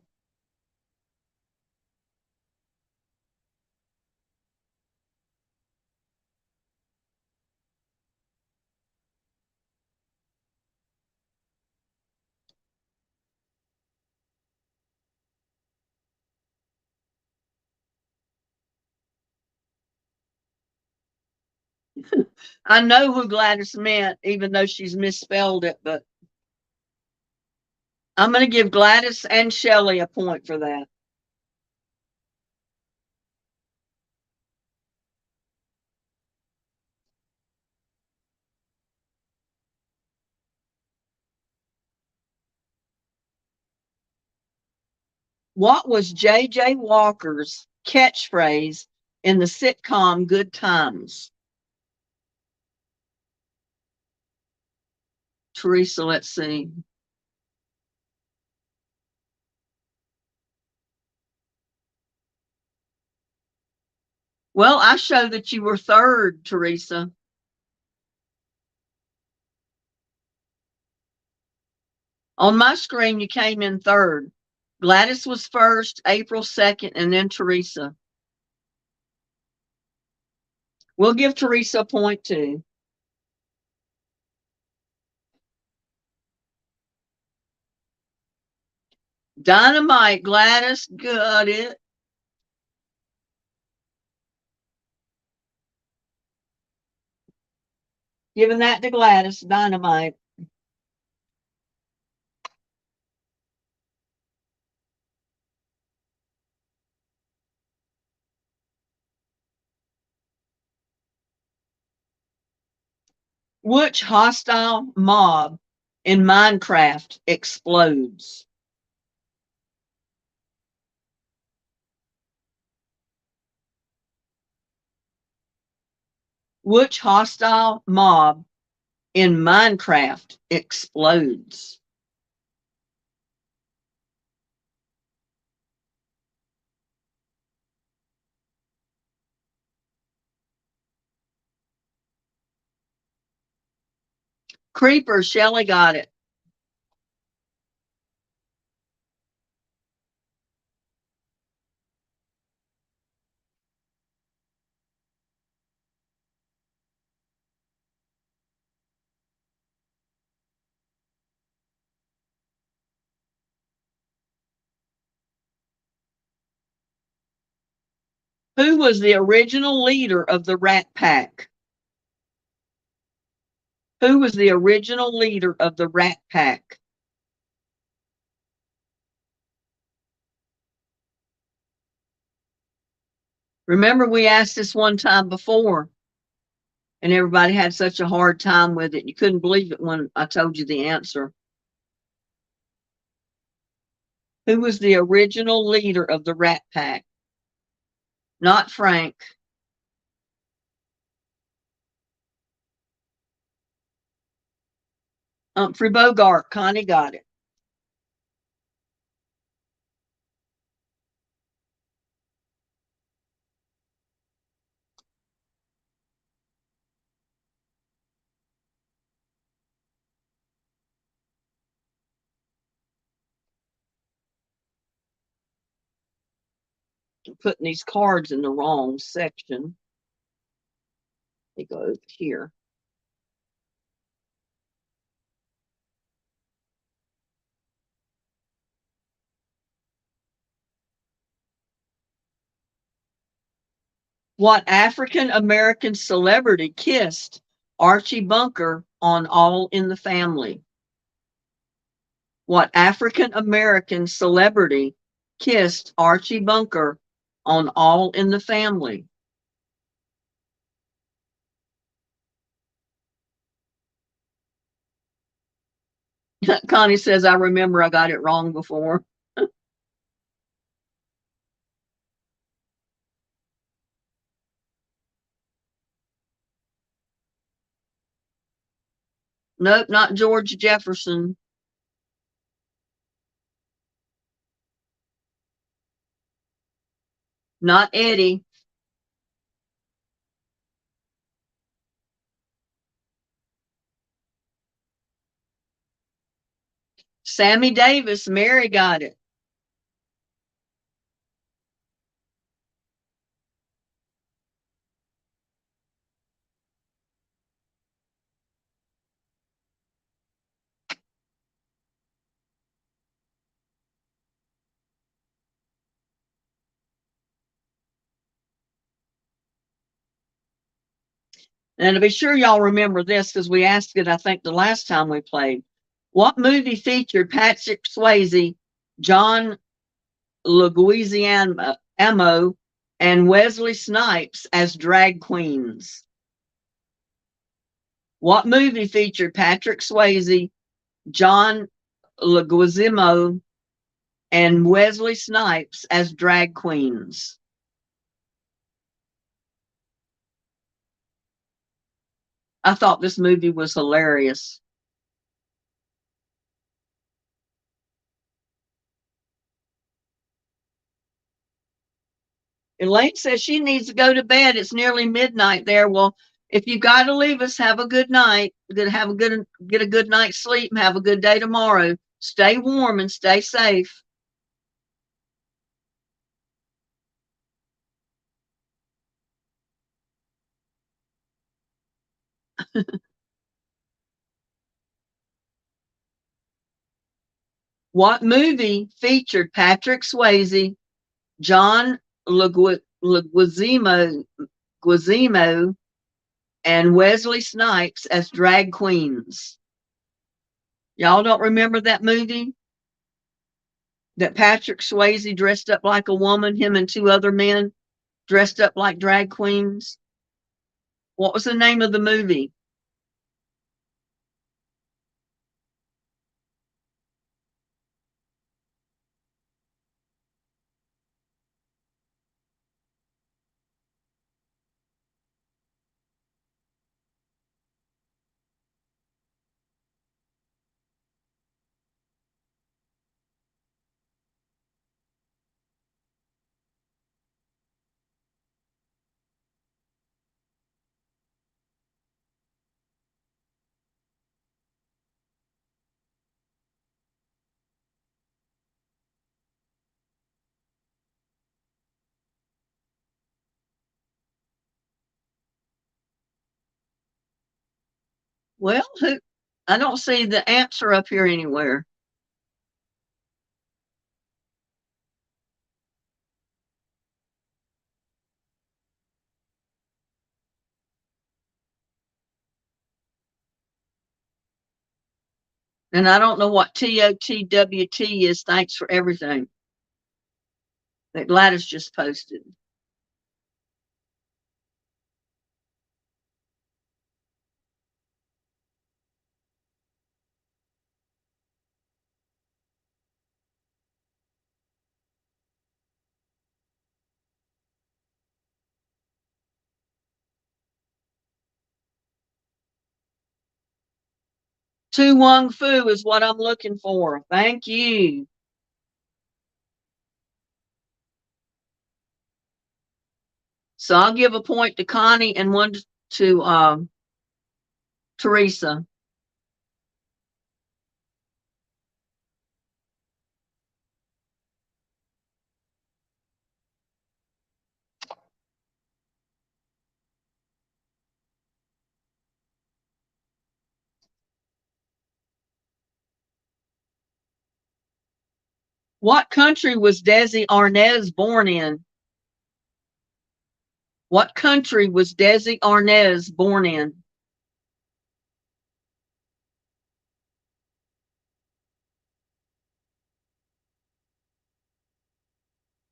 Speaker 3: I know who Gladys meant, even though she's misspelled it, but I'm going to give Gladys and Shelley a point for that. What was J.J. Walker's catchphrase in the sitcom Good Times? Teresa, let's see. Well, I show that you were third, Teresa. On my screen, you came in third. Gladys was first, April second, and then Teresa. We'll give Teresa a point too. Dynamite, Gladys, got it. Giving that to Gladys, Dynamite. Which hostile mob in Minecraft explodes? Which hostile mob in Minecraft explodes? Creeper, Shelley got it. Who was the original leader of the Rat Pack? Who was the original leader of the Rat Pack? Remember, we asked this one time before, and everybody had such a hard time with it. You couldn't believe it when I told you the answer. Who was the original leader of the Rat Pack? Not Frank. Humphrey Bogart. Connie got it. I'm putting these cards in the wrong section. They go over here. What African American celebrity kissed Archie Bunker on All in the Family? What African American celebrity kissed Archie Bunker on All in the Family? Connie says, I remember I got it wrong before. Nope, not George Jefferson. Not Eddie. Sammy Davis. Mary got it. And to be sure y'all remember this, because we asked it, I think, the last time we played. What movie featured Patrick Swayze, John Leguizamo, and Wesley Snipes as drag queens? What movie featured Patrick Swayze, John Leguizamo, and Wesley Snipes as drag queens? I thought this movie was hilarious. Elaine says she needs to go to bed. It's nearly midnight there. Well, if you got to leave us, have a good night. Get a good night's sleep and have a good day tomorrow. Stay warm and stay safe. What movie featured Patrick Swayze, John Leguizamo, and Wesley Snipes as drag queens? Y'all don't remember that movie? That Patrick Swayze dressed up like a woman, him and two other men dressed up like drag queens? What was the name of the movie? Well, I don't see the answer up here anywhere. And I don't know what TOTWT is. Thanks for everything that Gladys just posted. Tu Wong Fu is what I'm looking for. Thank you. So I'll give a point to Connie and one to Teresa. What country was Desi Arnaz born in? What country was Desi Arnaz born in?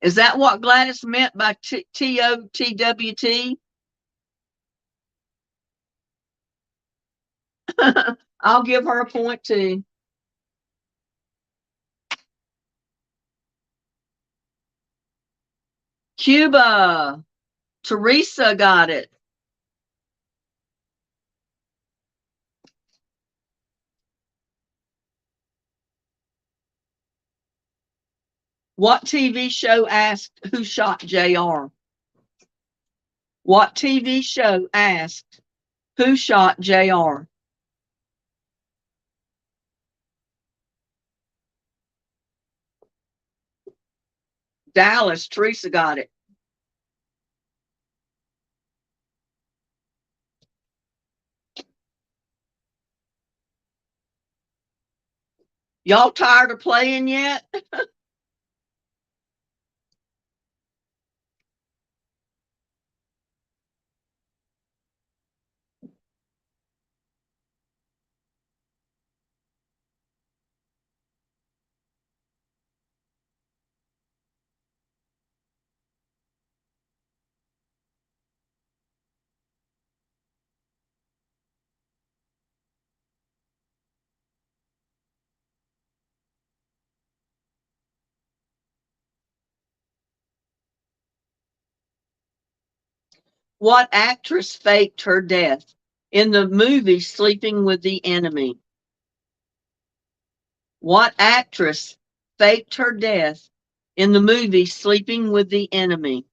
Speaker 3: Is that what Gladys meant by TOTWT? I'll give her a point too. Cuba. Teresa got it. What TV show asked who shot JR? What TV show asked who shot JR? Dallas. Teresa got it. Y'all tired of playing yet? What actress faked her death in the movie Sleeping with the Enemy? What actress faked her death in the movie Sleeping with the Enemy?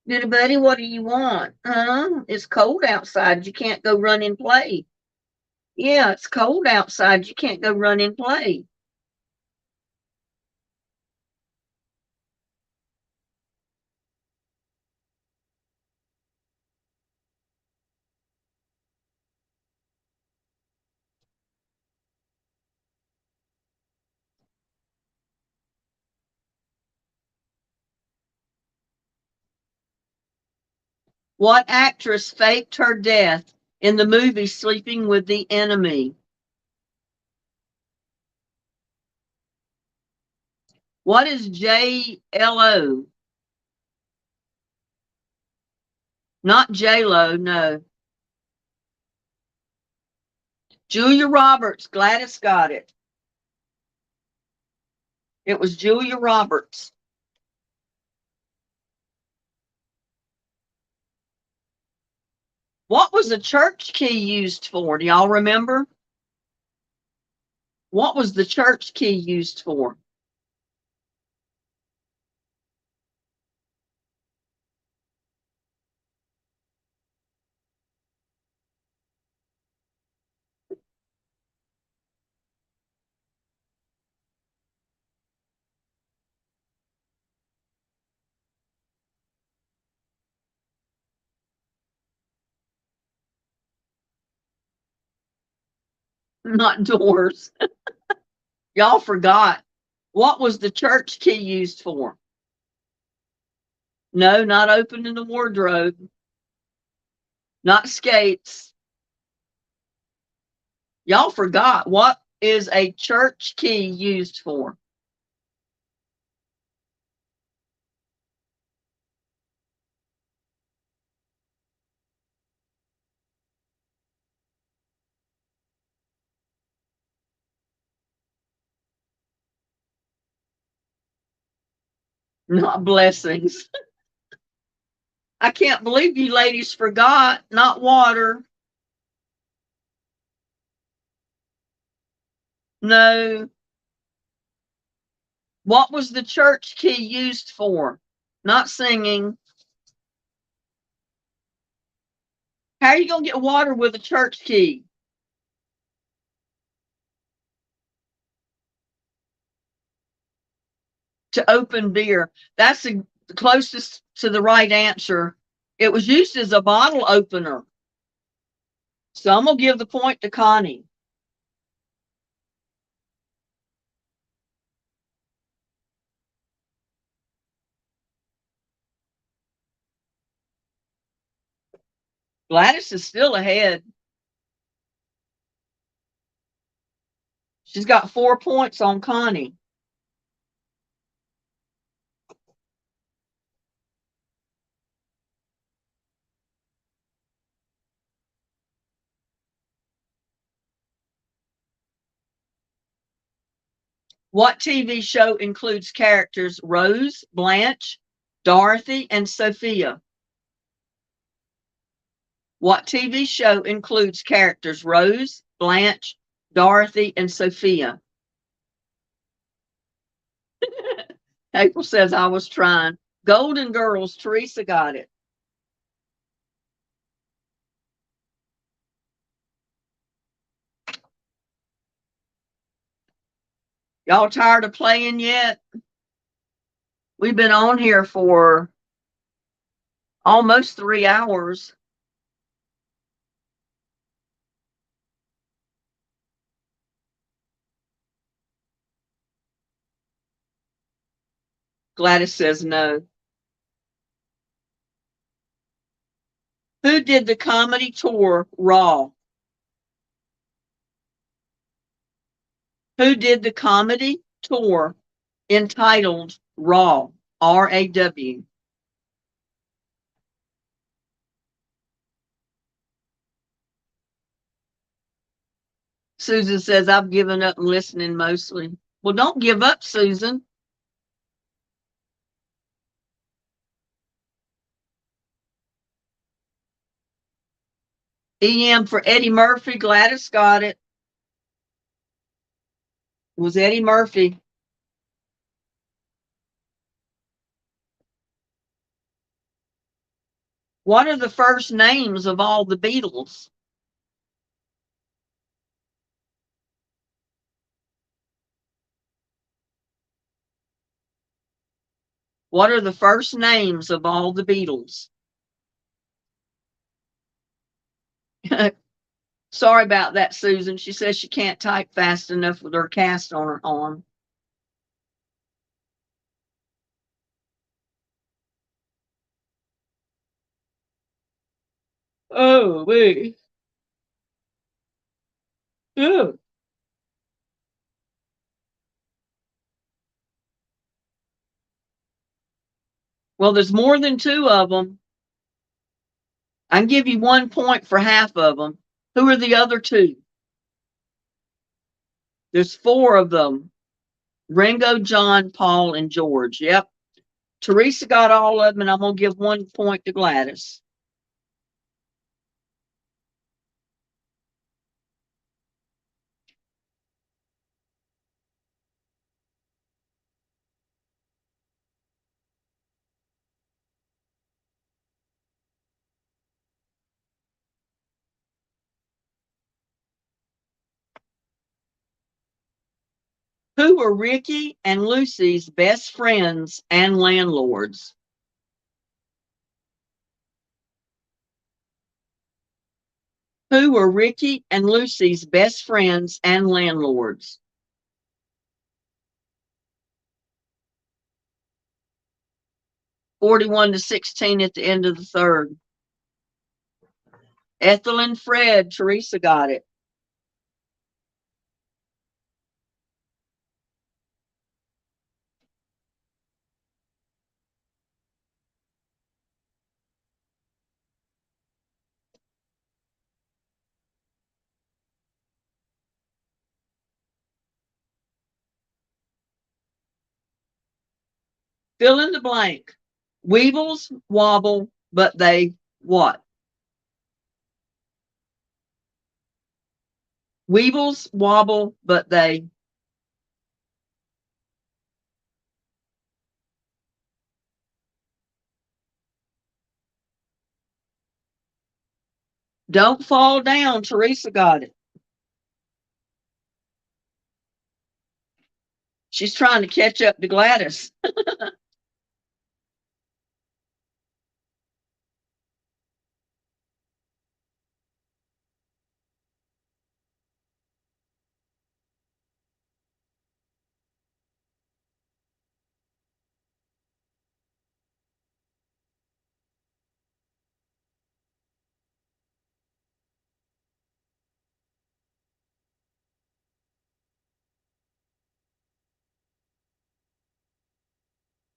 Speaker 3: Little buddy, what do you want? Huh? It's cold outside. You can't go run and play. Yeah, it's cold outside. You can't go run and play. What actress faked her death in the movie Sleeping with the Enemy? What is JLO? Not JLo, no. Julia Roberts. Gladys got it. It was Julia Roberts. What was the church key used for? Do y'all remember? What was the church key used for? Not doors. Y'all forgot. What was the church key used for? No, not opening the wardrobe. Not skates. Y'all forgot. What is a church key used for? Not blessings. I can't believe you ladies forgot. Not water. No. What was the church key used for? Not singing. How are you going to get water with a church key? To open beer. That's the closest to the right answer. It was used as a bottle opener. So I'm going to give the point to Connie. Gladys is still ahead. She's got 4 points on Connie. What TV show includes characters Rose, Blanche, Dorothy and Sophia. What TV show includes characters Rose, Blanche, Dorothy, and Sophia? April says I was trying. Golden Girls, Teresa got it. Y'all tired of playing yet? We've been on here for almost 3 hours. Gladys says no. Who did the comedy tour Raw? Who did the comedy tour entitled Raw? R-A-W. Susan says, I've given up listening mostly. Well, don't give up, Susan. EM for Eddie Murphy. Gladys got it. It was Eddie Murphy. What are the first names of all the Beatles? What are the first names of all the Beatles? Sorry about that, Susan. She says she can't type fast enough with her cast on her arm. Oh, wait. Ew. Well, there's more than 2 of them. I can give you 1 point for half of them. Who are the other 2? There's 4 of them. Ringo, John, Paul, and George. Yep. Teresa got all of them, and I'm going to give 1 point to Gladys. Who were Ricky and Lucy's best friends and landlords? Who were Ricky and Lucy's best friends and landlords? (41-16) at the end of the third. Ethel and Fred. Teresa got it. Fill in the blank. Weebles wobble, but they what? Weebles wobble, but they don't fall down. Teresa got it. She's trying to catch up to Gladys.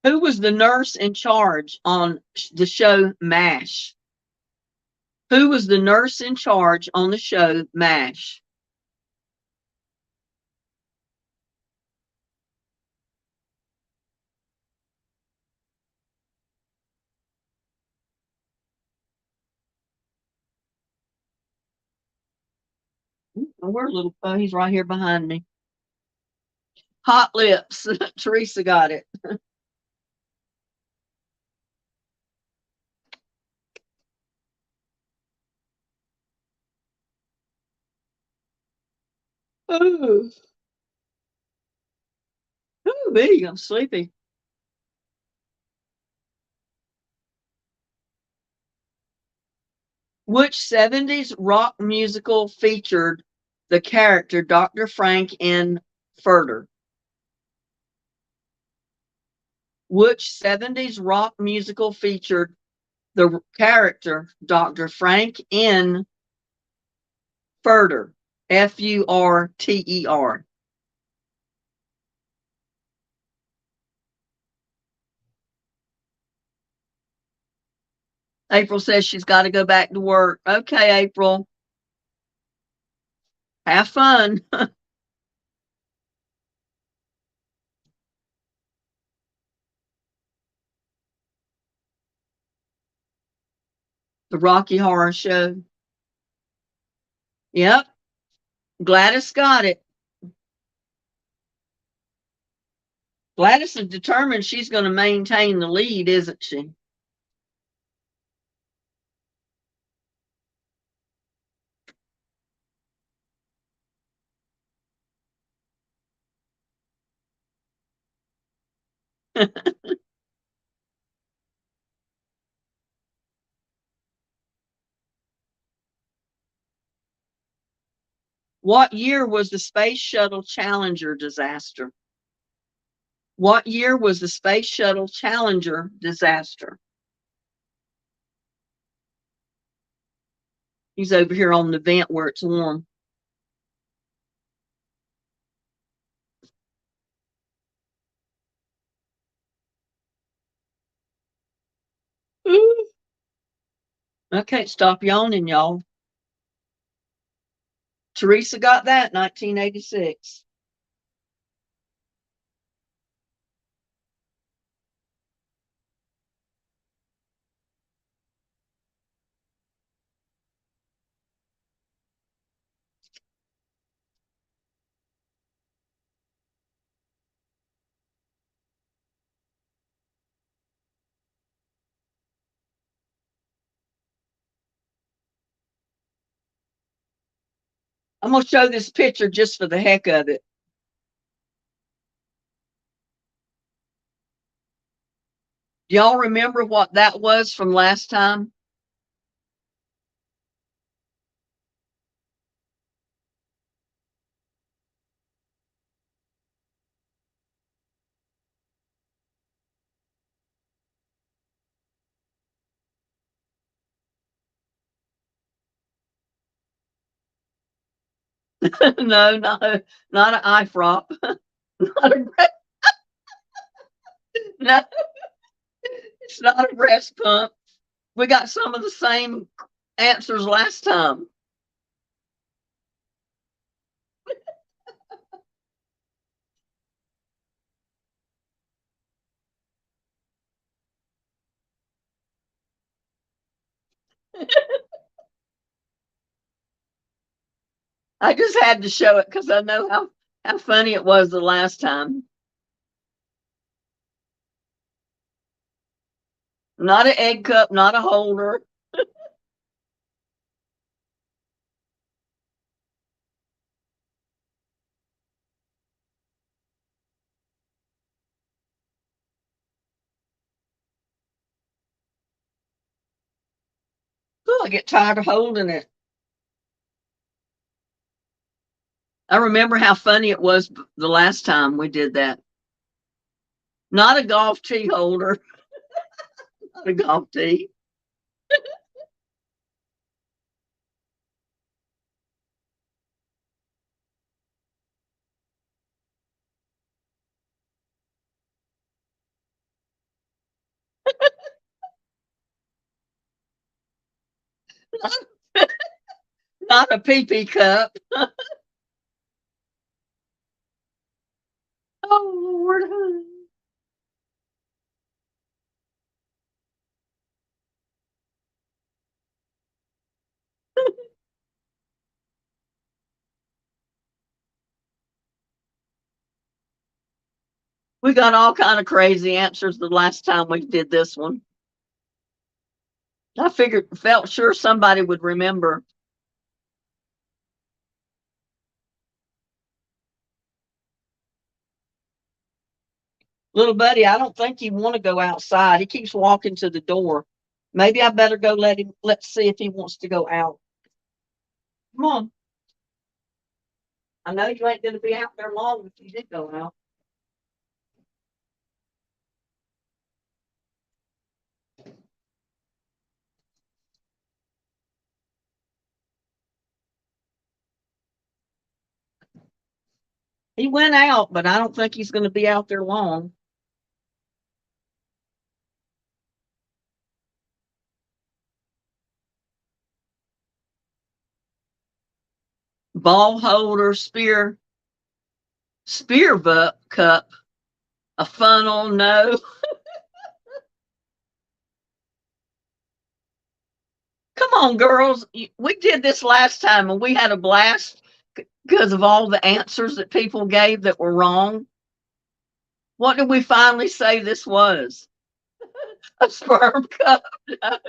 Speaker 3: Who was the nurse in charge on the show MASH? Who was the nurse in charge on the show MASH? Oh, where's little, oh, he's right here behind me. Hot lips. Teresa got it. Ooh, ooh, me, I'm sleepy. Which 70s rock musical featured the character Dr. Frank in Furter? Which 70s rock musical featured the character Dr. Frank in Furter? Furter. April says she's got to go back to work. Okay, April. Have fun. The Rocky Horror Show. Yep. Gladys got it. Gladys is determined she's going to maintain the lead, isn't she? What year was the Space Shuttle Challenger disaster? What year was the Space Shuttle Challenger disaster? He's over here on the vent where it's warm. Ooh. I can't stop yawning, y'all. Teresa got that, 1986. I'm going to show this picture just for the heck of it. Do y'all remember what that was from last time? No, not an eye frop. Not a, no, it's not a breast pump. We got some of the same answers last time. I just had to show it because I know how funny it was the last time. Not an egg cup, not a holder. Oh, I get tired of holding it. I remember how funny it was the last time we did that. Not a golf tee holder. Not a golf tee. Not a pee pee cup. Oh, Lord. We got all kind of crazy answers the last time we did this one. I felt sure somebody would remember. Little buddy, I don't think he want to go outside. He keeps walking to the door. Maybe I better go let's see if he wants to go out. Come on. I know you ain't gonna be out there long if you did go out. He went out, but I don't think he's gonna be out there long. Ball holder, spear cup, a funnel, no. Come on, girls. We did this last time and we had a blast because of all the answers that people gave that were wrong. What did we finally say this was? A sperm cup? No.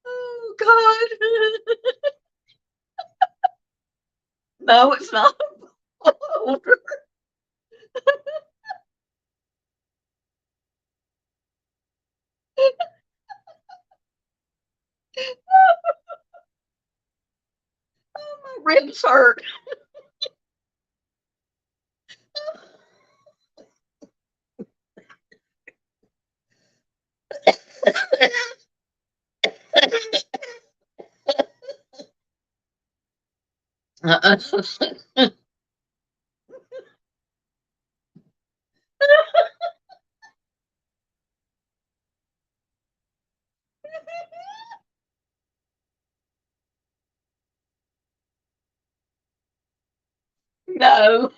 Speaker 3: Oh, God. No, it's not a ball holder. Oh, my ribs hurt. No.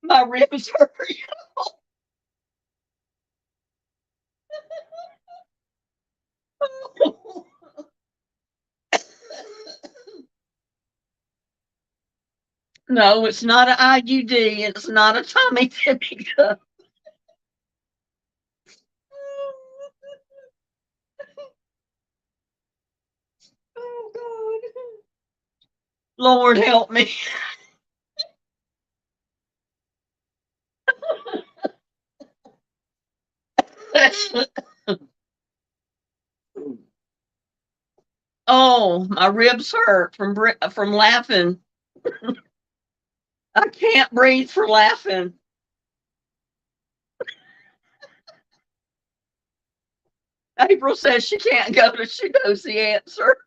Speaker 3: My ribs hurt. No, it's not an IUD. It's not a Tommy Tippy cup. Oh, God. Lord help me. Oh, my ribs hurt from laughing. I can't breathe for laughing. April says she can't go to. She knows the answer.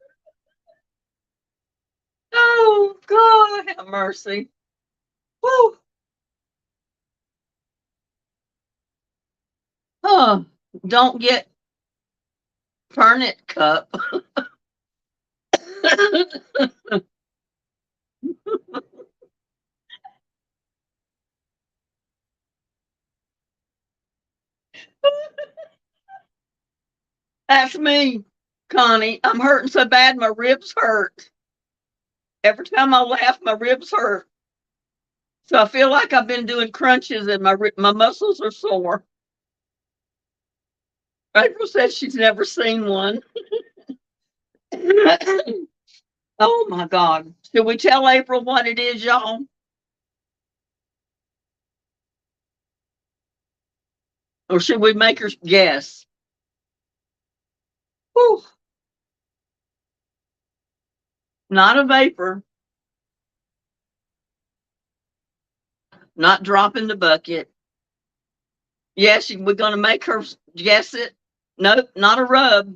Speaker 3: Oh, God, have mercy. Woo. Oh, don't get Fernet cup. That's me, Connie. I'm hurting so bad my ribs hurt. Every time I laugh, my ribs hurt. So I feel like I've been doing crunches and my muscles are sore. April says she's never seen one. Oh my God. Should we tell April what it is, y'all? Or should we make her guess? Whew. Not a vapor. Not dropping the bucket. Yes, we're going to make her guess it. Nope, not a rub.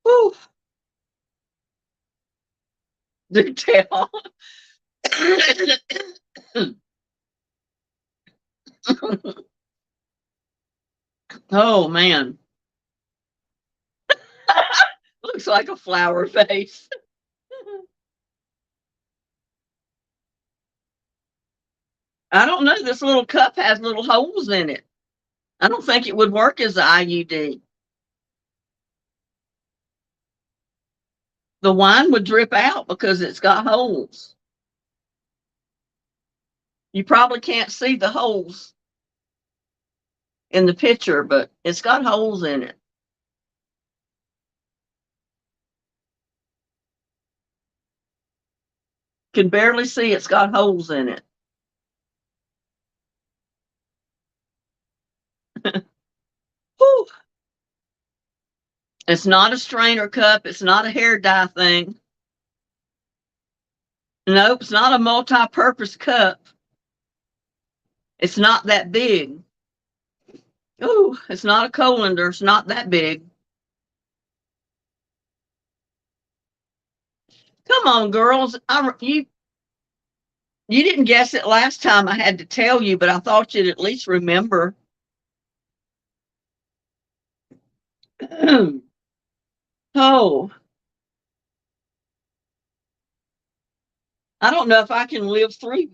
Speaker 3: Whew. Do tell. Oh, man. looks like a flower vase. I don't know. This little cup has little holes in it. I don't think it would work as an IUD. The wine would drip out because it's got holes. You probably can't see the holes in the picture, but it's got holes in it. Can barely see it's got holes in it. Whew. It's not a strainer cup. It's not a hair dye thing. Nope, it's not a multi-purpose cup. It's not that big. Ooh, it's not a colander. It's not that big. Come on, girls. You didn't guess it last time. I had to tell you, but I thought you'd at least remember. Oh, I don't know if I can live through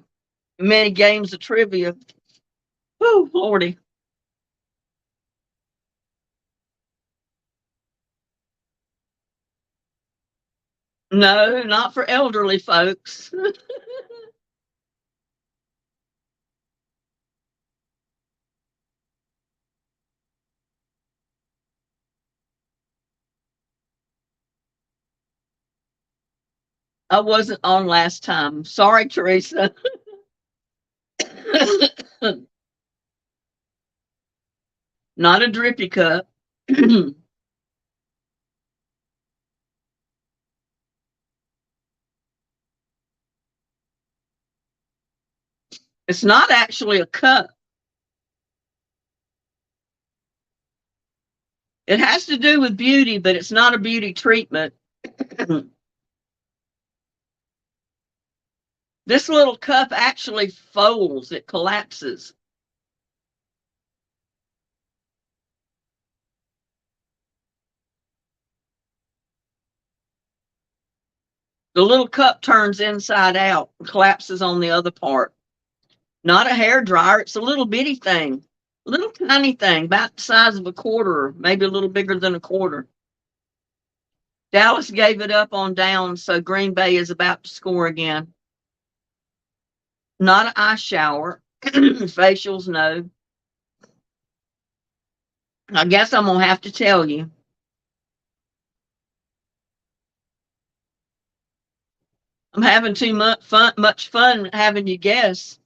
Speaker 3: many games of trivia. Oh, Lordy. No, not for elderly folks. I wasn't on last time. Sorry, Teresa. Not a drippy cup. It's not actually a cup. It has to do with beauty, but it's not a beauty treatment. This little cup actually folds, it collapses. The little cup turns inside out, collapses on the other part. Not a hair dryer, it's a little bitty thing, little tiny thing, about the size of a quarter, maybe a little bigger than a quarter. Dallas gave it up on down, so Green Bay is about to score again. Not an eye shower. Facials, no. I guess I'm gonna have to tell you. I'm having too much fun having you guess.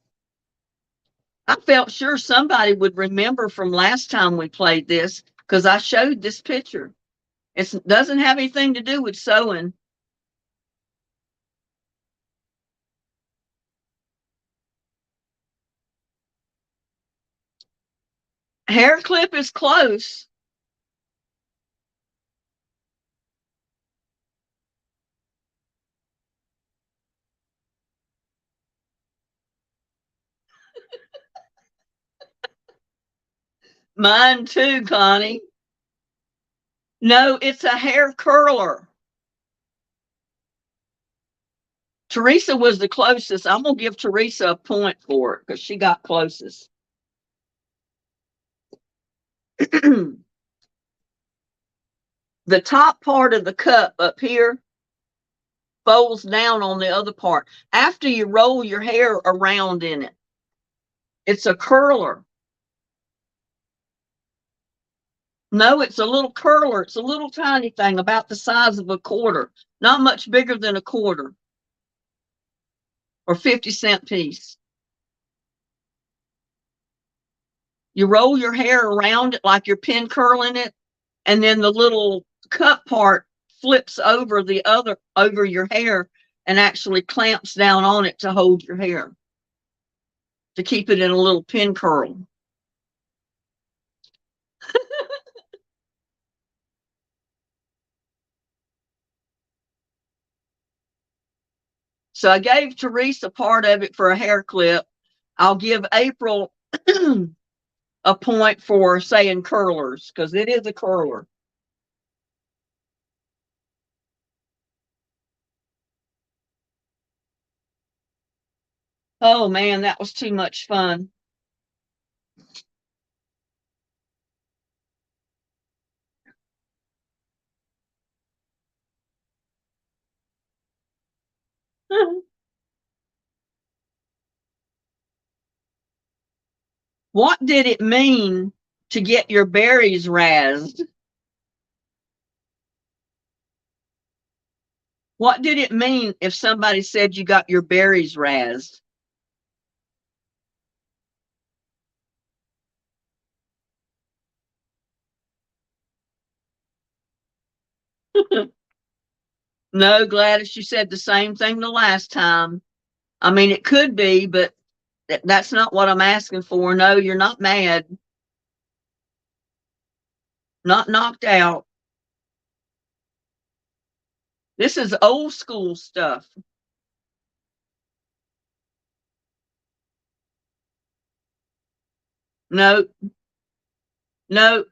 Speaker 3: I felt sure somebody would remember from last time we played this because I showed this picture. It doesn't have anything to do with sewing. Hair clip is close. Mine too, Connie. No, it's a hair curler. Teresa was the closest. I'm going to give Teresa a point for it because she got closest. The top part of the cup up here folds down on the other part after you roll your hair around in it. It's a curler. No, it's a little curler. It's a little tiny thing about the size of a quarter, not much bigger than a quarter or 50-cent piece. You roll your hair around it like you're pin curling it, and then the little cup part flips over over your hair and actually clamps down on it to hold your hair, to keep it in a little pin curl. So I gave Teresa part of it for a hair clip. I'll give April a point for saying curlers because it is a curler. Oh man, that was too much fun. What did it mean to get your berries razzed? What did it mean if somebody said you got your berries razzed? No, Gladys, you said the same thing the last time. I mean, it could be, but that's not what I'm asking for. No, you're not mad, not knocked out. This is old school stuff. No, no.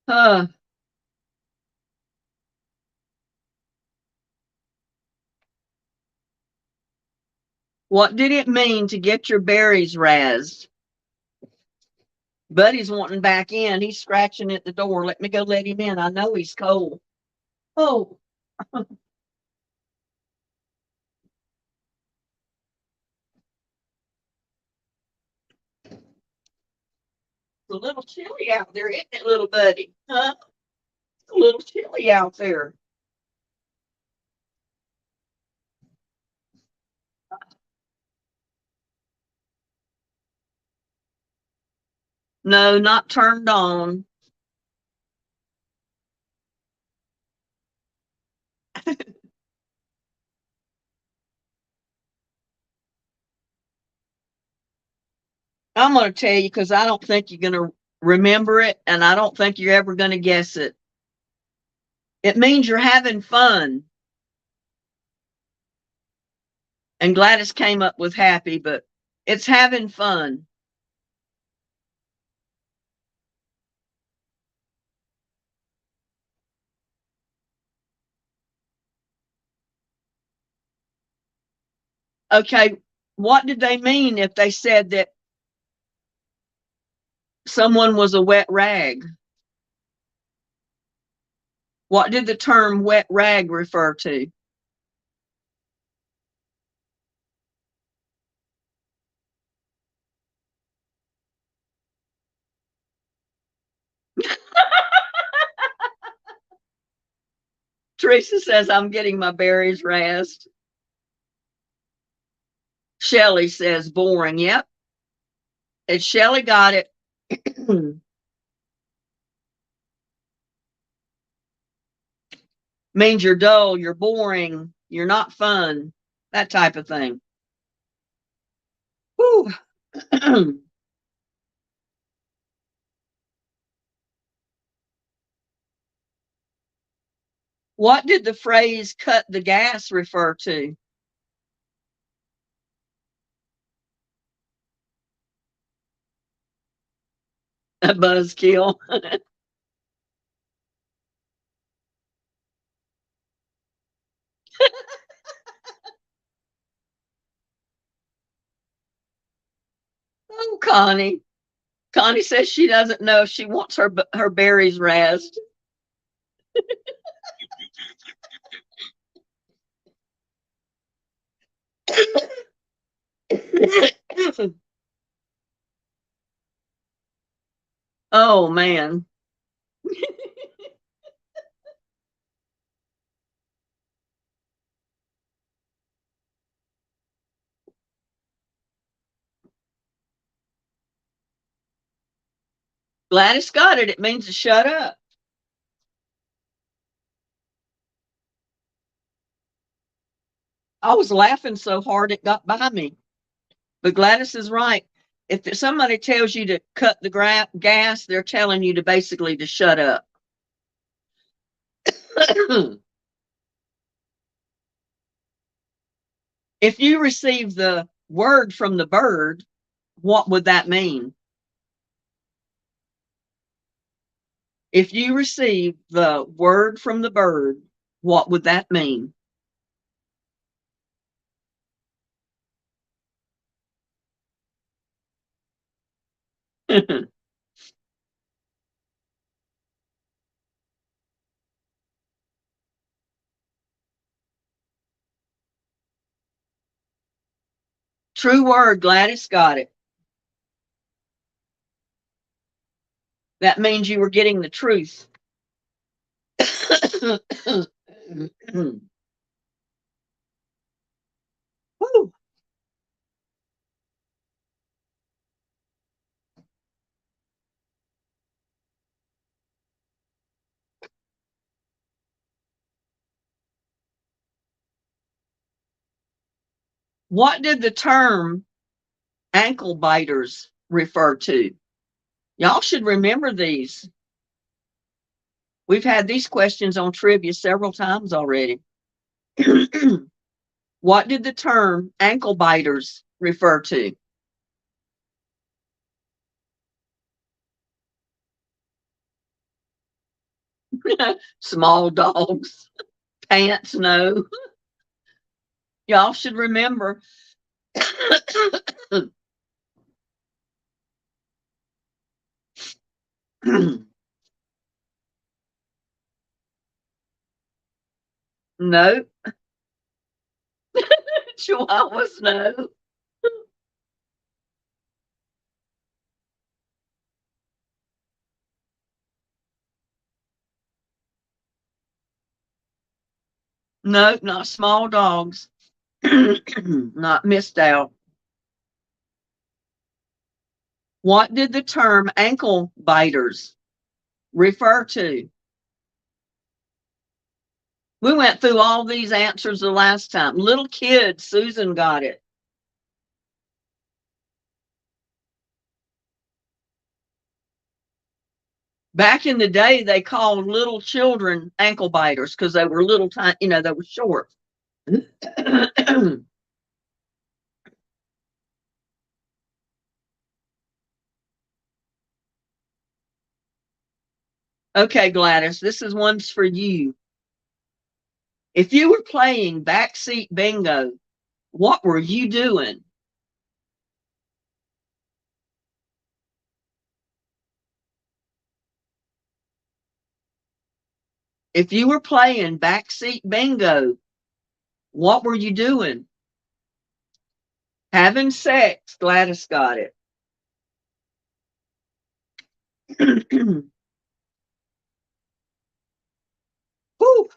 Speaker 3: uh, what did it mean to get your berries razzed? Buddy's wanting back in. He's scratching at the door. Let me go let him in. I know he's cold. Oh, it's a little chilly out there, isn't it, little buddy? Huh? It's a little chilly out there. No, not turned on. I'm going to tell you because I don't think you're going to remember it, and I don't think you're ever going to guess it. It means you're having fun. And Gladys came up with happy, but it's having fun. Okay, what did they mean if they said that someone was a wet rag? What did the term wet rag refer to? Teresa says I'm getting my berries razzed. Shelley says boring. Yep. And Shelley got it. Means you're dull, you're boring, you're not fun, that type of thing. Whew. What did the phrase cut the gas refer to? A buzzkill. Oh, Connie. Connie says she doesn't know if she wants her berries razzed. Oh man. Gladys got it. It means to shut up. I was laughing so hard it got by me. But Gladys is right. If somebody tells you to cut the gas, they're telling you to basically to shut up. If you receive the word from the bird, what would that mean? If you receive the word from the bird, what would that mean? True word, Gladys got it. That means you were getting the truth. Woo. What did the term ankle biters refer to? Y'all should remember these. We've had these questions on trivia several times already. What did the term ankle biters refer to? Small dogs. Pants, no. Y'all should remember. No. Chihuahuas, no. No, not small dogs. Not missed out. What did the term ankle biters refer to? We went through all these answers the last time. Little kids, Susan got it. Back in the day, they called little children ankle biters because they were little tiny, they were short. Okay, Gladys, this is one's for you. If you were playing backseat bingo, what were you doing? If you were playing backseat bingo, what were you doing? Having sex, Gladys got it. Whew.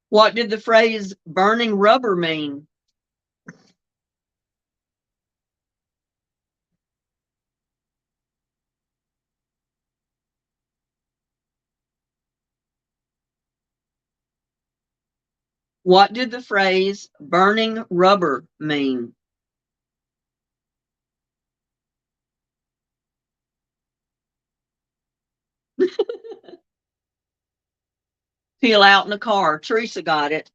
Speaker 3: What did the phrase burning rubber mean? What did the phrase burning rubber mean? Peel out in the car. Teresa got it.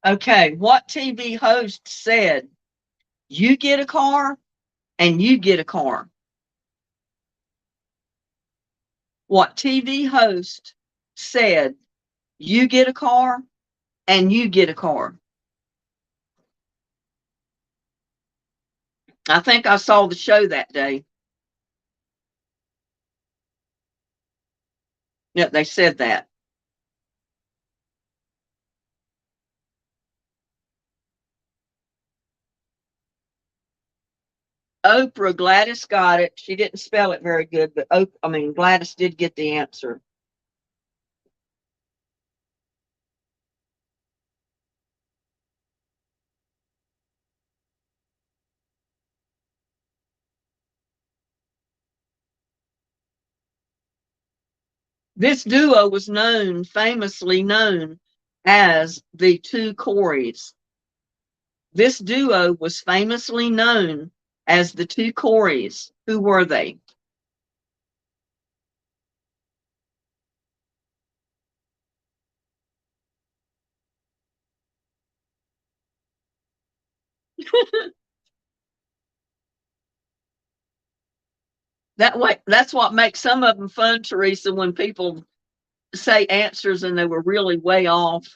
Speaker 3: Okay, what TV host said, you get a car and you get a car? What TV host said, you get a car and you get a car? I think I saw the show that day. Yep, they said that. Oprah, Gladys got it. She didn't spell it very good, but Gladys did get the answer. This duo was famously known as the two Coreys. This duo was famously known as the two Coreys. Who were they? That's what makes some of them fun, Teresa, when people say answers and they were really way off.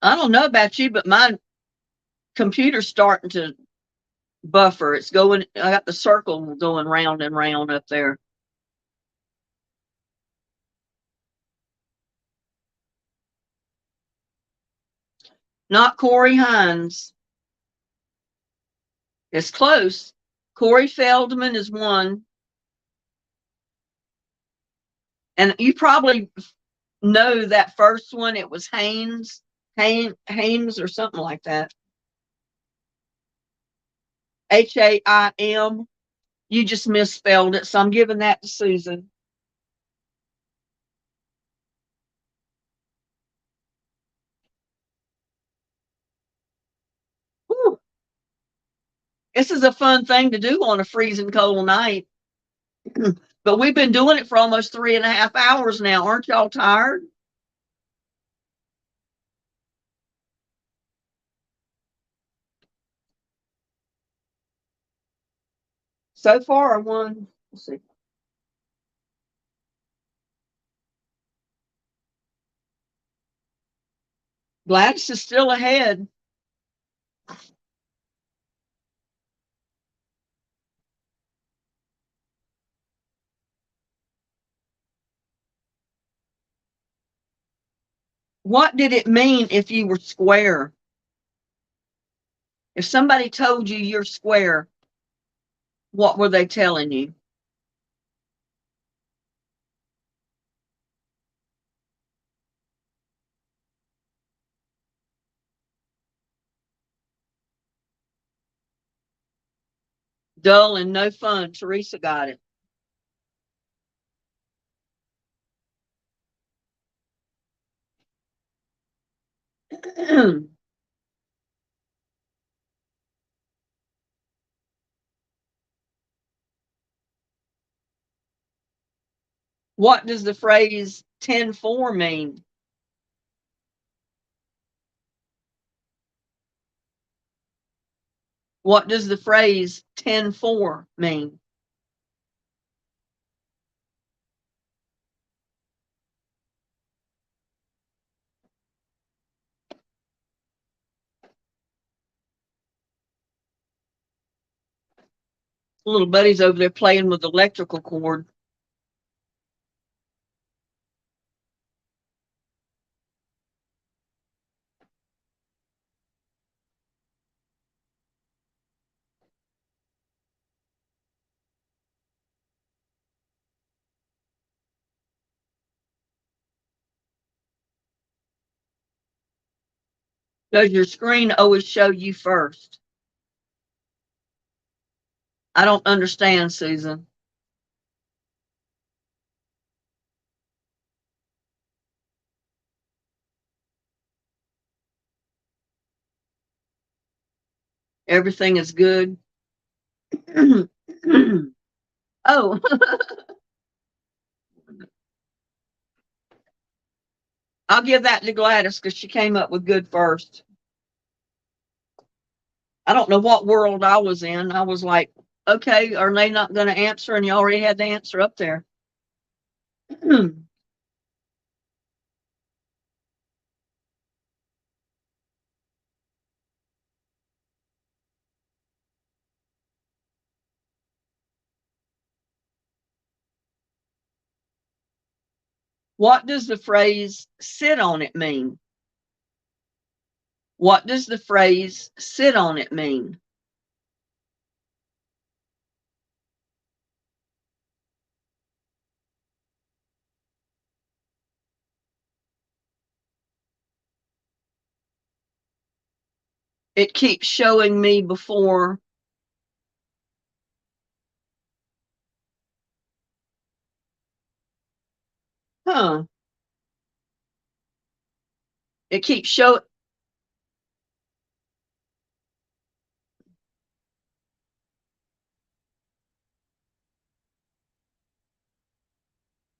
Speaker 3: I don't know about you, but my computer's starting to buffer. It's going, I got the circle going round and round up there. Not Corey Hines. It's close. Corey Feldman is one. And you probably know that first one. It was Haynes or something like that. Haim. You just misspelled it. So I'm giving that to Susan. Whew. This is a fun thing to do on a freezing cold night. But we've been doing it for almost 3.5 hours now. Aren't y'all tired? So far, one. Let's see. Gladys is still ahead. What did it mean if you were square? If somebody told you you're square, what were they telling you? Dull and no fun. Teresa got it. What does the phrase 10-4 mean? What does the phrase 10-4 mean? Little buddy's over there playing with the electrical cord. Does your screen always show you first? I don't understand, Susan. Everything is good. Oh, I'll give that to Gladys because she came up with good first. I don't know what world I was in. I was like, okay, are they not going to answer? And you already had the answer up there. What does the phrase sit on it mean? What does the phrase sit on it mean? It keeps showing me before. Huh. It keeps showing.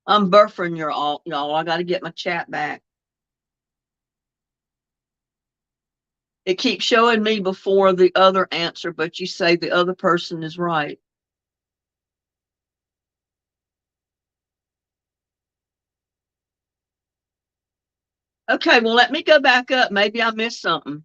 Speaker 3: I'm buffering y'all. I got to get my chat back. It keeps showing me before the other answer, but you say the other person is right. Okay, well, let me go back up. Maybe I missed something.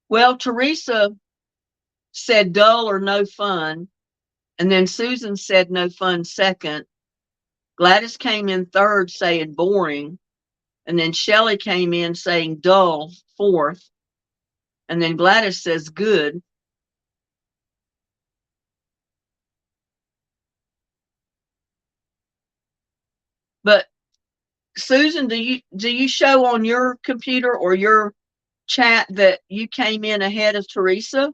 Speaker 3: Well, Teresa said dull or no fun. And then Susan said no fun second. Gladys came in third saying boring. And then Shelley came in saying dull fourth. And then Gladys says good. But Susan, do you show on your computer or your chat that you came in ahead of Teresa?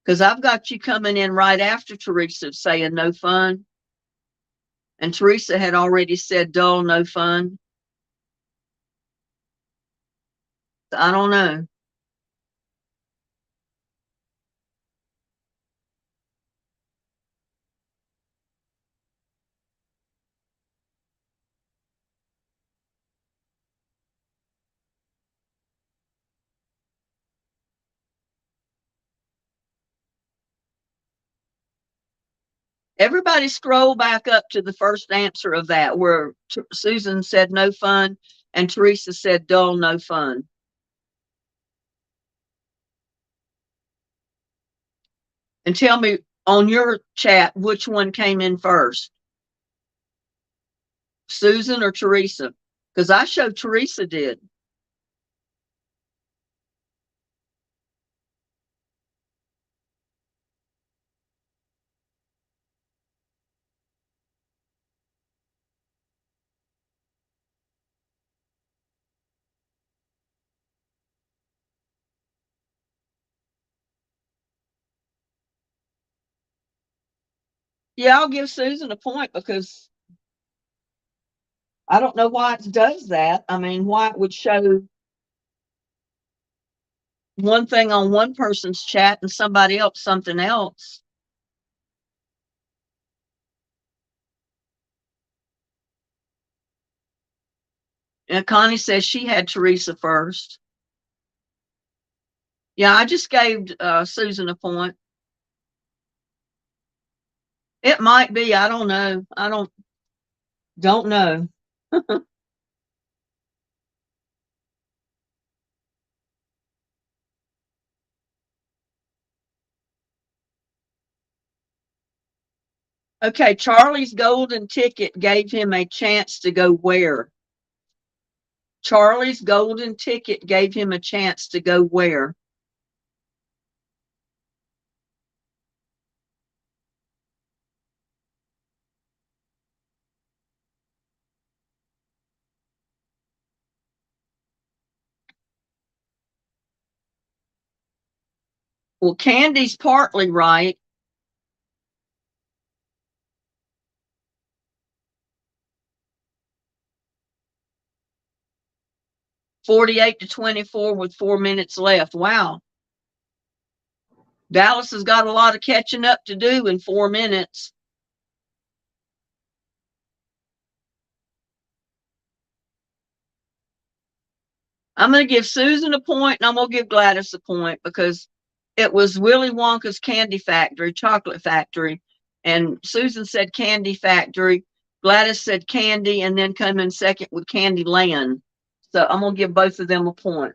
Speaker 3: Because I've got you coming in right after Teresa saying no fun. And Teresa had already said dull, no fun. I don't know. Everybody scroll back up to the first answer of that where Susan said no fun and Teresa said dull, no fun. And tell me on your chat which one came in first, Susan or Teresa? Because I showed Teresa did. Yeah, I'll give Susan a point because I don't know why it does that. I mean, why it would show one thing on one person's chat and somebody else something else. And Connie says she had Teresa first. Yeah, I just gave Susan a point. It might be. I don't know. I don't know. Okay, Charlie's golden ticket gave him a chance to go where? Charlie's golden ticket gave him a chance to go where? Well, Candy's partly right. $48 to 24 with 4 minutes left. Wow. Dallas has got a lot of catching up to do in 4 minutes. I'm going to give Susan a point and I'm going to give Gladys a point because it was Willy Wonka's Candy Factory, Chocolate Factory. And Susan said Candy Factory. Gladys said Candy and then come in second with Candy Land. So I'm going to give both of them a point.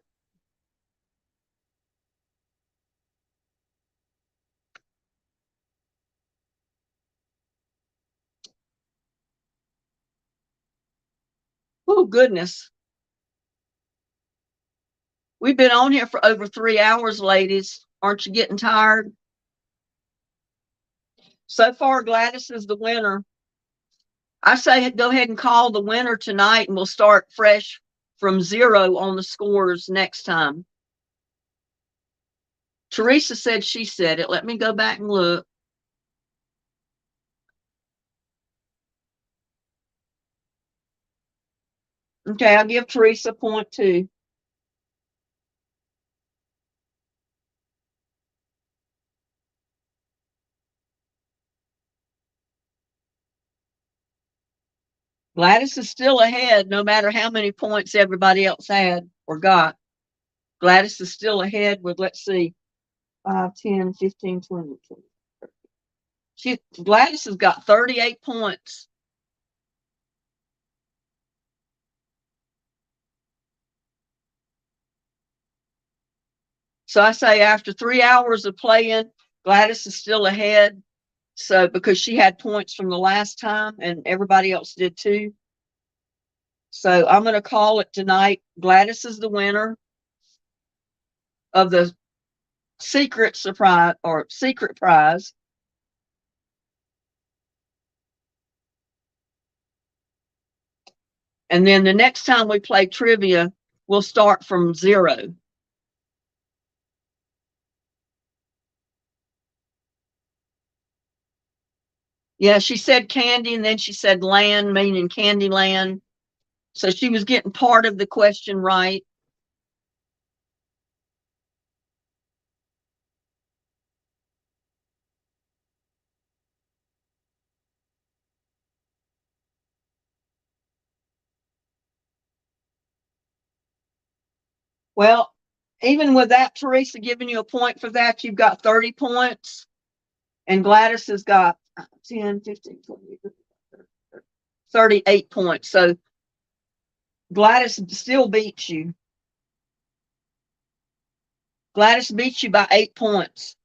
Speaker 3: Oh, goodness. We've been on here for over 3 hours, ladies. Aren't you getting tired? So far, Gladys is the winner. I say go ahead and call the winner tonight, and we'll start fresh from 0 on the scores next time. Teresa said she said it. Let me go back and look. Okay, I'll give Teresa 0.2. Gladys is still ahead, no matter how many points everybody else had or got. Gladys is still ahead with, let's see, 5, 10, 15, 20. Gladys has got 38 points. So I say after 3 hours of playing, Gladys is still ahead. So because she had points from the last time and everybody else did too. So I'm going to call it tonight. Gladys is the winner of the secret surprise or secret prize. And then the next time we play trivia, we'll start from 0. Yeah, she said candy and then she said land, meaning candy land. So she was getting part of the question right. Well, even with that, Teresa giving you a point for that, you've got 30 points. And Gladys has got 10, 15, 20, 38 points. So Gladys still beats you. Gladys beats you by 8 points.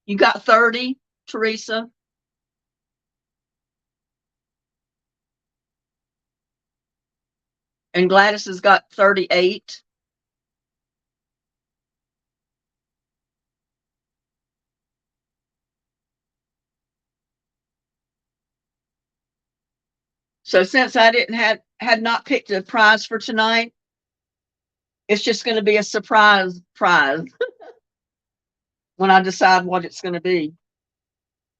Speaker 3: You got 30, Teresa. And Gladys has got 38. So since I had not picked a prize for tonight, it's just going to be a surprise prize when I decide what it's going to be.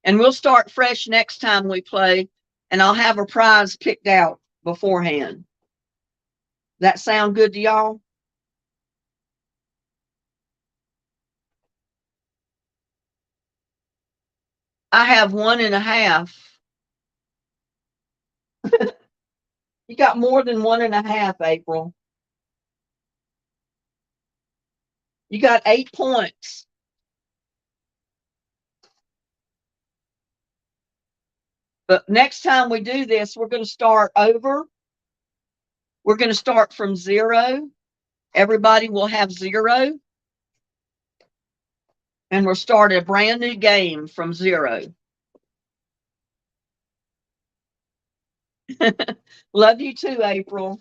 Speaker 3: And we'll start fresh next time we play, and I'll have a prize picked out beforehand. That sound good to y'all? I have 1.5. You got more than 1.5, April. You got 8 points. But next time we do this, we're going to start over. We're going to start from 0. Everybody will have 0. And we'll start a brand new game from 0. Love you too, April.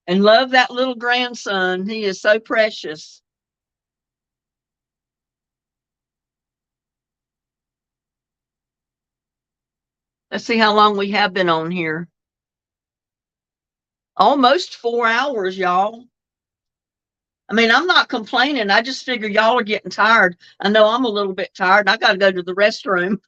Speaker 3: And love that little grandson. He is so precious. Let's see how long we have been on here. Almost 4 hours, y'all. I mean, I'm not complaining. I just figure y'all are getting tired. I know I'm a little bit tired. I got to go to the restroom.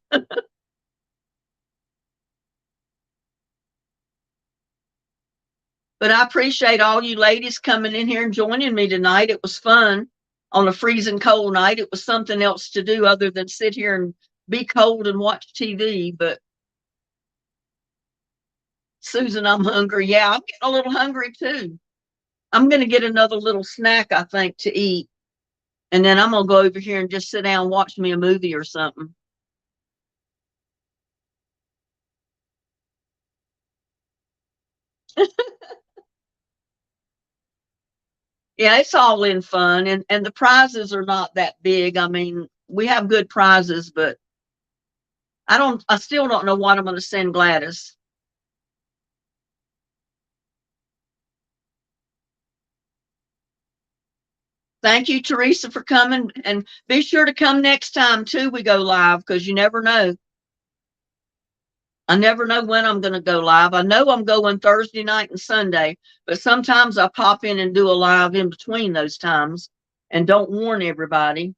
Speaker 3: But I appreciate all you ladies coming in here and joining me tonight. It was fun on a freezing cold night. It was something else to do other than sit here and be cold and watch TV. But Susan, I'm hungry. Yeah, I'm getting a little hungry too. I'm going to get another little snack, I think, to eat. And then I'm going to go over here and just sit down and watch me a movie or something. Yeah, it's all in fun. And the prizes are not that big. I mean, we have good prizes, but I still don't know what I'm going to send Gladys. Thank you, Teresa, for coming, and be sure to come next time too. We go live, because you never know. I never know when I'm going to go live. I know I'm going Thursday night and Sunday, but sometimes I pop in and do a live in between those times and don't warn everybody.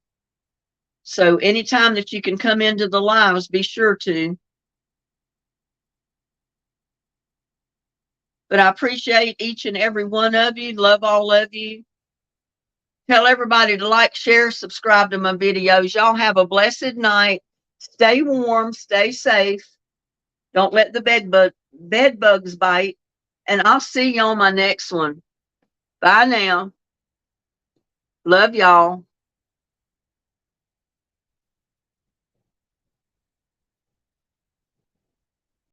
Speaker 3: So anytime that you can come into the lives, be sure to. But I appreciate each and every one of you. Love all of you. Tell everybody to like, share, subscribe to my videos. Y'all have a blessed night. Stay warm, stay safe. Don't let the bed bugs bite. And I'll see you on my next one. Bye now. Love y'all.